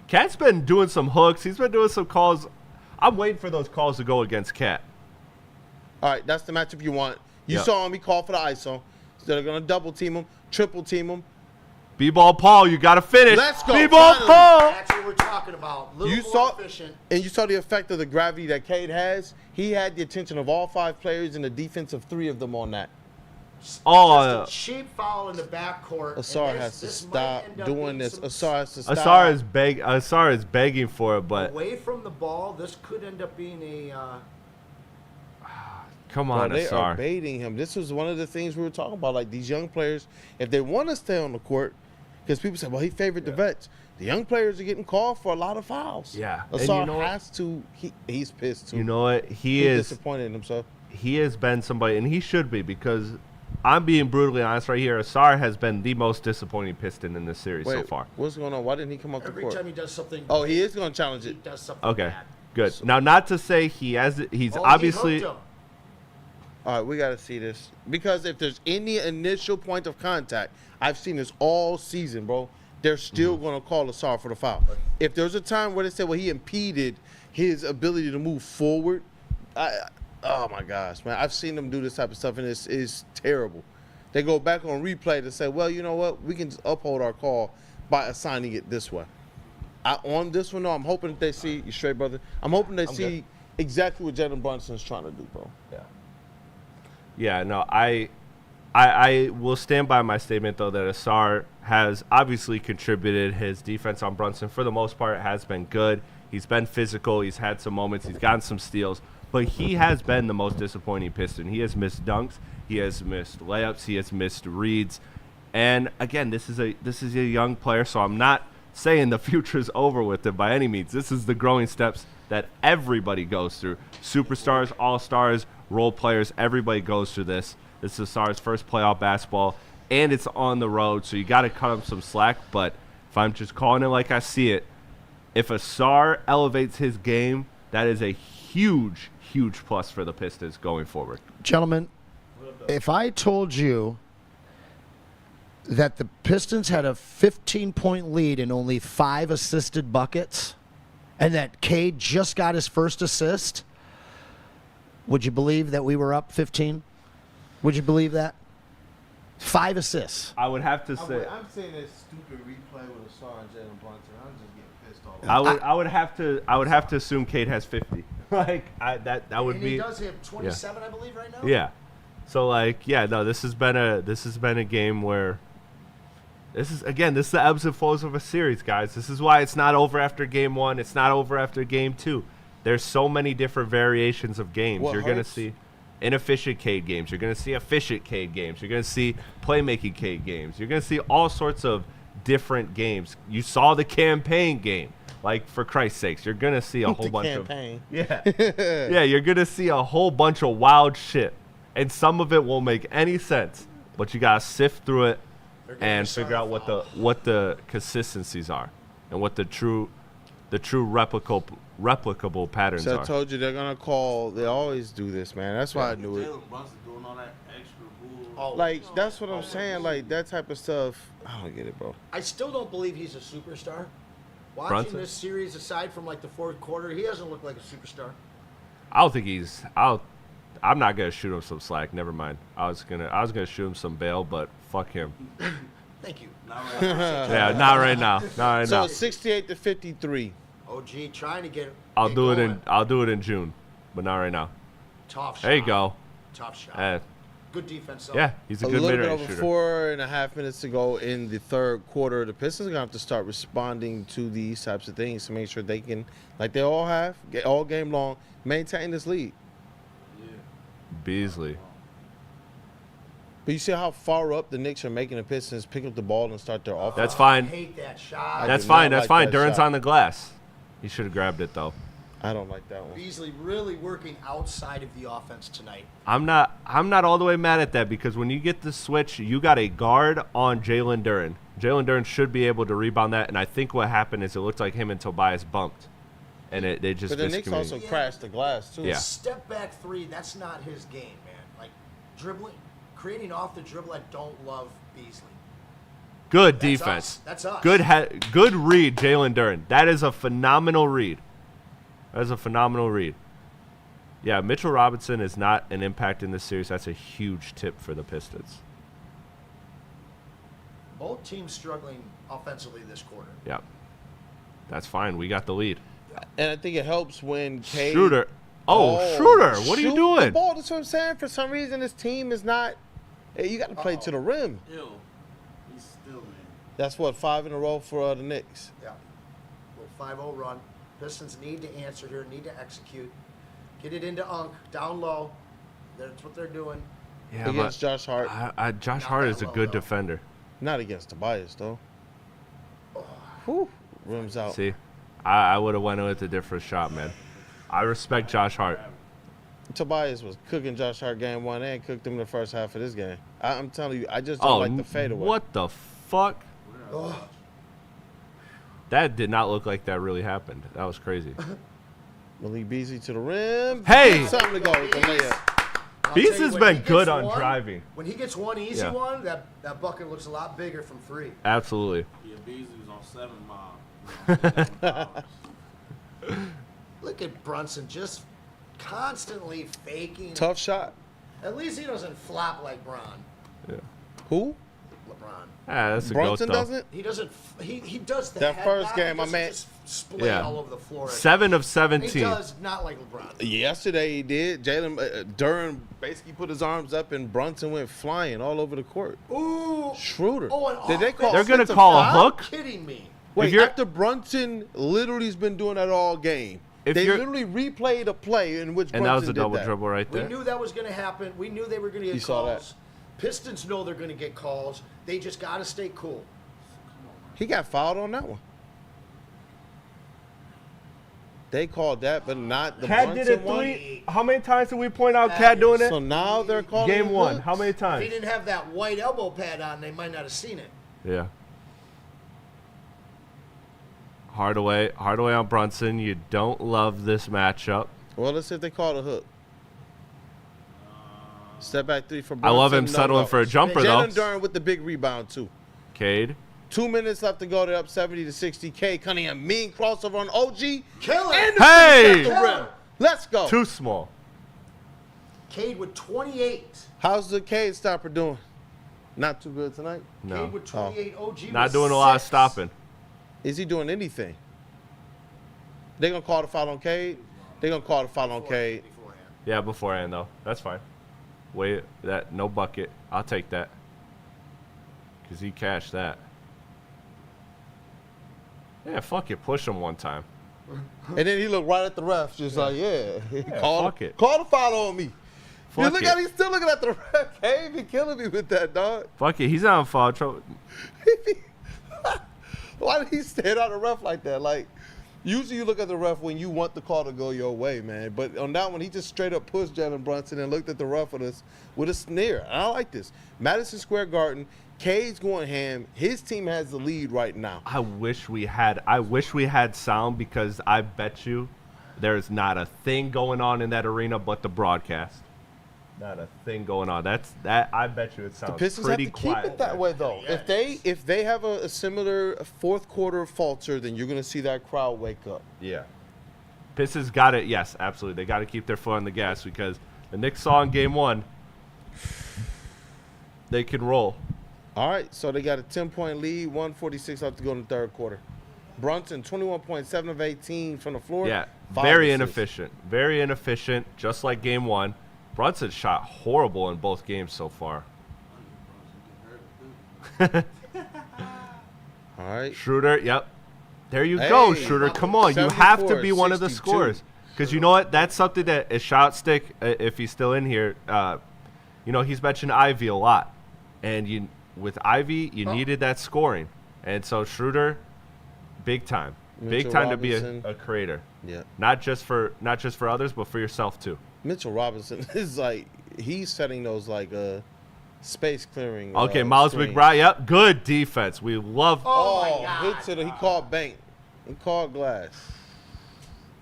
Cat's been doing some hooks. He's been doing some calls. I'm waiting for those calls to go against Cat. All right, that's the matchup you want. You Yep. saw him. He called for the ISO. So they're going to double team him, triple team him. B-ball Paul, you got to finish. Let's go, B-ball finally. Paul. That's what we're talking about. A little You more saw, efficient. and you saw the effect of the gravity that Cade has. He had the attention of all 5 players and the defense of 3 of them on that. Oh, Just a cheap foul in the backcourt. Asar and has to this might stop end up doing being this. some- Asar has to stop. Asar is begging for it, but away from the ball, this could end up being a. come Bro, on, they are Asar. baiting him. This was one of the things we were talking about. Like these young players, if they want to stay on the court, because people say, well, he favored the vets. The young players are getting called for a lot of fouls. Yeah. And Asar you know what? has to. He's pissed too. You know what? He's disappointed in himself. He has been somebody, and he should be, because I'm being brutally honest right here. Asar has been the most disappointing Piston in this series so far. What's going on? Why didn't he come up the Every court? time he does something. Oh, he is going to challenge he it. does something Okay, bad. good. Now, not to say he's Oh, obviously. he hooked him. All right, we got to see this. Because if there's any initial point of contact, I've seen this all season, bro. They're still going to call Asar for the foul. If there's a time where they say, well, he impeded his ability to move forward, oh, my gosh, man. I've seen them do this type of stuff, and it's terrible. They go back on replay to say, well, you know what? We can just uphold our call by assigning it this way. On this one, though, I'm hoping that they see – you straight, brother? I'm hoping they see exactly what Jalen Brunson's trying to do, bro. Yeah, no, I will stand by my statement, though, that Asar has obviously contributed. His defense on Brunson, for the most part, has been good. He's been physical. He's had some moments. He's gotten some steals. But he has been the most disappointing Piston. He has missed dunks. He has missed layups. He has missed reads. And, again, this is a young player, so I'm not saying the future's over with him by any means. This is the growing steps that everybody goes through. Superstars, all-stars, role players, everybody goes through this. This is Asar's first playoff basketball, and it's on the road, so you got to cut him some slack. But if I'm just calling it like I see it, if Asar elevates his game, that is a huge, huge plus for the Pistons going forward. Gentlemen, if I told you that the Pistons had a 15-point lead and only 5 assisted buckets, and that Cade just got his first assist, would you believe that we were up 15? Would you believe that? 5 assists. I would have to say, I'm saying that stupid replay with Asar and Jalen Brunson. I'm just getting pissed off. I would have to assume Cade has 50. Like that would And be. he does have 27, I believe, right now. Yeah. So like, yeah, no, this has been a game where this is the ebbs and flows of a series, guys. This is why it's not over after game 1. It's not over after game 2. There's so many different variations of games. You're gonna see inefficient Cade games. You're gonna see efficient Cade games. You're gonna see playmaking Cade games. You're gonna see all sorts of different games. You saw the campaign game. Like, for Christ's sakes, you're gonna see a whole bunch campaign. yeah, you're gonna see a whole bunch of wild shit, and some of it won't make any sense. But you gotta sift through it and figure out what the consistencies are and what the true replicable patterns So are. I told you they're gonna call. They always do this, man. That's why I knew it. Jalen Brunson doing all that extra bull. Like, that's what I'm saying. Like, that type of stuff. I don't get it, bro. I still don't believe he's a superstar. Watching Brunson? this series, aside from like the fourth quarter, he doesn't look like a superstar. I don't think he's. I'm not gonna shoot him some slack. Never mind. I was gonna shoot him some bail, but fuck him. Thank you. Not right now. Yeah, not right now. Not right So now. 68-53. OG trying to get. I'll get do it going. I'll do it in June, but not right now. Tough shot. There you go. Tough shot. Uh, Good defense. Though. yeah, he's a A good little bit mid-range over shooter. 4.5 minutes to go in the third quarter. The Pistons are gonna have to start responding to these types of things to make sure they can, like they all have, get all game long, maintain this lead. Beasley. But you see how far up the Knicks are making the Pistons pick up the ball and start their offense. That's I fine. hate that shot. That's do fine. not That's like fine. that Duran's shot. on the glass. He should have grabbed it though. I don't like that one. Beasley really working outside of the offense tonight. I'm not all the way mad at that because when you get the switch, you got a guard on Jalen Duran. Jalen Duran should be able to rebound that, and I think what happened is it looked like him and Tobias bumped, and they just But the Knicks also miscommunicated. crashed the glass too. Yeah. Step back three, that's not his game, man. Like dribbling, creating off the dribble, I don't love Beasley. Good That's defense. us. That's us. Good read, Jalen Duran. That is a phenomenal read. That is a phenomenal read. Yeah, Mitchell Robinson is not an impact in this series. That's a huge tip for the Pistons. Both teams struggling offensively this quarter. Yeah. That's fine. We got the lead. And I think it helps when Cade. Schroeder. Oh, Schroeder. What are you shoot doing? The ball. That's what I'm saying. For some reason, this team is not. Hey, you got to play to the rim. Ew. He's still, man. That's what 5 in a row for the Knicks. Yeah. Little 5-0 run. Pistons need to answer here, need to execute. Get it into Unk, down low. That's what they're doing. Yeah, Against Josh Hart. Josh Not Hart that is a well, good though. defender. Not against Tobias, though. Whew. Rims out. See, I would have went with a different shot, man. I respect Josh Hart. Tobias was cooking Josh Hart game 1 and cooked him in the first half of this game. I'm telling you, I just don't like the fadeaway. What the fuck? Ugh. That did not look like that really happened. That was crazy. Malik Beasley to the rim. Hey! Something to go with the layup. I'll Beast tell you, has when been he good gets on one- driving. When he gets one easy Yeah. one, that bucket looks a lot bigger from 3. Absolutely. Yeah, Beasley was on 7 Mile. Look at Brunson just constantly faking. Tough shot. At least he doesn't flop like Bron. Yeah. Who? LeBron. Ah, that's a Brunson goat, though. doesn't? He doesn't. He does the That head first nod, game, he my doesn't man- just splay Yeah. all over the floor. 7 of He 17. does not like LeBron. Yesterday he did. Jalen Duran basically put his arms up and Brunson went flying all over the court. Ooh. Schroeder. Oh, and Did they call? They're gonna offensive call a foul? hook? Kidding me. Wait, you're- after Brunson literally has been doing that all game. If They you're- literally replayed a play in which And Brunson that was a did double that. dribble right We there. knew that was going to happen. We knew they were going to You get saw calls. Pistons know they're going to get calls. They just got to stay cool. He got fouled on that one. They called that, but not the Cat Brunson did it one. 3. How many times did we point out That Cat doing is- it? So now they're calling Game it 1. hooks? How many If he times? didn't have that white elbow pad on, they might not have seen it. Yeah. Hardaway on Brunson. You don't love this matchup. Well, let's see if they call a hook. Step back 3 for I Brunson. love him no settling go. for a jumper, though. Jalen Duran with the big rebound, too. Cade. 2 minutes left to go. They're up 70-60. K Cunningham, mean crossover on OG. Kill And it. the Hey! finish at the rim. Let's go. Too small. Cade with 28. How's the K stopper doing? Not too good tonight. No. Cade with 28. OG Not with doing a lot of 6. stopping. Is he doing anything? They gonna call the foul on Cade. They gonna call the foul on Cade. Beforehand. Yeah, beforehand though. That's fine. Wait, that no bucket. I'll take that. Cause he cashed that. Yeah, fuck it. Push him one time. And then he looked right at the ref, just like, yeah. fuck it. Call the foul on me. Fuck You look it. at he's still looking at the ref. Cade be killing me with that, dog. Fuck it. He's not on foul trouble. Why did he stand on the ref like that? Like, usually you look at the ref when you want the call to go your way, man. But on that one, he just straight up pushed Jalen Brunson and looked at the ref with a sneer. I don't like this. Madison Square Garden, Cade's going ham. His team has the lead right now. I wish we had sound because I bet you there's not a thing going on in that arena but the broadcast. Not a thing going on. I bet you it sounds The Pistons pretty have to keep quiet. it that way, though. If they have a similar fourth quarter falter, then you're going to see that crowd wake up. Yeah. Pistons got it. Yes, absolutely. They got to keep their foot on the gas because the Knicks saw in game 1 they can roll. All right, so they got a 10-point lead, 146 left to go in the third quarter. Brunson, 21.7 of 18 from the floor. Yeah, 5 very assists. inefficient. Very inefficient, just like game 1. Brunson shot horrible in both games so far. All right. Schroeder, yep. There you go, Hey, Schroeder. Come on. You have to be one of the 62. scorers. Because you know what? That's something that is Shot Stick, if he's still in here, he's mentioned Ivy a lot. And with Ivy, you needed that scoring. And so Schroeder, big time. Big Mitchell time to be Robinson. a creator. Yeah. Not just for others, but for yourself too. Mitchell Robinson is like, he's setting those like space clearing. Okay, Miles screens. McBride. Yep, good defense. We love. Oh, my Oh, God. hit to the, he called bank. He called glass.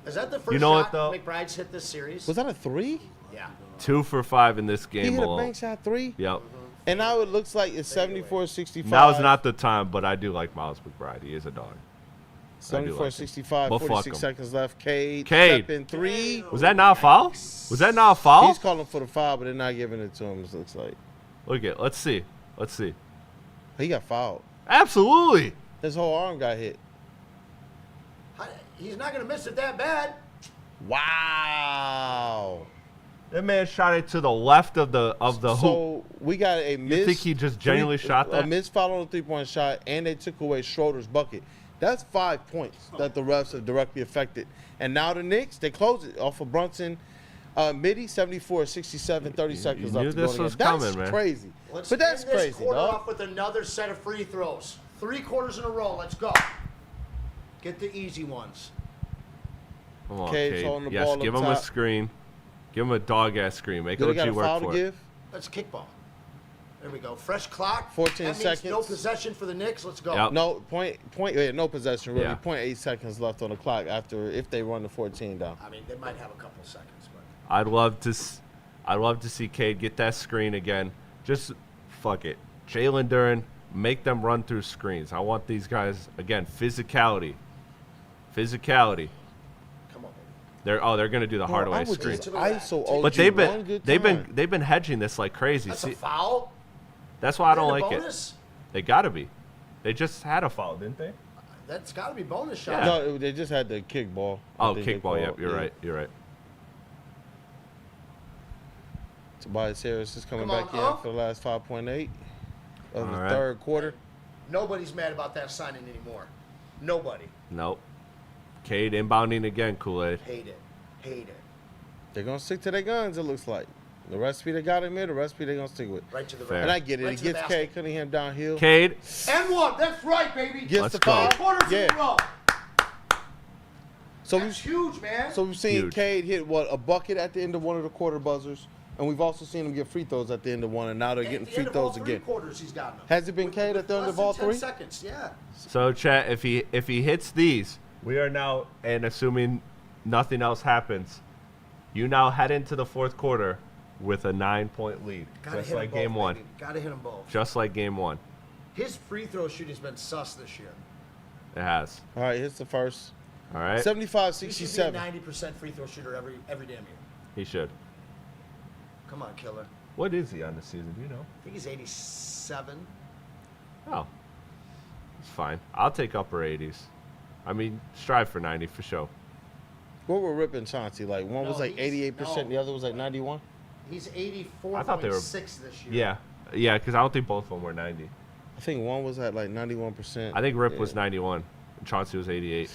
Is that the first You know what, shot though? McBride's hit this series? Was that a 3? Yeah. 2 for 5 in this He game hit a alone. bank shot 3? Yep. And now it looks like it's 74-65. Now's not the time, but I do like Miles McBride. He is a dog. 74-65, But fuck 46 him. seconds left. Cade. Cade. Step in 3. Was that not a foul? Was that not a foul? He's calling for the foul, but they're not giving it to him, it looks like. Look at. Let's see. He got fouled. Absolutely. His whole arm got hit. He's not going to miss it that bad. Wow. That man shot it to the left of the hoop. So we got a miss. You think he just genuinely shot that? A missed foul on the 3-point shot, and they took away Schroeder's bucket. That's 5 points that the refs have directly affected. And now the Knicks, they close it off of Brunson. Midi, 74-67, 30 seconds knew left to go. this was That's coming, man. crazy. Let's But that's end this crazy, quarter dog. off with another set of free throws. 3 quarters in a row. Let's go. Get the easy ones. Come on, Cade's Cade. holding the Yes, ball give up him a top. screen. Give him a dog-ass screen. Make Do they got OG a foul work to for it. give? That's kickball. There we go. Fresh clock. 14 that means no seconds. possession for the Knicks. Let's go. Yep. No, no possession, really. Yeah. 0.8 seconds left on the clock if they run the 14 down. I mean, they might have a couple seconds, but I'd love to see Cade get that screen again. Just fuck it. Jalen Duren, make them run through screens. I want these guys again. Physicality. come on, baby. They're gonna do the hardaway I would screen. just ISO OG But they've one good time. been hedging this like crazy. That's See, a foul. that's why I don't Is that like a it. bonus? They gotta be. They just had a foul, didn't they? That's got to be bonus shot. No, they just had the kick ball. I Oh, think they kickball. Yep, called. you're Yeah. right. You're right. Tobias Harris is coming Come on, back in Unc. for the last 5.8 of the All right. third quarter. Nobody's mad about that signing anymore. Nobody. Nope. Cade inbounding again. Kool-Aid. Hate it. Hate it. They're going to stick to their guns, it looks like. The recipe they got in there, the recipe they're going to stick with. Right to the Fair. And I get it. Right It to the gets basket. Cade Cunningham downhill. Cade. And one. That's right, baby. Gets Let's the go. foul. Quarters in a Yeah. row. So That's huge, man. we've seen Huge. Cade hit, a bucket at the end of one of the quarter buzzers. And we've also seen him get free throws at the end of one, and now they're At getting the free end of all throws 3 again. quarters, he's gotten them. Has it been Cade at the end Less of all than 10 3? seconds, yeah. So, chat, if he hits these, we are now, and assuming nothing else happens, you now head into the fourth quarter with a 9-point lead, Gotta just hit like them game both, 1. baby. Gotta hit them both. Just like game 1. His free throw shooting's been sus this year. It has. All right, hits the first. All right. He should be a 75-67. 90% free throw shooter every damn year. He should. Come on, killer. What is he on the season? Do you know? I think he's 87. Oh, it's fine. I'll take upper 80s. I mean, strive for 90 for sure. What were Rip and Chauncey like? One was like 88%, the other was like 91. He's 84.6 I thought they were this year. Yeah, because I don't think both of them were 90. I think one was at like 91%. I think Rip was 91. And Chauncey was 88.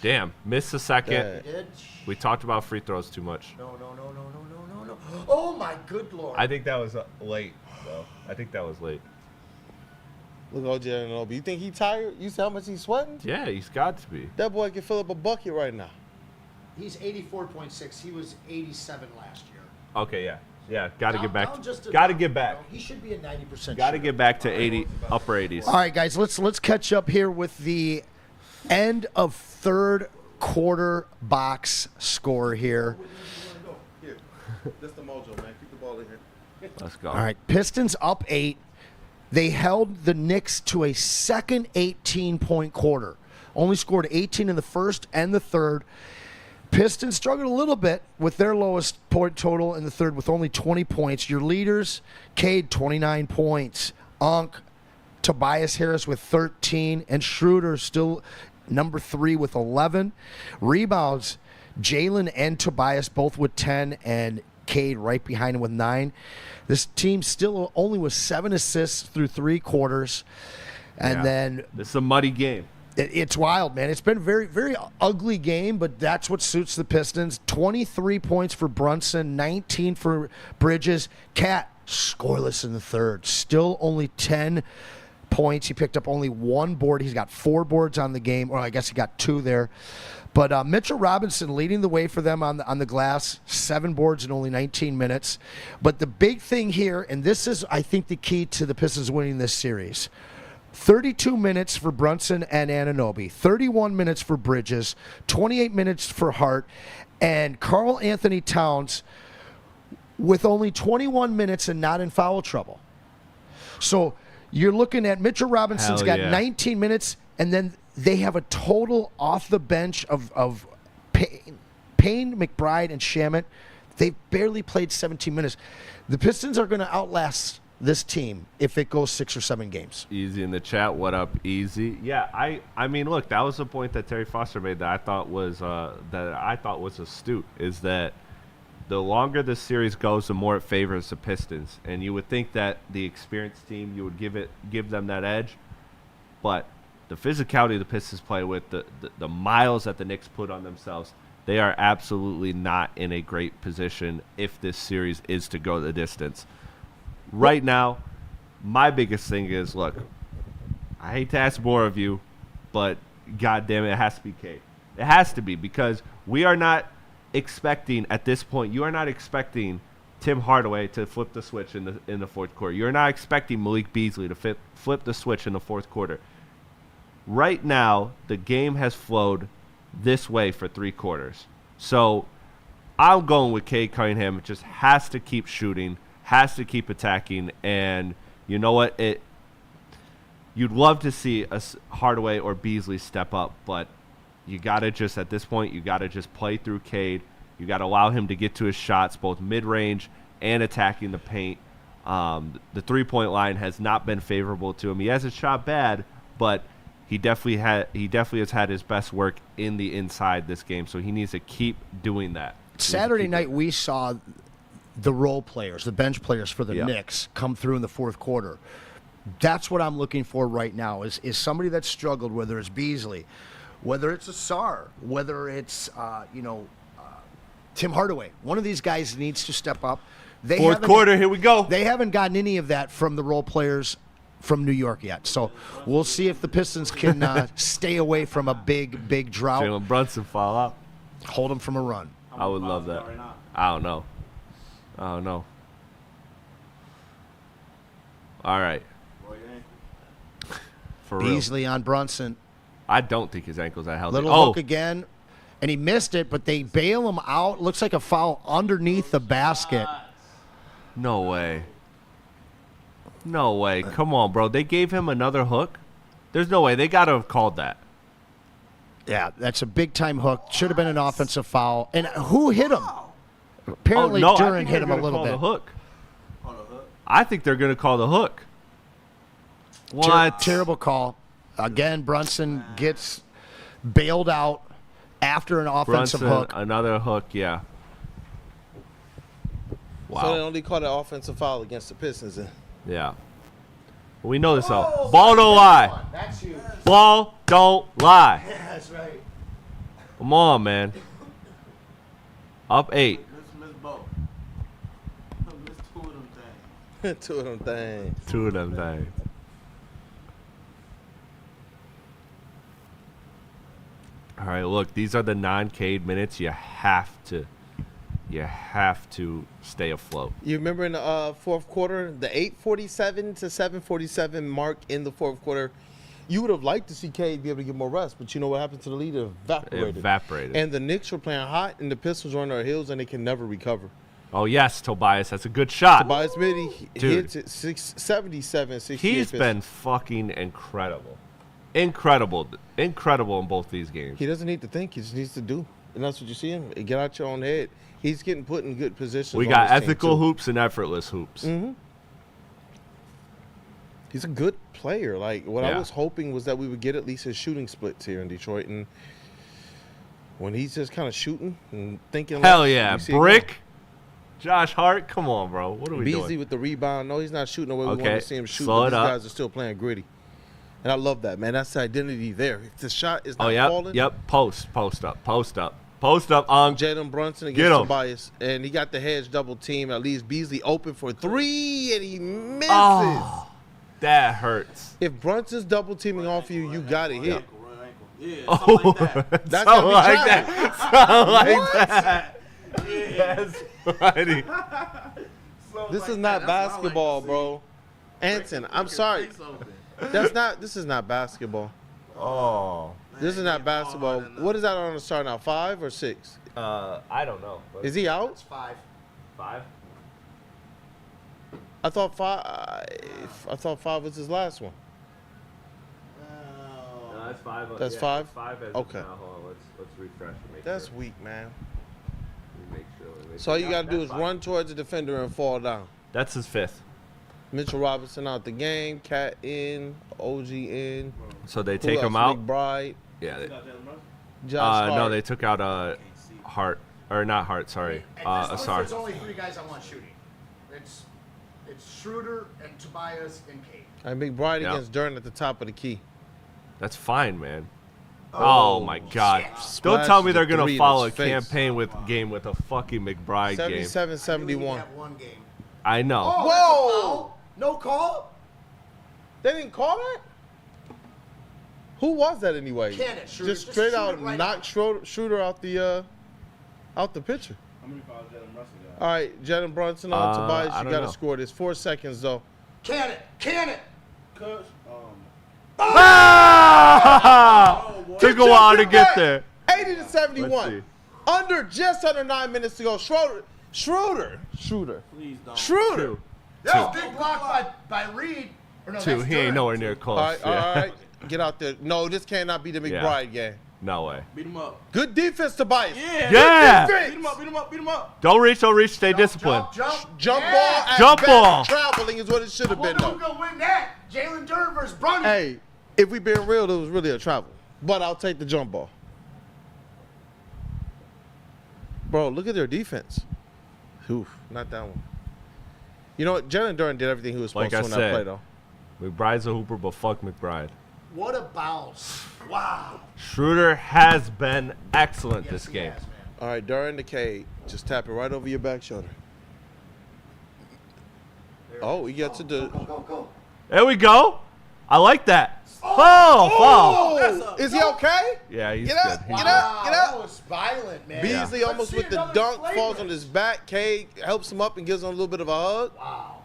Damn, missed the second. Yeah. He did? We talked about free throws too much. No. Oh, my good Lord. I think that was late, though. I think that was late. Look, OJ Anunoby. You think he tired? You see how much he's sweating? Yeah, he's got to be. That boy can fill up a bucket right now. He's 84.6. He was 87 last year. Okay, yeah. Yeah, got to get back. Got to get back. He should be a 90%. Got to get back to 80, upper 80s. All right, guys, let's catch up here with the end of third quarter box score here. Here, that's the mojo, man. Keep the ball in here. Let's go. All right, Pistons up 8. They held the Knicks to a second 18-point quarter. Only scored 18 in the first and the third. Pistons struggled a little bit with their lowest point total in the third with only 20 points. Your leaders, Cade, 29 points. Tobias Harris with 13. And Schroeder still number 3 with 11. Rebounds, Jalen and Tobias both with 10. And Cade right behind him with 9. This team still only with 7 assists through 3 quarters. And then this is a muddy game. It's wild, man. It's been a very, very ugly game, but that's what suits the Pistons. 23 points for Brunson, 19 for Bridges. Cat, scoreless in the third. Still only 10 points. He picked up only 1 board. He's got 4 boards on the game, or I guess he got 2 there. But Mitchell Robinson leading the way for them on the glass, 7 boards in only 19 minutes. But the big thing here, and this is, I think, the key to the Pistons winning this series, 32 minutes for Brunson and Anunoby, 31 minutes for Bridges, 28 minutes for Hart, and Karl Anthony Towns with only 21 minutes and not in foul trouble. So you're looking at Mitchell Robinson's got 19 minutes, and then they have a total off the bench of Payne, McBride, and Shamet. They've barely played 17 minutes. The Pistons are going to outlast this team if it goes 6 or 7 games. Easy in the chat. What up, Easy? Yeah, I mean, look, that was the point that Terry Foster made that I thought was astute. Is that the longer the series goes, the more it favors the Pistons, and you would think that the experienced team, you would give them that edge, but the physicality the Pistons play with, the miles that the Knicks put on themselves, they are absolutely not in a great position if this series is to go the distance. Right now, my biggest thing is, look, I hate to ask more of you, but goddamn it has to be Cade. It has to be, because we are not expecting, at this point, you are not expecting Tim Hardaway to flip the switch in the fourth quarter. You're not expecting Malik Beasley to flip the switch in the fourth quarter. Right now, the game has flowed this way for 3 quarters. So I'm going with Cade Cunningham. It just has to keep shooting, has to keep attacking, and you know what? You'd love to see a Hardaway or Beasley step up, but you got to just, at this point, you got to just play through Cade. You got to allow him to get to his shots, both mid-range and attacking the paint. The three-point line has not been favorable to him. He hasn't shot bad, but he definitely has had his best work in the inside this game, so he needs to keep doing that. Saturday night, we saw the role players, the bench players for the Knicks come through in the fourth quarter. That's what I'm looking for right now is somebody that's struggled, whether it's Beasley, whether it's Asar, whether it's Tim Hardaway. One of these guys needs to step up. Fourth quarter, here we go. They haven't gotten any of that from the role players from New York yet. So we'll see if the Pistons can stay away from a big drought. Jalen Brunson fall out. Hold them from a run. I would love that. I don't know. All right. For real. Beasley on Brunson. I don't think his ankle's that healthy. Little hook again, and he missed it, but they bail him out. Looks like a foul underneath the basket. No way. Come on, bro. They gave him another hook? There's no way. They got to have called that. Yeah, that's a big-time hook. Should have been an offensive foul. And who hit him? Apparently, Duran hit him a little bit. The hook. I think they're going to call the hook. What? Terrible call. Again, Brunson gets bailed out. after an offensive Brunson, hook. another hook, yeah. So they Wow. only called an offensive foul against the Pistons. Then. Yeah. We know this all. Ball don't lie. That's huge. Ball don't lie. That's right. Come on, man. Up 8. Miss both. Miss two of them things. Two of them things. 2 of them things. All right, look, these are the non-Cade minutes. You have to stay afloat. You remember in the fourth quarter, the 8:47 to 7:47 mark in the fourth quarter, you would have liked to see Cade be able to get more rest, but you know what happened to the lead? It evaporated. And the Knicks were playing hot, and the Pistons were on their heels, and they can never recover. Oh, yes, Tobias. That's a good shot. Tobias Mitty Dude. hits it 77, 68. He's been fucking incredible. Incredible in both these games. He doesn't need to think. He just needs to do. And that's what you see him. Get out your own head. He's getting put in good positions. We on got this team, ethical too. hoops and effortless hoops. Mm-hmm. He's a good player. Like, what I Yeah. was hoping was that we would get at least his shooting splits here in Detroit. And when he's just kind of shooting and thinking. Hell less, yeah. we see it Brick. Josh Hart. Come on, bro. What are we Beasley doing? with the rebound. No, he's not shooting the way we Okay, want to see him shoot. slow But it these up. guys are still playing gritty. And I love that, man. That's the identity there. If the shot is not Oh, yep. falling. Yep. Post up. Jalen Brunson Get against him. Tobias. And he got the hedge double team. At least Beasley open for 3, and he misses. Oh, that hurts. If Brunson's double teaming off you, you got to hit. Ankle, right ankle. Yeah, something like that. That's Something gotta be like travel. that. Something like that. That's funny. Something This like is that. not That's what I like basketball, to bro. Anson, I'm see. sorry. Face open. This is not basketball. Oh. This is not basketball. What is that on the start now? 5 or 6? I don't know. Is he out? It's 5. 5? I thought 5 was his last one. No, that's 5. That's 5? 5 as Okay. Now. Hold on. Let's refresh and make That's sure. weak, man. Make sure. So all you got to do That's is fine. run towards the defender and fall down. That's his 5th. Mitchell Robinson out the game. Cat in. OG in. So they Who take else? him out. McBride. Yeah. Josh No, Hart. they took out Hart or not Hart. Sorry, Asar. There's only 3 guys I want shooting. It's Schroeder and Tobias and Cade. And McBride Yeah. against Durant at the top of the key. That's fine, man. Oh, my God! shit. Don't tell me Splashes they're a gonna three in follow a his face. campaign with a fucking McBride game. 77, I knew he 71. had one game. I know. Oh, Whoa! that's a foul? No call? They didn't call that? Who was that anyway? Kenneth Schroeder. Just Just straight shoot out it right knocked Schroeder out the picture. How many fouls Jalen Brunson got? All right, Jalen Brunson on Tobias. I You don't got to know. score this. 4 seconds though. Can it! Coach, Ah! Took a while to get back. there. 80 to Let's 71. Just under 9 minutes to go. Schroeder. please don't. Schroeder. That was big block by Reed. Or no, 2. that's He ain't Durant. nowhere near close. All right, Yeah. all right. Get out there. No, this cannot be the McBride game. No way. Beat him up. Good defense, Tobias. Yeah. Yeah. Beat him up. Beat him up. Beat him up. Don't reach. Stay disciplined. Jump Yeah. ball. At Jump best, ball. Traveling is what it should have Wonder been who's though. gonna win that? Jalen Durant versus Brunson. Hey, if we being real, it was really a travel. But I'll take the jump ball. Bro, look at their defense. Oof, not that one. You know what? Jalen Durant did everything he was supposed Like I to in that play, said, though. McBride's a hooper, but fuck McBride. What a bounce. Wow. Schroeder has been excellent Yes, this he game. has, man. All right, Durant the Cade. Just tap it right over your back shoulder. Oh, he gets it to. Go. There we go. I like that. Foul. Oh, is he okay? Yeah, he's Get good. up, He's get good. up. That was violent, man. Beasley Let's almost see with the another dunk, flagrant. falls on his back. Cade helps him up and gives him a little bit of a hug. Wow.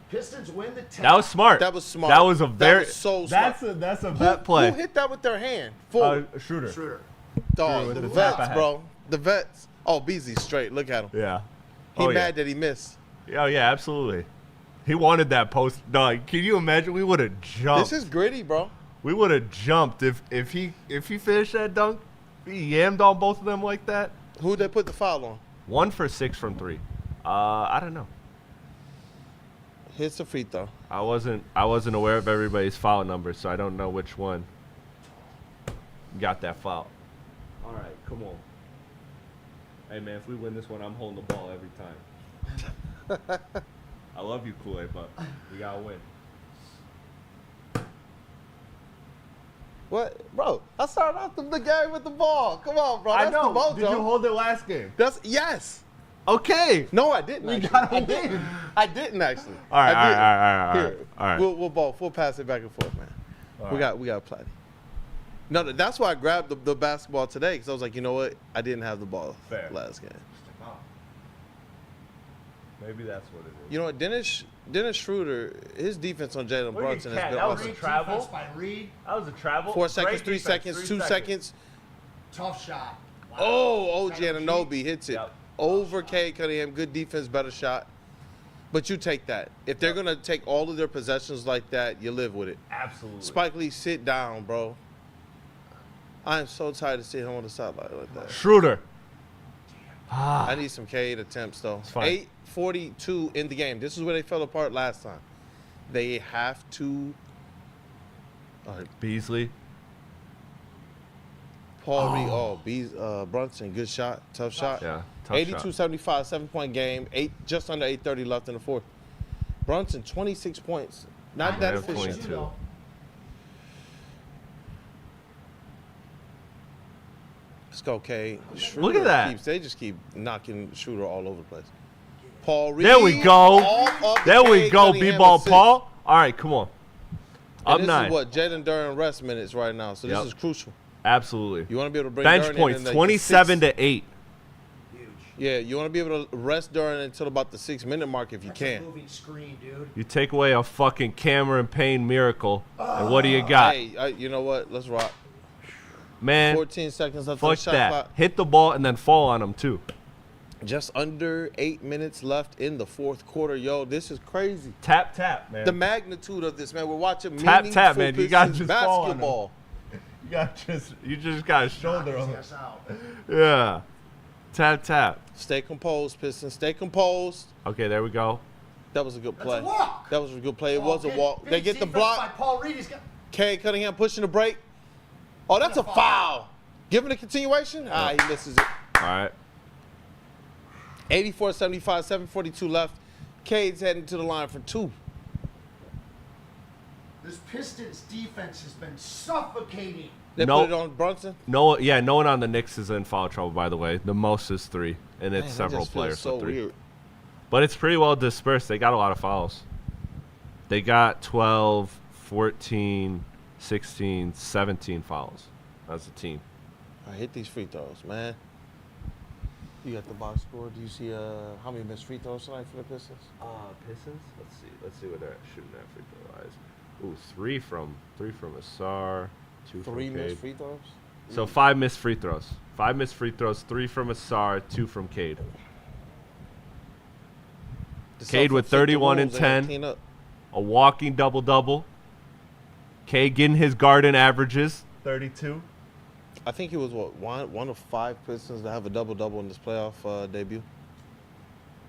Pistons win the 10. That was smart. That was smart. That was a That very. was so smart. That's a Who- bet play. Who hit that with their hand? Forward. Schroeder. Schroeder. Dog, with the the vets, tap ahead. bro. The vets. Oh, Beasley's straight. Look at him. Yeah. He Oh, mad that he missed. Yeah. Oh yeah, absolutely. He wanted that post. Dog, can you imagine? We would have jumped. This is gritty, bro. We would have jumped if he finished that dunk. He yammed on both of them like that. Who'd they put the foul on? 1 for 6 from 3. I don't know. Hits the free throw. I wasn't aware of everybody's foul numbers, so I don't know which one got that foul. All right, come on. Hey, man, if we win this one, I'm holding the ball every time. I love you, Kool-Aid, but we got to win. What? Bro, I started off the game with the ball. Come on, bro. That's I know. the mojo. Did you hold it last game? Yes. Okay. No, I didn't. We actually. gotta I win. didn't. I didn't actually. All right, I didn't. all Here, right. We'll pass it back and forth, man. All We got Platte. No, that's why I grabbed the basketball today, because I was like, you know what? I didn't have the ball Fair. last game. Maybe that's what it is. You know what? Dennis Schroeder, his defense on Jalen Look at Brunson has Cat, been that was awesome. a travel. Defense by Reed. That was a travel. 4 seconds, Great 3 defense, seconds, 3 2 seconds. Tough shot. Wow. Oh, OG Second Anunoby hits it. Yep. Over Cade Cunningham. Good defense, better shot. But you take that. If they're going to take all of their possessions like that, you live with it. Absolutely. Spike Lee, sit down, bro. I am so tired of seeing him on the sideline like that. Schroeder. I need some Cade attempts, though. fine. 8:42 in the game. This is where they fell apart last time. They have to. Beasley. Paul Reed. Brunson, good shot. Tough shot. Yeah, tough 82-75, 7-point game. Just under 8:30 left in the fourth. Brunson, 26 points. Not that efficient. 9.2. Let's go, Cade. Look at that. They just keep knocking Shooter all over the place. Paul Reed. There we go. off of There we Cade go, Cunningham B-ball assist. Paul. All right, come on. And Up this 9. is what Jalen Duren rest minutes right now, so this Yep. is crucial. Absolutely. You want to be able to bring Bench Duren points, in at 27 6. to 8. Huge. Yeah, you want to be able to rest Duren until about the 6-minute mark if you That's can. a moving screen, dude. You take away a fucking Cameron Payne miracle, and what do you got? Hey, you know what? Let's rock. Man, 14 seconds left on the fuck shot that. clock. Hit the ball and then fall on him, too. Just under 8 minutes left in the fourth quarter. Yo, this is crazy. Tap, tap, man. The magnitude of this, man. We're watching Tap, meaningful tap, man. You gotta Pistons just fall on 'em. basketball. You just got a shoulder Knock on his ass out. Yeah. Tap, tap. Stay composed, Pistons. Stay composed. Okay, there we go. That was a good play. That's a walk. That was a good play. It was a Big- walk. big They get the defense block. By Paul Reed. He's got. Cade Cunningham pushing the break. Oh, that's a foul. Give him a continuation. He misses it. All right. 84-75, 7:42 left. Cade's heading to the line for 2. This Pistons defense has been suffocating. They No. put it on Brunson. No one on the Knicks is in foul trouble, by the way. The most is 3, and it's Man, that several just feels players so with 3. weird. But it's pretty well dispersed. They got a lot of fouls. They got 12, 14, 16, 17 fouls as a team. I hit these free throws, man. You got the box score. Do you see how many missed free throws tonight for the Pistons? Pistons? Let's see what they're shooting at free throw wise. Ooh, 3 from Asar, 2 from 3 Cade. missed free throws. So 5 missed free throws. 5 missed free throws, 3 from Asar, 2 from Cade. The Cade with self-inflicted 31 and wounds, they gotta 10. clean up. A walking double-double. Cade getting his Garden averages. 32. I think he was one of 5 Pistons to have a double-double in this playoff debut.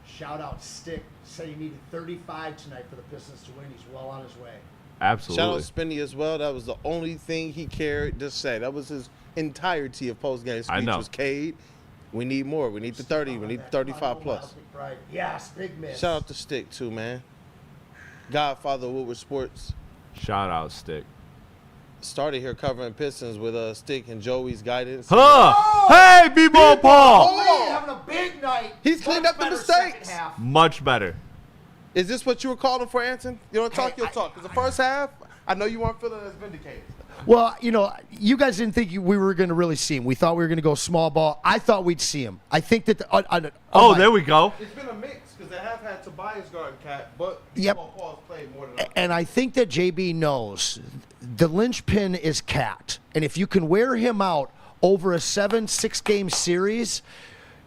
Shout out Stick. Said he needed 35 tonight for the Pistons to win. He's well on his way. Absolutely. Shout out Spinney as well. That was the only thing he cared to say. That was his entirety of post-game I speech know. was Cade. We need more. We need the 30. We need the 35 plus. Yes, big miss. Shout out to Stick too, man. Godfather of Woodward Sports. Shout out Stick. Started here covering Pistons with Stick and Joey's guidance. Huh! Oh! Hey, B-Ball Paul! Oh, having a big night. He's cleaned Much up the better mistakes. second half. Much better. Is this what you were calling for, Anton? You don't talk, Hey, you'll talk. Because the first half, I know you weren't feeling as vindicated. Well, you guys didn't think we were going to really see him. We thought we were going to go small ball. I thought we'd see him. I think that There we go. It's been a mix because they have had Tobias guard Cat, but Yep. Paul's played more than And I think that JB knows the linchpin is Cat. And if you can wear him out over a 6-game series,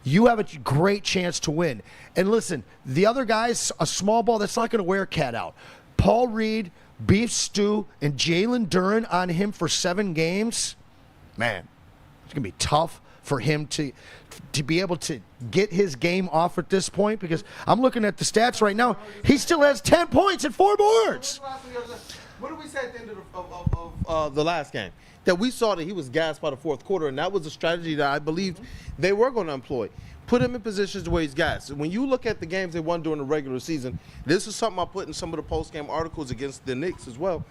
you have a great chance to win. And listen, the other guys, a small ball, that's not going to wear Cat out. Paul Reed, Beef Stew, and Jalen Duren on him for 7 games, man, it's going to be tough for him to be able to get his game off at this point, because I'm looking at the stats right now. He still has 10 points and 4 boards. What did we say at the end of the last game? That we saw that he was gassed by the fourth quarter, and that was a strategy that I believed they were going to employ. Put him in positions where he's gassed. When you look at the games they won during the regular season, this is something I put in some of the post-game articles against the Knicks as well.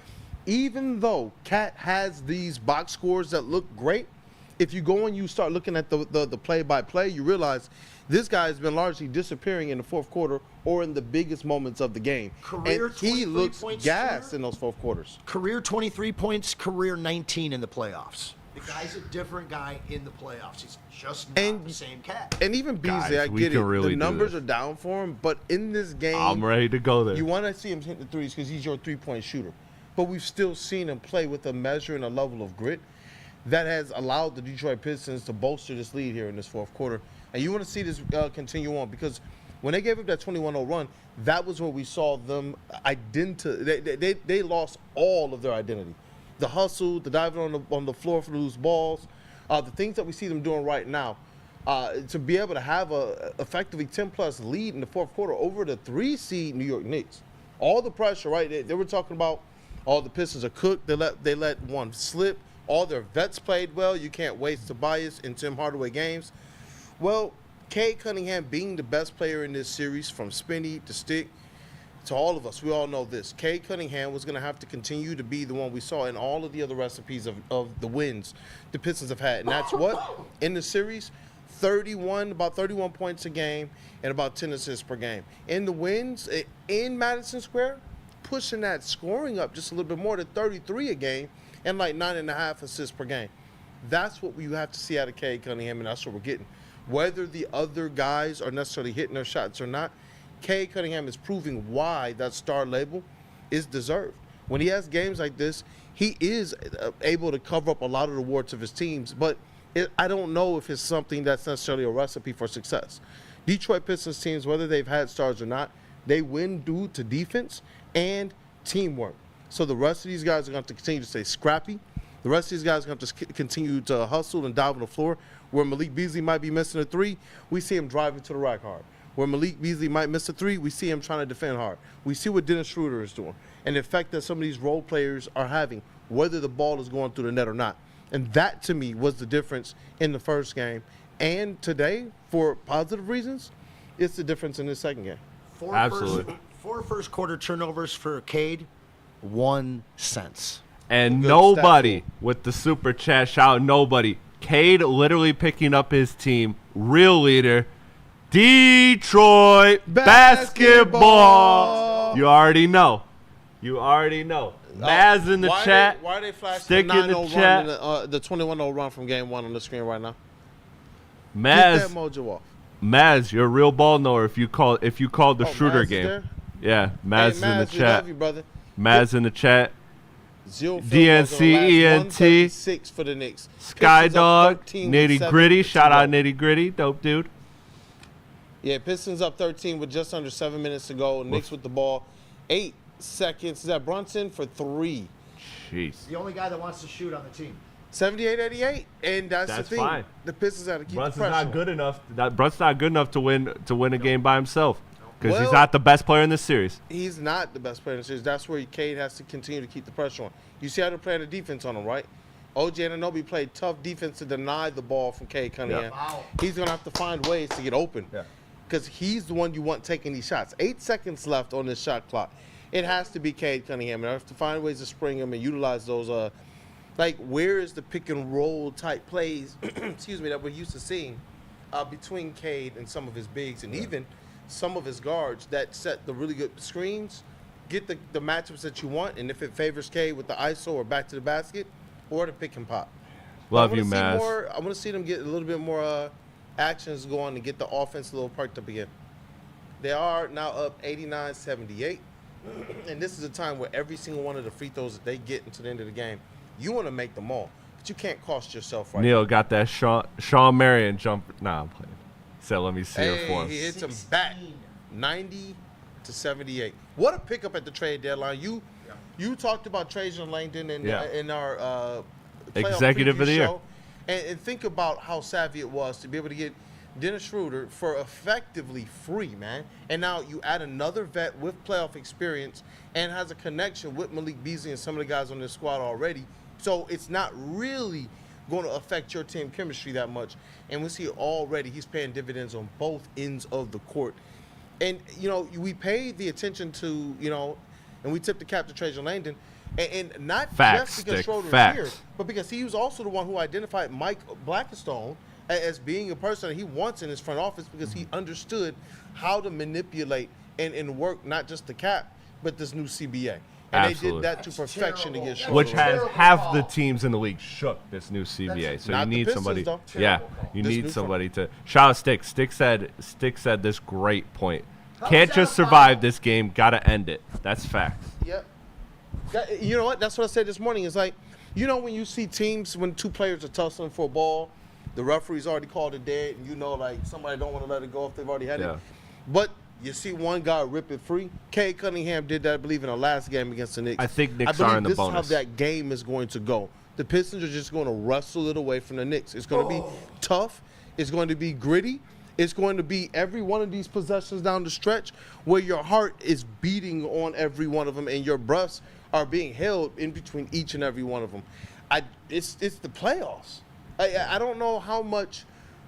Even though Cat has these box scores that look great, if you go and you start looking at the play-by-play, you realize this guy has been largely disappearing in the fourth quarter or in the biggest moments of the game. Career and he 23 looks points gassed sooner? in those fourth quarters. Career 23 points, career 19 in the playoffs. The guy's a different guy in the playoffs. He's just not the same Cat. And even Beasley, Guys, I we get it. can really The do numbers this. are down for him, but in this game, I'm ready to go there. you want to see him hit the threes because he's your three-point shooter. But we've still seen him play with a measure and a level of grit that has allowed the Detroit Pistons to bolster this lead here in this fourth quarter. And you want to see this continue on because when they gave up that 21-0 run, that was where we saw them they lost all of their identity. The hustle, the diving on the floor for the loose balls, the things that we see them doing right now. To be able to have a effectively 10-plus lead in the fourth quarter over the 3-seed New York Knicks. All the pressure, right? They were talking about all the Pistons are cooked. They let one slip. All their vets played well. You can't waste Tobias and Tim Hardaway games. Well, Cade Cunningham being the best player in this series from Spinney to Stick to all of us, we all know this. Cade Cunningham was going to have to continue to be the one we saw in all of the other recipes of the wins the Pistons have had. And that's what, in the series, about 31 points a game and about 10 assists per game. In the wins, in Madison Square, pushing that scoring up just a little bit more to 33 a game and like 9.5 assists per game. That's what we have to see out of Cade Cunningham, and that's what we're getting. Whether the other guys are necessarily hitting their shots or not, Cade Cunningham is proving why that star label is deserved. When he has games like this, he is able to cover up a lot of the warts of his teams, but I don't know if it's something that's necessarily a recipe for success. Detroit Pistons teams, whether they've had stars or not, they win due to defense and teamwork. So the rest of these guys are going to have to continue to stay scrappy. The rest of these guys are going to have to continue to hustle and dive on the floor. Where Malik Beasley might be missing a three, we see him driving to the rack hard. Where Malik Beasley might miss a three, we see him trying to defend hard. We see what Dennis Schroeder is doing and the effect that some of these role players are having, whether the ball is going through the net or not. And that, to me, was the difference in the first game. And today, for positive reasons, it's the difference in the second game. Absolutely. Four first quarter turnovers for Cade, 1 cent. And Good nobody stat. with the super chat shout, nobody. Cade literally picking up his team. Real leader. Detroit basketball. You already know. Maz in the chat. Why are they flashing Stick the in the 9-0 chat. run, the 21-0 run from game one on the screen right now? Get that Maz, mojo off. Maz, you're a real ball knower if you called the Schroeder Maz is game. there? Yeah, Maz is Hey, in the Maz, we chat. love you, brother. Maz in the chat. Zero field DNC, goals on the last ENT. 136 for the Knicks. Pistons Skydog, up 13 with Nitty 7 Gritty. minutes Shout to out go. Nitty Gritty. Dope dude. Yeah, Pistons up 13 with just under 7 minutes to go. Knicks with the ball. 8 seconds. Is that Brunson for 3? Jeez. The only guy that wants to shoot on the team. 78-88. And that's the thing. fine. The Pistons have to keep Brunson's the pressure not good enough. Brunson's not good enough to win a game by himself because he's Well- not the best player in this series. He's not the best player in the series. That's where Cade has to continue to keep the pressure on. You see how they're playing the defense on him, right? OG Anunoby played tough defense to deny the ball from Cade Cunningham. Wow. He's going to have to find ways to get open. Yeah. Because he's the one you want taking these shots. 8 seconds left on this shot clock. It has to be Cade Cunningham. And I have to find ways to spring him and utilize those, where is the pick and roll type plays, excuse me, that we're used to seeing between Cade and some of his bigs and even some of his guards that set the really good screens, get the matchups that you want, and if it favors Cade with the ISO or back to the basket or the pick and pop. Love you, Maz. I want to see them get a little bit more actions going and get the offense a little perked up again. They are now up 89-78, and this is a time where every single one of the free throws that they get into the end of the game, you want to make them all, but you can't cost yourself right Neil got that Sean Marion jump. Nah, I'm playing. So let me see her for He him. hits him back 90-78. What a pickup at the trade deadline. You talked about Trajan Langdon in our playoff Executive preview of the year. show, and think about how savvy it was to be able to get Dennis Schroeder for effectively free, man. And now you add another vet with playoff experience and has a connection with Malik Beasley and some of the guys on this squad already. So it's not really going to affect your team chemistry that much. And we see already he's paying dividends on both ends of the court. And, you know, we paid the attention to, you know, and we tipped the cap to Trajan Langdon. And not Facts, just because Stick, Schroeder's facts. here, but because he was also the one who identified Mike Blackstone as being a person that he wants in his front office because he understood how to manipulate and work not just the cap, but this new CBA. And Absolutely. they did that to That's perfection terrible. to get Schroeder. Which has Terrible half call. the teams in the league shook this new CBA. So you Not the need Pistons, somebody. though. Yeah, Terrible call. you This need new somebody to. Shout out Stick. Stick said this great point. How Can't is that just a foul? survive this game. Gotta end it. That's facts. Yep. You know what? That's what I said this morning. It's like, you know, when you see teams, when two players are tussling for a ball, the referee's already called it dead, and you know, like, somebody don't want to let it go if they've already had Yeah. it. But you see one guy rip it free. Cade Cunningham did that, I believe, in the last game against the Knicks. I think Knicks believe are in the this bonus. is how that game is going to go. The Pistons are just going to wrestle it away from the Knicks. It's going to be tough. It's going to be gritty. It's going to be every one of these possessions down the stretch where your heart is beating on every one of them and your breaths are being held in between each and every one of them. It's the playoffs. I don't know how much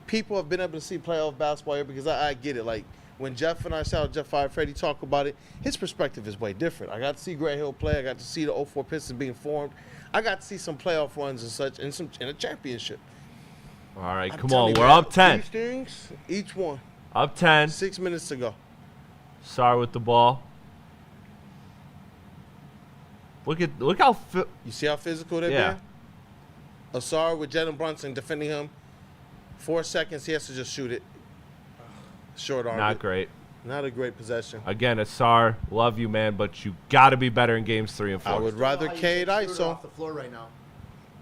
people have been able to see playoff basketball here because I get it. Like, when Jeff and I saw Jeff Freddie talk about it, his perspective is way different. I got to see Grant Hill play. I got to see the 04 Pistons being formed. I got to see some playoff runs and such and a championship. All right, I'm come telling on. you, We're man, up 10. These things, each one. Up 10. 6 minutes to go. Sorry with the ball. Look how You see how physical they're Yeah. being? Asar with Jalen Brunson defending him. 4 seconds, he has to just shoot it. Short arm. not great. Not a great possession. Again, Asar, love you, man, but you got to be better in games 3 and 4. I would rather Cade ISO. off the floor right now.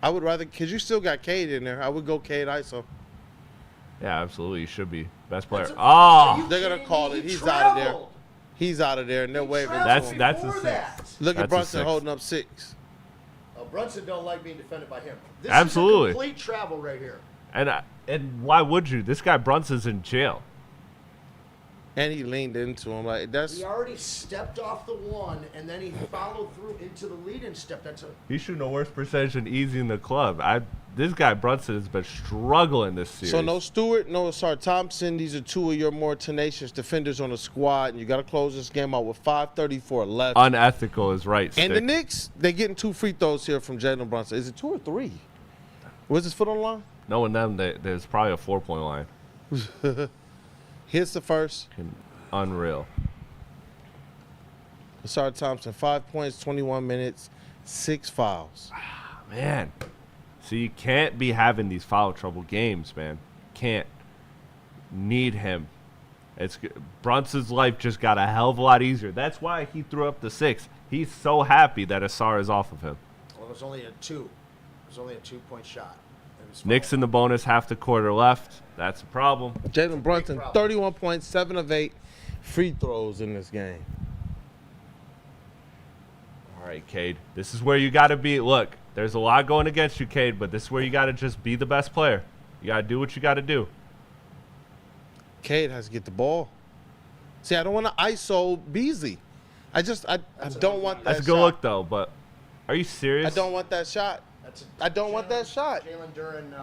I would rather, because you still got Cade in there. I would go Cade ISO. Yeah, absolutely. You should be best That's player. a- Are you Oh, They're gonna kidding call me? it. He He's out of there. traveled. He's out of there, and they're He waving. traveled That's- to him. that's a before six. that. Look That's at a Brunson 6. holding up 6. Brunson don't like being defended by him. This Absolutely. is a complete travel right here. and why would you? This guy Brunson's in jail. And he leaned into him. Like, that's. He already stepped off the one, and then he followed through into the lead-in step. That's a He's shooting a worse percentage than Eazy in the club. This guy Brunson has been struggling this series. So no Stewart, no Asar Thompson. These are two of your more tenacious defenders on the squad, and you got to close this game out with 5:34 left. Unethical is right. And the Stick. Knicks, they're getting 2 free throws here from Jalen Brunson. Is it 2 or 3? Was his foot on the line? Knowing them, there's probably a 4-point line. Here's the first. Unreal. Asar Thompson, 5 points, 21 minutes, 6 fouls. Man. So you can't be having these foul trouble games, man. Can't. Need him. Brunson's life just got a hell of a lot easier. That's why he threw up the 6. He's so happy that Asar is off of him. well, it was only a 2. It was only a 2-point shot. It was Knicks foul. in the bonus, half the quarter left. That's a problem. Jalen Brunson, problem. 31 points, 7 of 8 free throws in this game. All right, Cade. This is where you got to be. Look, there's a lot going against you, Cade, but this is where you got to just be the best player. You got to do what you got to do. Cade has to get the ball. See, I don't want to ISO Beasley. I don't want that That's a good shot. look, though, but are you serious? I don't want that shot. That's I don't want that shot. Jalen Duren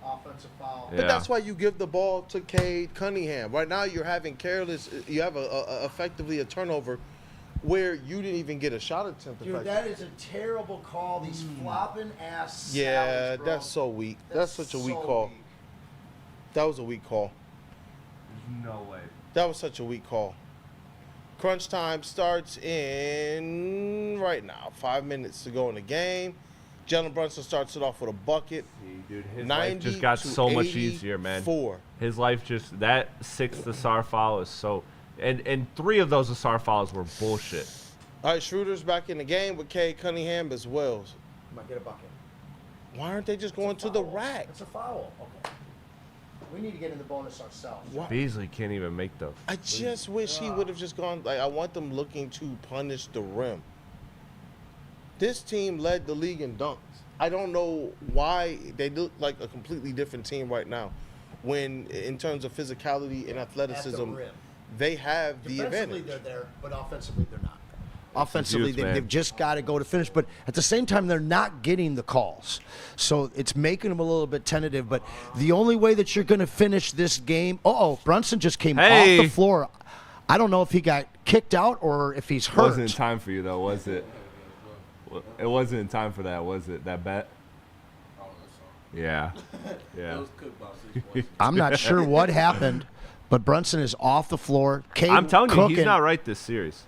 offensive foul. Yeah. But that's why you give the ball to Cade Cunningham. Right now, you're having careless. You have effectively a turnover where you didn't even get a shot attempt. Dude, that is a terrible call. These flopping ass. Yeah, salads, bro. that's so weak. That's such a weak call. weak. That was a weak call. No way. That was such a weak call. Crunch time starts in right now. 5 minutes to go in the game. Jalen Brunson starts it off with a bucket. Dude, his 90 life just got to so much easier, man. 84. His life just, that 6th Asar foul is so, and 3 of those Asar fouls were bullshit. All right, Schroeder's back in the game with Cade Cunningham as well. Might get a bucket. Why aren't they just going It's a to the foul. rack? It's a foul. Okay. We need to get in the bonus ourselves. Why? Beasley can't even make those. I just wish he would have just gone. Like, I want them looking to punish the rim. This team led the league in dunks. I don't know why they look like a completely different team right now. when in terms of physicality and athleticism, rim. they have the Defensively, advantage. they're there, but offensively, they're not. Offensively, huge, man. they've just got to go to finish. But at the same time, they're not getting the calls. So it's making them a little bit tentative. But the only way that you're going to finish this game... Brunson just came off the floor. I don't know if he got kicked out or if he's hurt. It wasn't in time for you, though, was it? It wasn't in time for that, was it? That bet? Yeah. Yeah. I'm not sure what happened, but Brunson is off the floor. Cade I'm telling you, cooking. he's not right this series.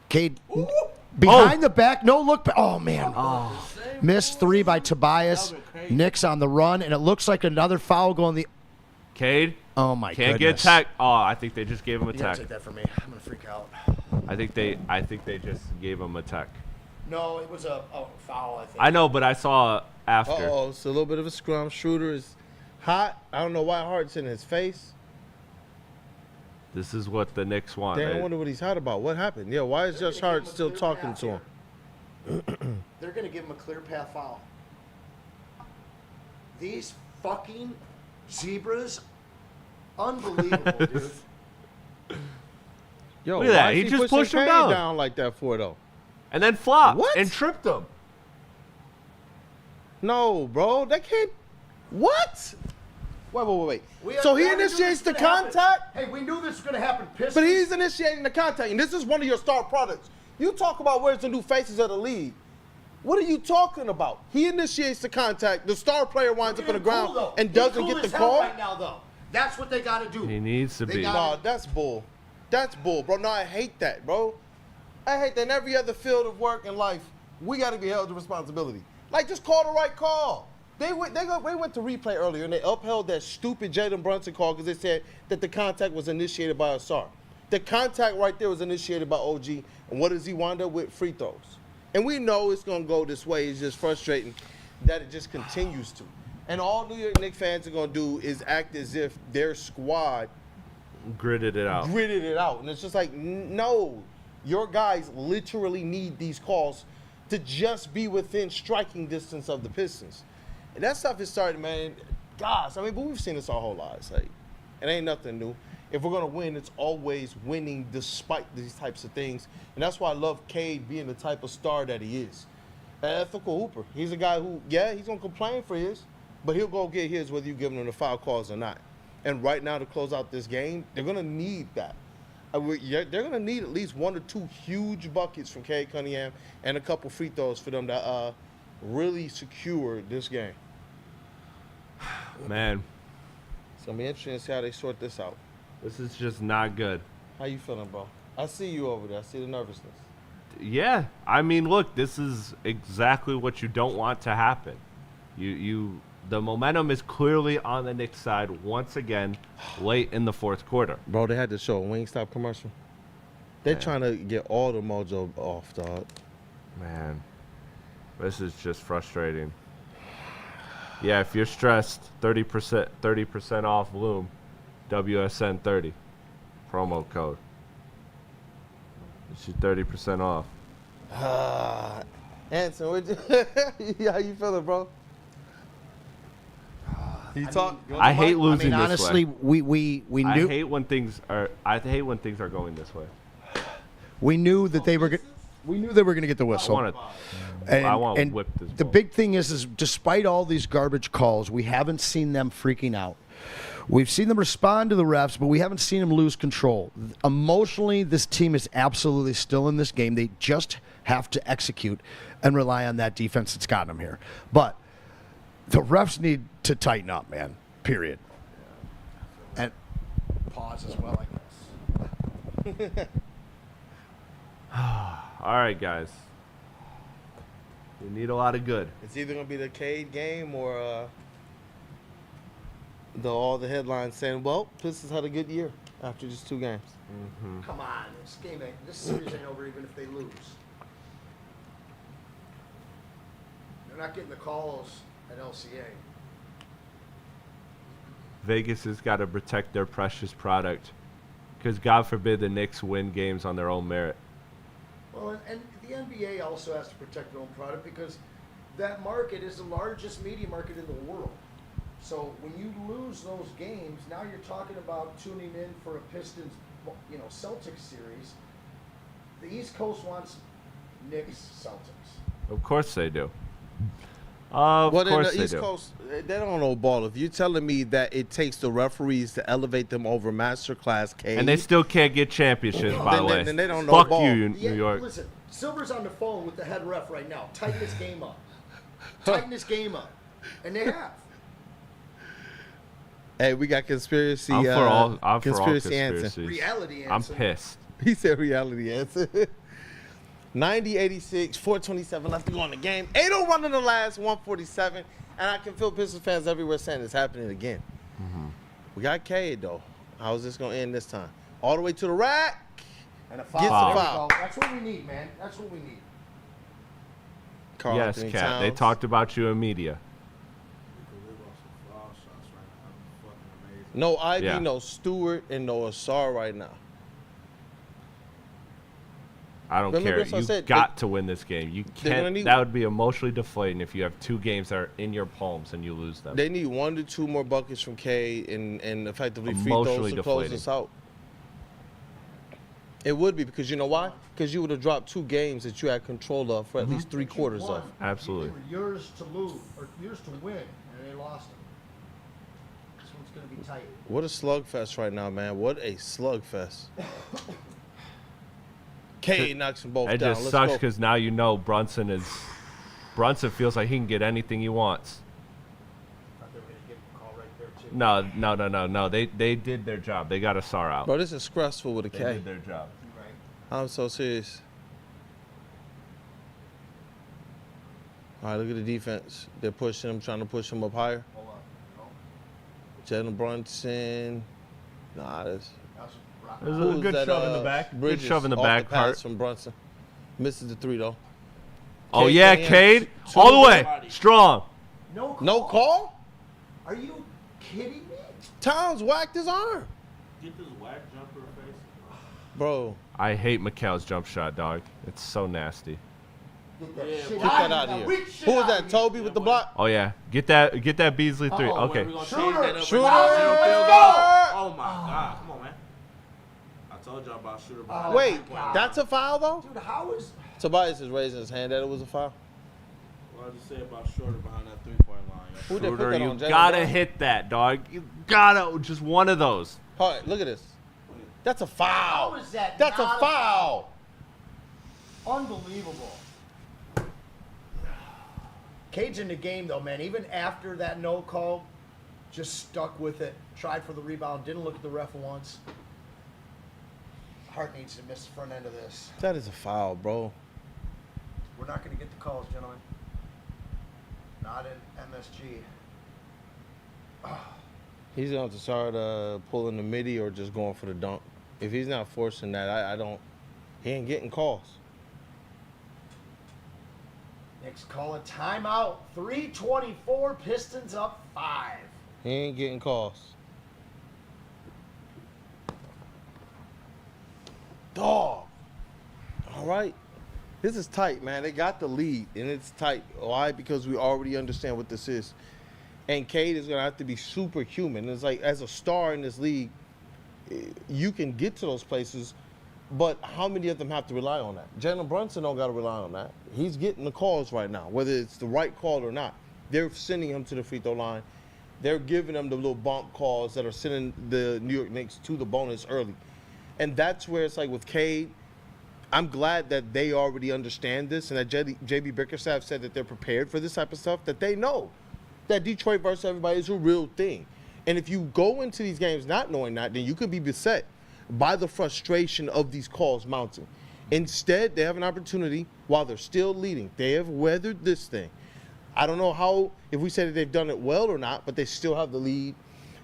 Cade behind the back, no look. Oh, man. Missed 3 by Tobias. Knicks on the run, and it looks like another foul going the... Cade? Oh, my Can't goodness. get tech. Oh, I think they just gave him a You gotta tech. take that from me. I'm going to freak out. I think they just gave him a tech. No, it was a foul, I think. I know, but I saw after. Uh-oh, it's a little bit of a scrum. Schroeder is hot. I don't know why Hart's in his face. This is what the Knicks want. Damn, I right? wonder what he's hot about. What happened? Yeah, why is Josh Hart still talking to him? They're going to give him a clear path foul. These fucking zebras, unbelievable, dude. Yo, Look at that. why is He just pushing pushed him Cade down. like that for, though? And then flopped What? and tripped him. No, bro. That can't. What? Wait. We So he knew this initiates was the gonna happen. contact, Hey, we knew this was going to happen. Pistons. but he's initiating the contact. And this is one of your star products. You talk about where's the new faces of the league. What are you talking about? He initiates the contact. The star player winds up on the ground and doesn't get the call. Right now, though. That's what they got to do. He needs to They be. got- No, that's bull. That's bull, bro. No, I hate that, bro. I hate that in every other field of work and life, we got to be held to responsibility. Like, just call the right call. They went to replay earlier, and they upheld that stupid Jalen Brunson call because they said that the contact was initiated by Asar. The contact right there was initiated by OG, and what does he wind up with? Free throws. And we know it's going to go this way. It's just frustrating that it just continues to. And all New York Knicks fans are going to do is act as if their squad Gritted it out. And it's just like, no, your guys literally need these calls to just be within striking distance of the Pistons. And that stuff is starting, man. Gosh, I mean, but we've seen this our whole lives. Like, it ain't nothing new. If we're going to win, it's always winning despite these types of things. And that's why I love Cade being the type of star that he is. An ethical hooper. He's a guy who, yeah, he's going to complain for his, but he'll go get his whether you give him the foul calls or not. And right now, to close out this game, they're going to need that. They're going to need at least 1 or 2 huge buckets from Cade Cunningham and a couple free throws for them to really secure this game. Man, It's going to be interesting to see how they sort this out. this is just not good. How you feeling, bro? I see you over there. I see the nervousness. Yeah, I mean, look, this is exactly what you don't want to happen. The momentum is clearly on the Knicks side once again, late in the fourth quarter. Bro, they had to show a Wingstop commercial. They're trying to get all the mojo off, dog. Man, this is just frustrating. Yeah, if you're stressed, 30% off Loom, WSN 30, promo code. It's your 30% off. Anson, how you feeling, bro? I hate losing this honestly, way. we I knew hate when things are going this way. we knew that they were we knew they were going to get the whistle. I want to And whip this. the ball. big thing is despite all these garbage calls, we haven't seen them freaking out. We've seen them respond to the refs, but we haven't seen them lose control. Emotionally, this team is absolutely still in this game. They just have to execute and rely on that defense that's gotten them here. But the refs need to tighten up, man, period. And pause as well, I guess. All right, guys. We need a lot of good. It's either going to be the Cade game or all the headlines saying, well, Pistons had a good year after just 2 games. Come on, this series ain't over even if they lose. They're not getting the calls at LCA. Vegas has got to protect their precious product because God forbid the Knicks win games on their own merit. Well, and the NBA also has to protect their own product because that market is the largest media market in the world. So when you lose those games, now you're talking about tuning in for a Pistons, Celtics series. The East Coast wants Knicks, Celtics. Of course they do. Of Well, in course the they East do. Coast, they don't know ball. If you're telling me that it takes the referees to elevate them over masterclass K, And they still can't get championships, by the way. then they don't know Fuck ball. you, New York. Listen, Silver's on the phone with the head ref right now. Tighten this game up. Tighten this game up. And they have. Hey, we got conspiracy. I'm for all conspiracy conspiracies. Reality I'm answer. pissed. He said reality answer. 90-86, 4:27 left to go in the game. 8-0 run in the last, 147. And I can feel Pistons fans everywhere saying it's happening again. We got Cade, though. How's this going to end this time? All the way to the rack. And a foul. Gets There a we foul. go. That's what we need, man. That's what we need. Karl Yes, Anthony Cat. They Towns. talked about you in media. No Ivy, Yeah. no Stewart, and no Asar right now. I don't Remember care. that's what I You said. got to win this game. You They're gonna can't. need- That would be emotionally deflating if you have 2 games that are in your palms and you lose them. They need 1 to 2 more buckets from K and effectively free throws Emotionally to close deflating. us out. It would be because you know why? Because you would have dropped 2 games that you had control of for at least 3 quarters of. Absolutely. They were yours to lose, or yours to win, and they lost them. This one's going to be tight. What a slugfest right now, man. What a slugfest. K knocks them both It down. just Let's sucks go. because now you know Brunson feels like he can get anything he wants. Thought they were going to give a call right there, too. No. They did their job. They got Asar out. Bro, this is stressful with a They K. did their job. Right. I'm so serious. All right, look at the defense. They're pushing him, trying to push him up higher. Hold on. No. Jalen Brunson. Nah, this. That's rock. There's Who a was good that, shove in the back. Good Bridges shove in the off back. The pass Hart. from Brunson. Misses the 3 though. Oh Cade yeah, coming in. Cade. Two All the way. body. Strong. No call. No call? Are you kidding me? Towns whacked his arm. Get this whack jumper face. Bro, I hate Mikhail's jump shot, dog. It's so nasty. Get that Yeah, shit get that out of here. Weak shit Who was out that? of Toby here. with the block? Oh yeah. Get that Beasley 3. Uh-oh, Okay. We're gonna Shooter. change that up. Shooter. Field Let's goal. go. Oh my God. Come on, man. I told y'all about shooter. behind Wait, the three-point line. that's a foul though? Dude, how is... Tobias is raising his hand that it was a foul. What I just said about shorter behind that 3-point line. Who they put Shooter, that you on? Jalen gotta Brunson? hit that, dog. You gotta just one of those. All right, look at this. That's a foul. How is that That's a not a foul. Unbelievable. Cade's in the game, though, man. Even after that no call, just stuck with it. Tried for the rebound. Didn't look at the ref once. Hart needs to miss the front end of this. That is a foul, bro. We're not going to get the calls, gentlemen. Not in MSG. He's going to have to start pulling the midi or just going for the dunk. If he's not forcing that, I don't. He ain't getting calls. Knicks call a timeout. 3:24. Pistons up 5. He ain't getting calls. Dog. All right. This is tight, man. They got the lead, and it's tight. Why? Because we already understand what this is. And Cade is going to have to be superhuman. It's like, as a star in this league, you can get to those places, but how many of them have to rely on that? Jalen Brunson don't got to rely on that. He's getting the calls right now, whether it's the right call or not. They're sending him to the free throw line. They're giving him the little bump calls that are sending the New York Knicks to the bonus early. And that's where it's like with Cade, I'm glad that they already understand this and that JB Bickerstaff said that they're prepared for this type of stuff, that they know that Detroit versus everybody is a real thing. And if you go into these games not knowing that, then you could be beset by the frustration of these calls mounting. Instead, they have an opportunity while they're still leading. They have weathered this thing. I don't know how, if we say that they've done it well or not, but they still have the lead.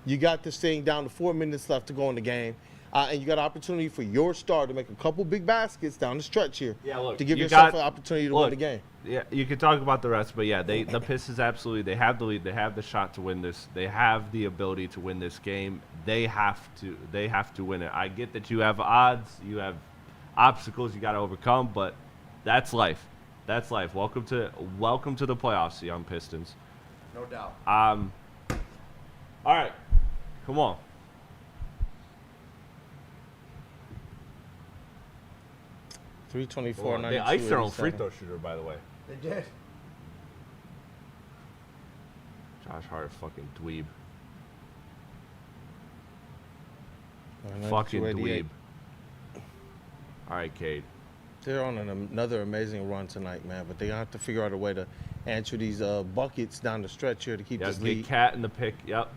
You got this thing down to 4 minutes left to go in the game. And you got an opportunity for your star to make a couple big baskets down the stretch here. Yeah, look, to give you yourself got- an opportunity to look, win the game. Yeah, you could talk about the rest, but yeah, the Pistons absolutely, they have the lead, they have the shot to win this, they have the ability to win this game. They have to win it. I get that you have odds, you have obstacles you got to overcome, but that's life. That's life. Welcome to the playoffs, young Pistons. No doubt. All right. Come on. 324, They iced their own free throw shooter, by the way. They did. Josh Hart, fucking dweeb. 92, Fucking 88. dweeb. All right, Cade. They're on another amazing run tonight, man. But they're going to have to figure out a way to answer these buckets down the stretch here to keep this Get lead. Cat in the pick. Yep.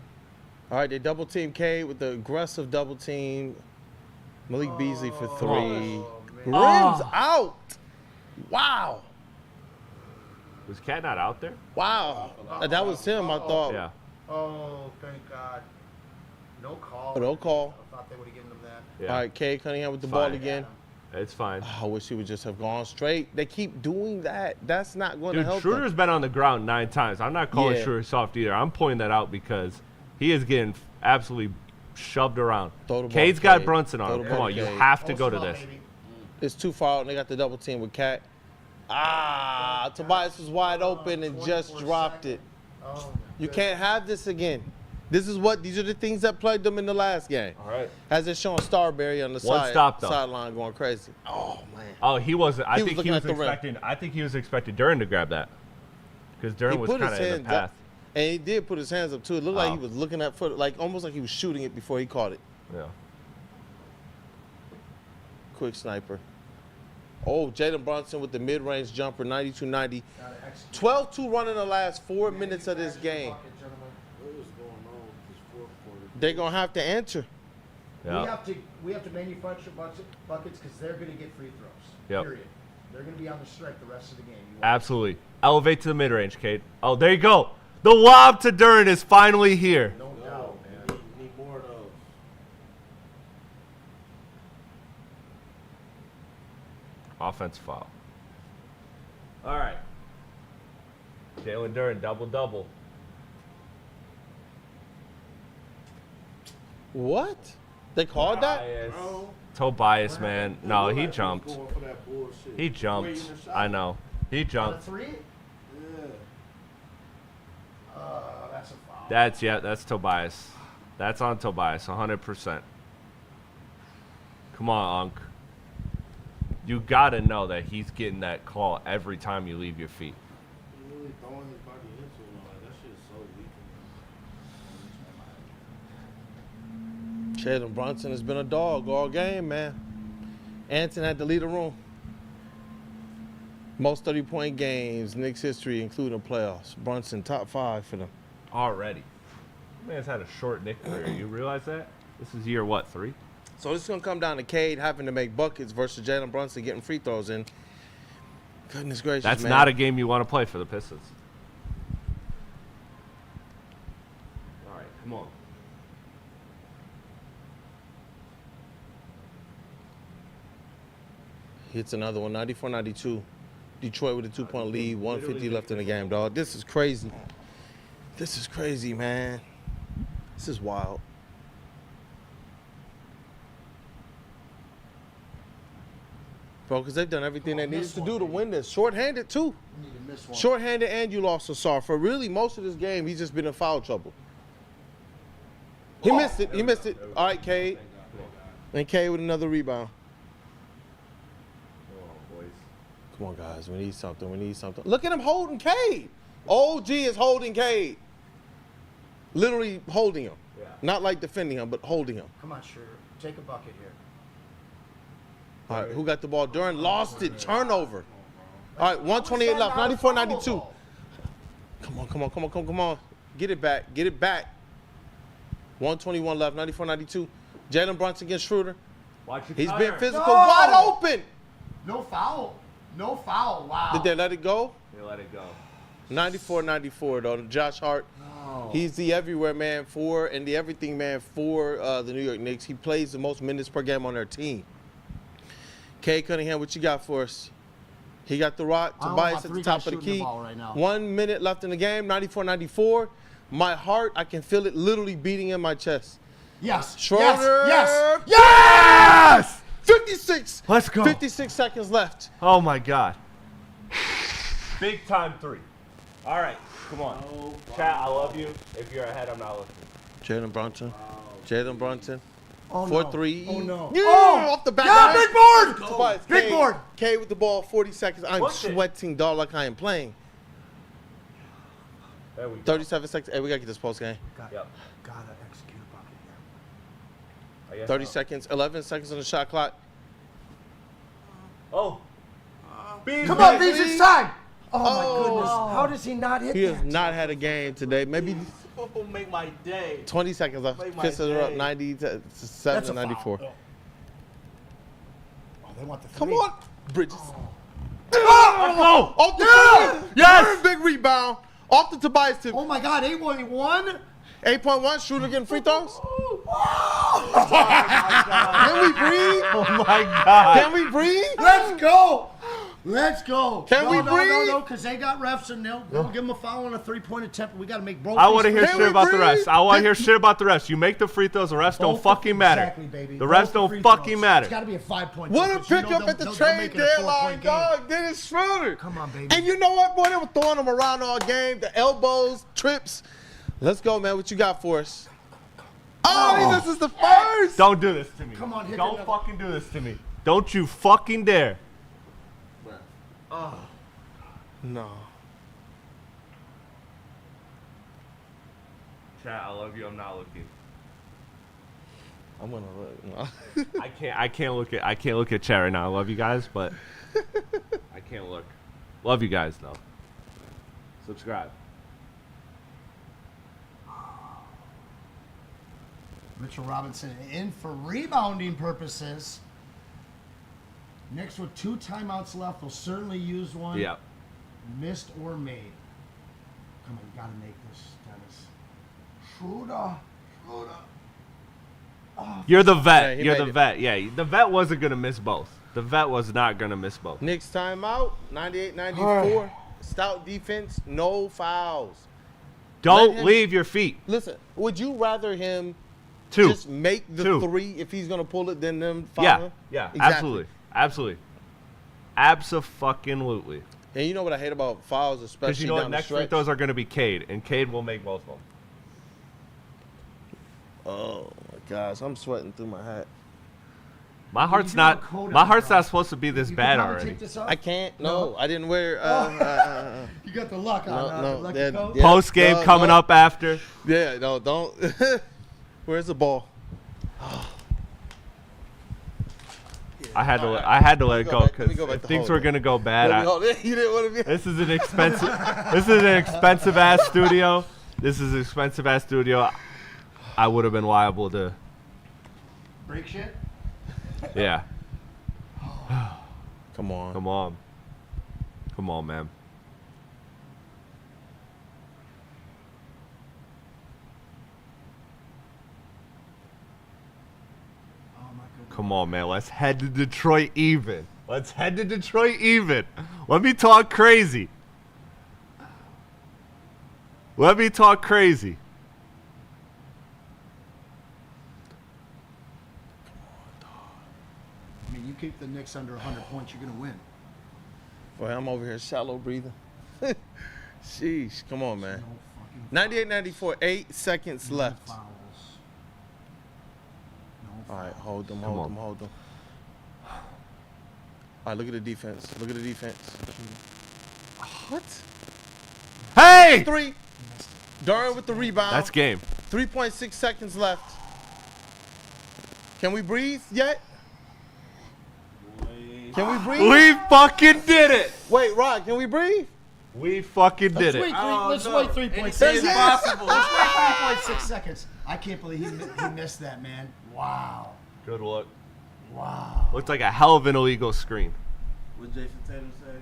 All right, they double team Cade with the aggressive double team. Malik Beasley for three. Rims out. Wow. Was Cat not out there? Wow. That was him, I thought. Yeah. Oh, thank God. No call. No call. I thought they would have given them that. Yeah. All right, Cade Cunningham with the Fine. ball again. It's fine. I wish he would just have gone straight. They keep doing that. That's not going to Dude, help Schroeder's them. been on the ground 9 times. I'm not calling Yeah. Schroeder soft either. I'm pointing that out because he is getting absolutely shoved around. Throw the ball, Cade's got Cade. Brunson Throw on him. the Come ball, on, you Cade. have to go to Post him up, this. baby. It's too far out, and they got the double team with Cat. Tobias was wide open and just 24 dropped it. seconds. Oh, You can't have this again. These are the things that plagued them in the last game. All right. As it's showing Starberry on the One stop, though. sideline going crazy. Oh man. Oh, he wasn't. I He was think looking he was at the rim. expecting. I think he was expecting Duran to grab that because Duran was kind of in the hands path. up, and he did put his hands up too. It looked like Oh. he was looking at foot, like almost like he was shooting it before he caught it. Yeah. Quick sniper. Oh, Jalen Brunson with the mid-range jumper, 92-90. 12-2 run in the last 4 minutes of this game. What is going on with this fourth quarter? They're gonna have to answer. Yeah. We have to manufacture buckets because they're going to get free throws. Yep. Period. They're going to be on the strike the rest of the game. You want- Absolutely. Elevate to the mid-range, Cade. Oh, there you go. The lob to Duran is finally here. No No, doubt, we man. need more of those. Offense foul. All right. Jalen Duran, double-double. What? They called that? Bro, Tobias, man. No, look he like jumped. Going for that bullshit. He jumped. Waiting a shot. I know. He On a jumped. three? Yeah. That's a foul. That's Tobias. That's on Tobias, 100%. Come on, Unc. You gotta know that he's getting that call every time you leave your feet. He really throwing his body into it. Like, that shit is so weak. Jalen Brunson has been a dog all game, man. Anton had to lead the room. Most 30-point games, Knicks history, including playoffs. Brunson, top 5 for them. Already. Man's had a short Knick career. You realize that? This is year, what, 3? So this is going to come down to Cade having to make buckets versus Jalen Brunson getting free throws in. Goodness gracious, That's man. not a game you want to play for the Pistons. All right, come on. Hits another one, 94-92. Detroit with a 2-point lead, 150 left in the game, dog. This is crazy. This is crazy, man. This is wild. Bro, because they've done everything they needed to do to win this. Short-handed, too. You need to miss one. Short-handed, and you lost Asar. For really most of this game, he's just been in foul trouble. He missed it. He missed it. All right, Cade. And Cade with another rebound. Come on, guys. We need something. We need something. Look at him holding Cade. OG is holding Cade. Literally holding him. Yeah. Not like defending him, but holding him. Come on, Schroeder. Take a bucket here. All right, who got the ball? Duran lost it. Turnover. All right, 128 left. 94-92. Come on. Get it back. Get it back. 121 left. 94-92. Jalen Brunson against Schroeder. Watch your He's cutter. been physical. No! Wide open. No foul. No foul. Wow. Did they let it go? They let it go. 94-94, though. Josh Hart. No. He's the everywhere man and the everything man for the New York Knicks. He plays the most minutes per game on their team. Cade Cunningham, what you got for us? He got the rock. I don't know Tobias about at the three top guys of the shooting the key. ball right now. 1 minute left in the game, 94-94. My heart, I can feel it literally beating in my chest. Yes. Schroeder. Yes. Yes! 56. Let's go. 56 seconds left. Oh, my God. Big time 3. All right, come on. Chat, I love you. If you're ahead, I'm not listening. Jalen Brunson. Jalen Brunson. Oh, 4-3. No. Oh, no. Yeah, Oh! off the back. Yeah, big board! Tobias, Big K, board! K with the ball, 40 seconds. I'm Look it. sweating, dog, like I am playing. There we go. 37 seconds. Hey, we got to get this post game. Yep. Gotta execute a bucket here. I guess 30 so. seconds. 11 seconds on the shot clock. Oh. Come on, Beans, it's time! Oh, my Oh. goodness. How does he not hit He that? has not had a game today. Maybe Oh, make my day. 20 seconds left. Make my Pistons are up day. 97 That's a to 94. foul. Oh, they want the Come three. on, Bridges. Oh. Off the Yeah! Yes! big rebound. Off the Tobias tip. Oh, my God, 8-1. 8.1. Shooter getting free throws. Oh, Can we breathe? Oh my God. Can we breathe? let's go! Let's go. Can we No, breathe? no, because they got refs and they'll give them a foul on a three-point attempt. We got to make both. I want to these hear free- Can shit we about the breathe? refs. I want to hear shit about the refs. You make the free throws, the refs don't Both fucking matter. Exactly, baby. The Both refs don't free fucking throws. matter. It's got to be a 5-point. What a because you know pickup they'll- at the they'll trade make it a 4-point deadline, game. dog. Dennis Schroeder. Come on, baby. And you know what, boy? They were throwing them around all game. The elbows, trips. Let's go, man. What you got for us? Oh, this is the first. Don't do this to me. Come on, hit Don't another- fucking do this to me. Don't you fucking dare. No. Chat, I love you. I'm not looking. I'm gonna look. No. I can't look at chat right now. I love you guys, but I can't look. Love you guys though. Subscribe. Mitchell Robinson in for rebounding purposes. Knicks with 2 timeouts left. They'll certainly use one. Yeah. Missed or made. Come on, you gotta make this, Dennis. Schroeder. You're the Yeah, vet. he You're made the it. vet. Yeah, the vet wasn't gonna miss both. The vet was not gonna miss both. Knicks timeout. 98-94. Stout defense. No fouls. Don't him- leave your feet. Listen, would you rather him Two. just make the Two. 3 if he's gonna pull it than them foul Yeah. him? Yeah. Exactly. Absolutely. Abso-fucking-lutely. And you know what I hate about fouls, Because especially you know what? down the Next free stretch? throws are gonna be Cade, and Cade will make both of them. Oh my gosh, I'm sweating through my hat. My heart's do not. have a coat My on, heart's bro. not supposed to be this You bad can probably already. take this off. I can't. No, I didn't wear. You got the luck on. no, the lucky that- coat. yeah. Post game No, coming no. up after. Yeah, no, don't. Where's the ball? I had to. Alright. I had to let it me go go back- let me because go back if to things hold were it. gonna go bad, You didn't want to be. this is an expensive. This is an expensive ass studio. This is an expensive ass studio. I would have been liable to. Break shit. Yeah. Come on. Come on. Come on, man. Oh my goodness. Come on, man. Let's head to Detroit even. Let's head to Detroit even. Let me talk crazy. Let me talk crazy. I mean, you keep the Knicks under 100 points, you're gonna win. Boy, I'm over here shallow breathing. Sheesh, come on, man. No fucking 98-94, 8 seconds left. fouls. No All right, fouls. hold them, Come hold on. them, hold them. All right, look at the defense. Look at the defense. What? Hey! 3. Durant with the rebound. That's game. 3.6 seconds left. Can we breathe yet? Can we breathe? We fucking did it. Wait, Rod, can we breathe? We fucking did it. Let's wait 3.6 Anything is possible. Let's wait 3.6 seconds. I can't believe he missed that, man. Wow. Good look. Wow. Looked like a hell of an illegal screen. What Jason Tatum say?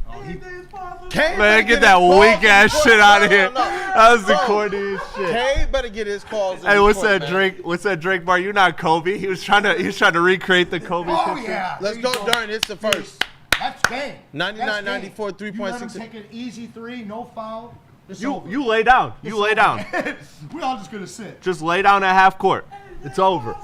Oh, Anything is possible. K Man, better get that his calls weak ass in shit court. out of No, here. no, no. That was the Bro, corniest shit. K better get his calls in Hey, what's court, that man. Drake? What's that Drake bar? You're not Kobe. He was trying to recreate the Kobe Oh, picture. yeah. Let's There go, you Durant. It's the first. That's game. 99, That's 94, game. You let him 3.6. take an easy 3, no foul. It's You over. lay down. You lay down. We're all just gonna sit. Just lay down at half court. It's over.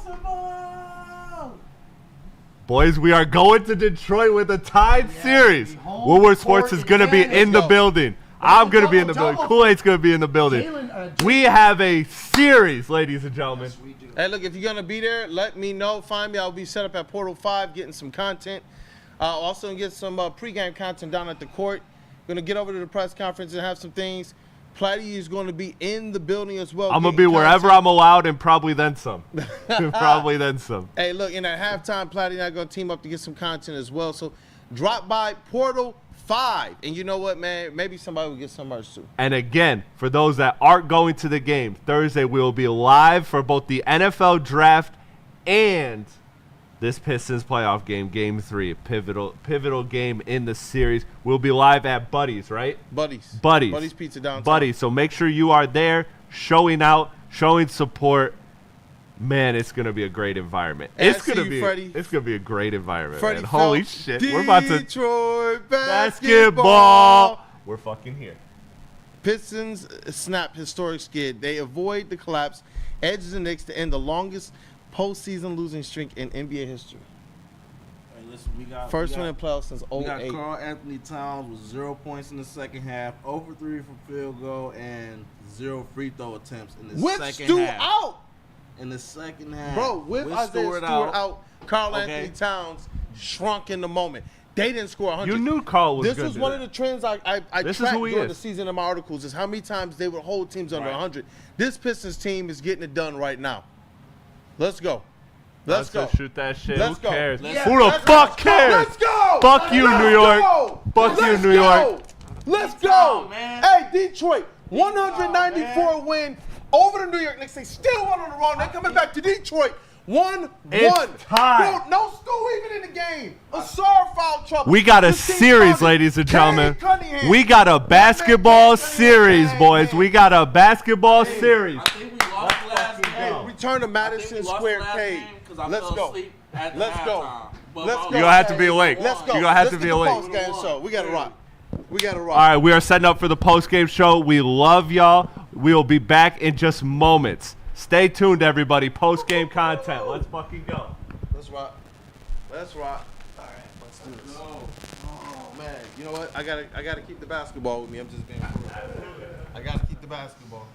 Boys, we are going to Detroit with a tied series. home Woodward court Sports is going to be advantage. in the Let's go. building. I'm going to be in the building. Kool-Aid's going to be in the building. Jalen, We have a series, ladies and gentlemen. Yes, we do. Hey, look, if you're going to be there, let me know. Find me. I'll be set up at Portal 5 getting some content. Also get some pregame content down at the court. Going to get over to the press conference and have some things. Platte is going to be in the building as well. I'm going to be wherever I'm allowed and probably then some. Probably then some. Hey, look, in at halftime, Platte and I are going to team up to get some content as well. So drop by Portal 5. And you know what, man? Maybe somebody will get some merch too. And again, for those that aren't going to the game, Thursday we will be live for both the NFL draft and this Pistons playoff game, Game 3, pivotal game in the series. We'll be live at Buddy's, right? Buddy's Pizza downtown. Buddy's. So make sure you are there, showing out, showing support. Man, it's gonna be a great environment. Hey, it's gonna be a great environment. Freddie Man. Holy Phelps, shit, we're about to Detroit basketball. We're fucking here. Pistons snap historic skid. They avoid the collapse, edge the Knicks to end the longest postseason losing streak in NBA history. Hey, listen, First one in playoffs since We got 08. Karl Anthony Towns with 0 points in the second half, 0 for 3 from field goal, and 0 free throw attempts in the With second Stu half. out, In the second half. bro. With Isaiah Stewart out, Karl Anthony Towns shrunk in the moment. They didn't score 100. You knew Karl was This good. was one of the trends I This tracked is who he during the is. season in my articles is how many times they would hold teams under 100. This Pistons team is getting it done right now. Let's go. Let's go. Just shoot that shit. Let's Who go. cares? Yeah, Who the let's fuck go. cares? Let's go. Fuck you, Let's New York. go. Fuck you, Let's New go. York. Let's Come go. on, man. Hey, Detroit, 194 win over the New York Knicks. They still won on the road. They're coming back to Detroit. 1-1. It's time. Bro, no school even in the game. Asar foul trouble. We got a This team series, started. ladies and Cade gentlemen. Cunningham. We got a basketball series, Hey, boys. man. We got a basketball series. I think we lost last game. Hey, return to Madison Square Cade. Let's go. Let's go. Let's go. You're gonna have to be awake. Let's go. You're gonna have to Let's be get the awake. post-game show. We gotta rock. We gotta rock. All right, we are setting up for the post-game show. We love y'all. We will be back in just moments. Stay tuned, everybody. Post-game content. Let's fucking go. Let's rock. Let's rock. All right, let's do this. Oh man, you know what? I gotta keep the basketball with me. I'm just being real. I gotta keep the basketball.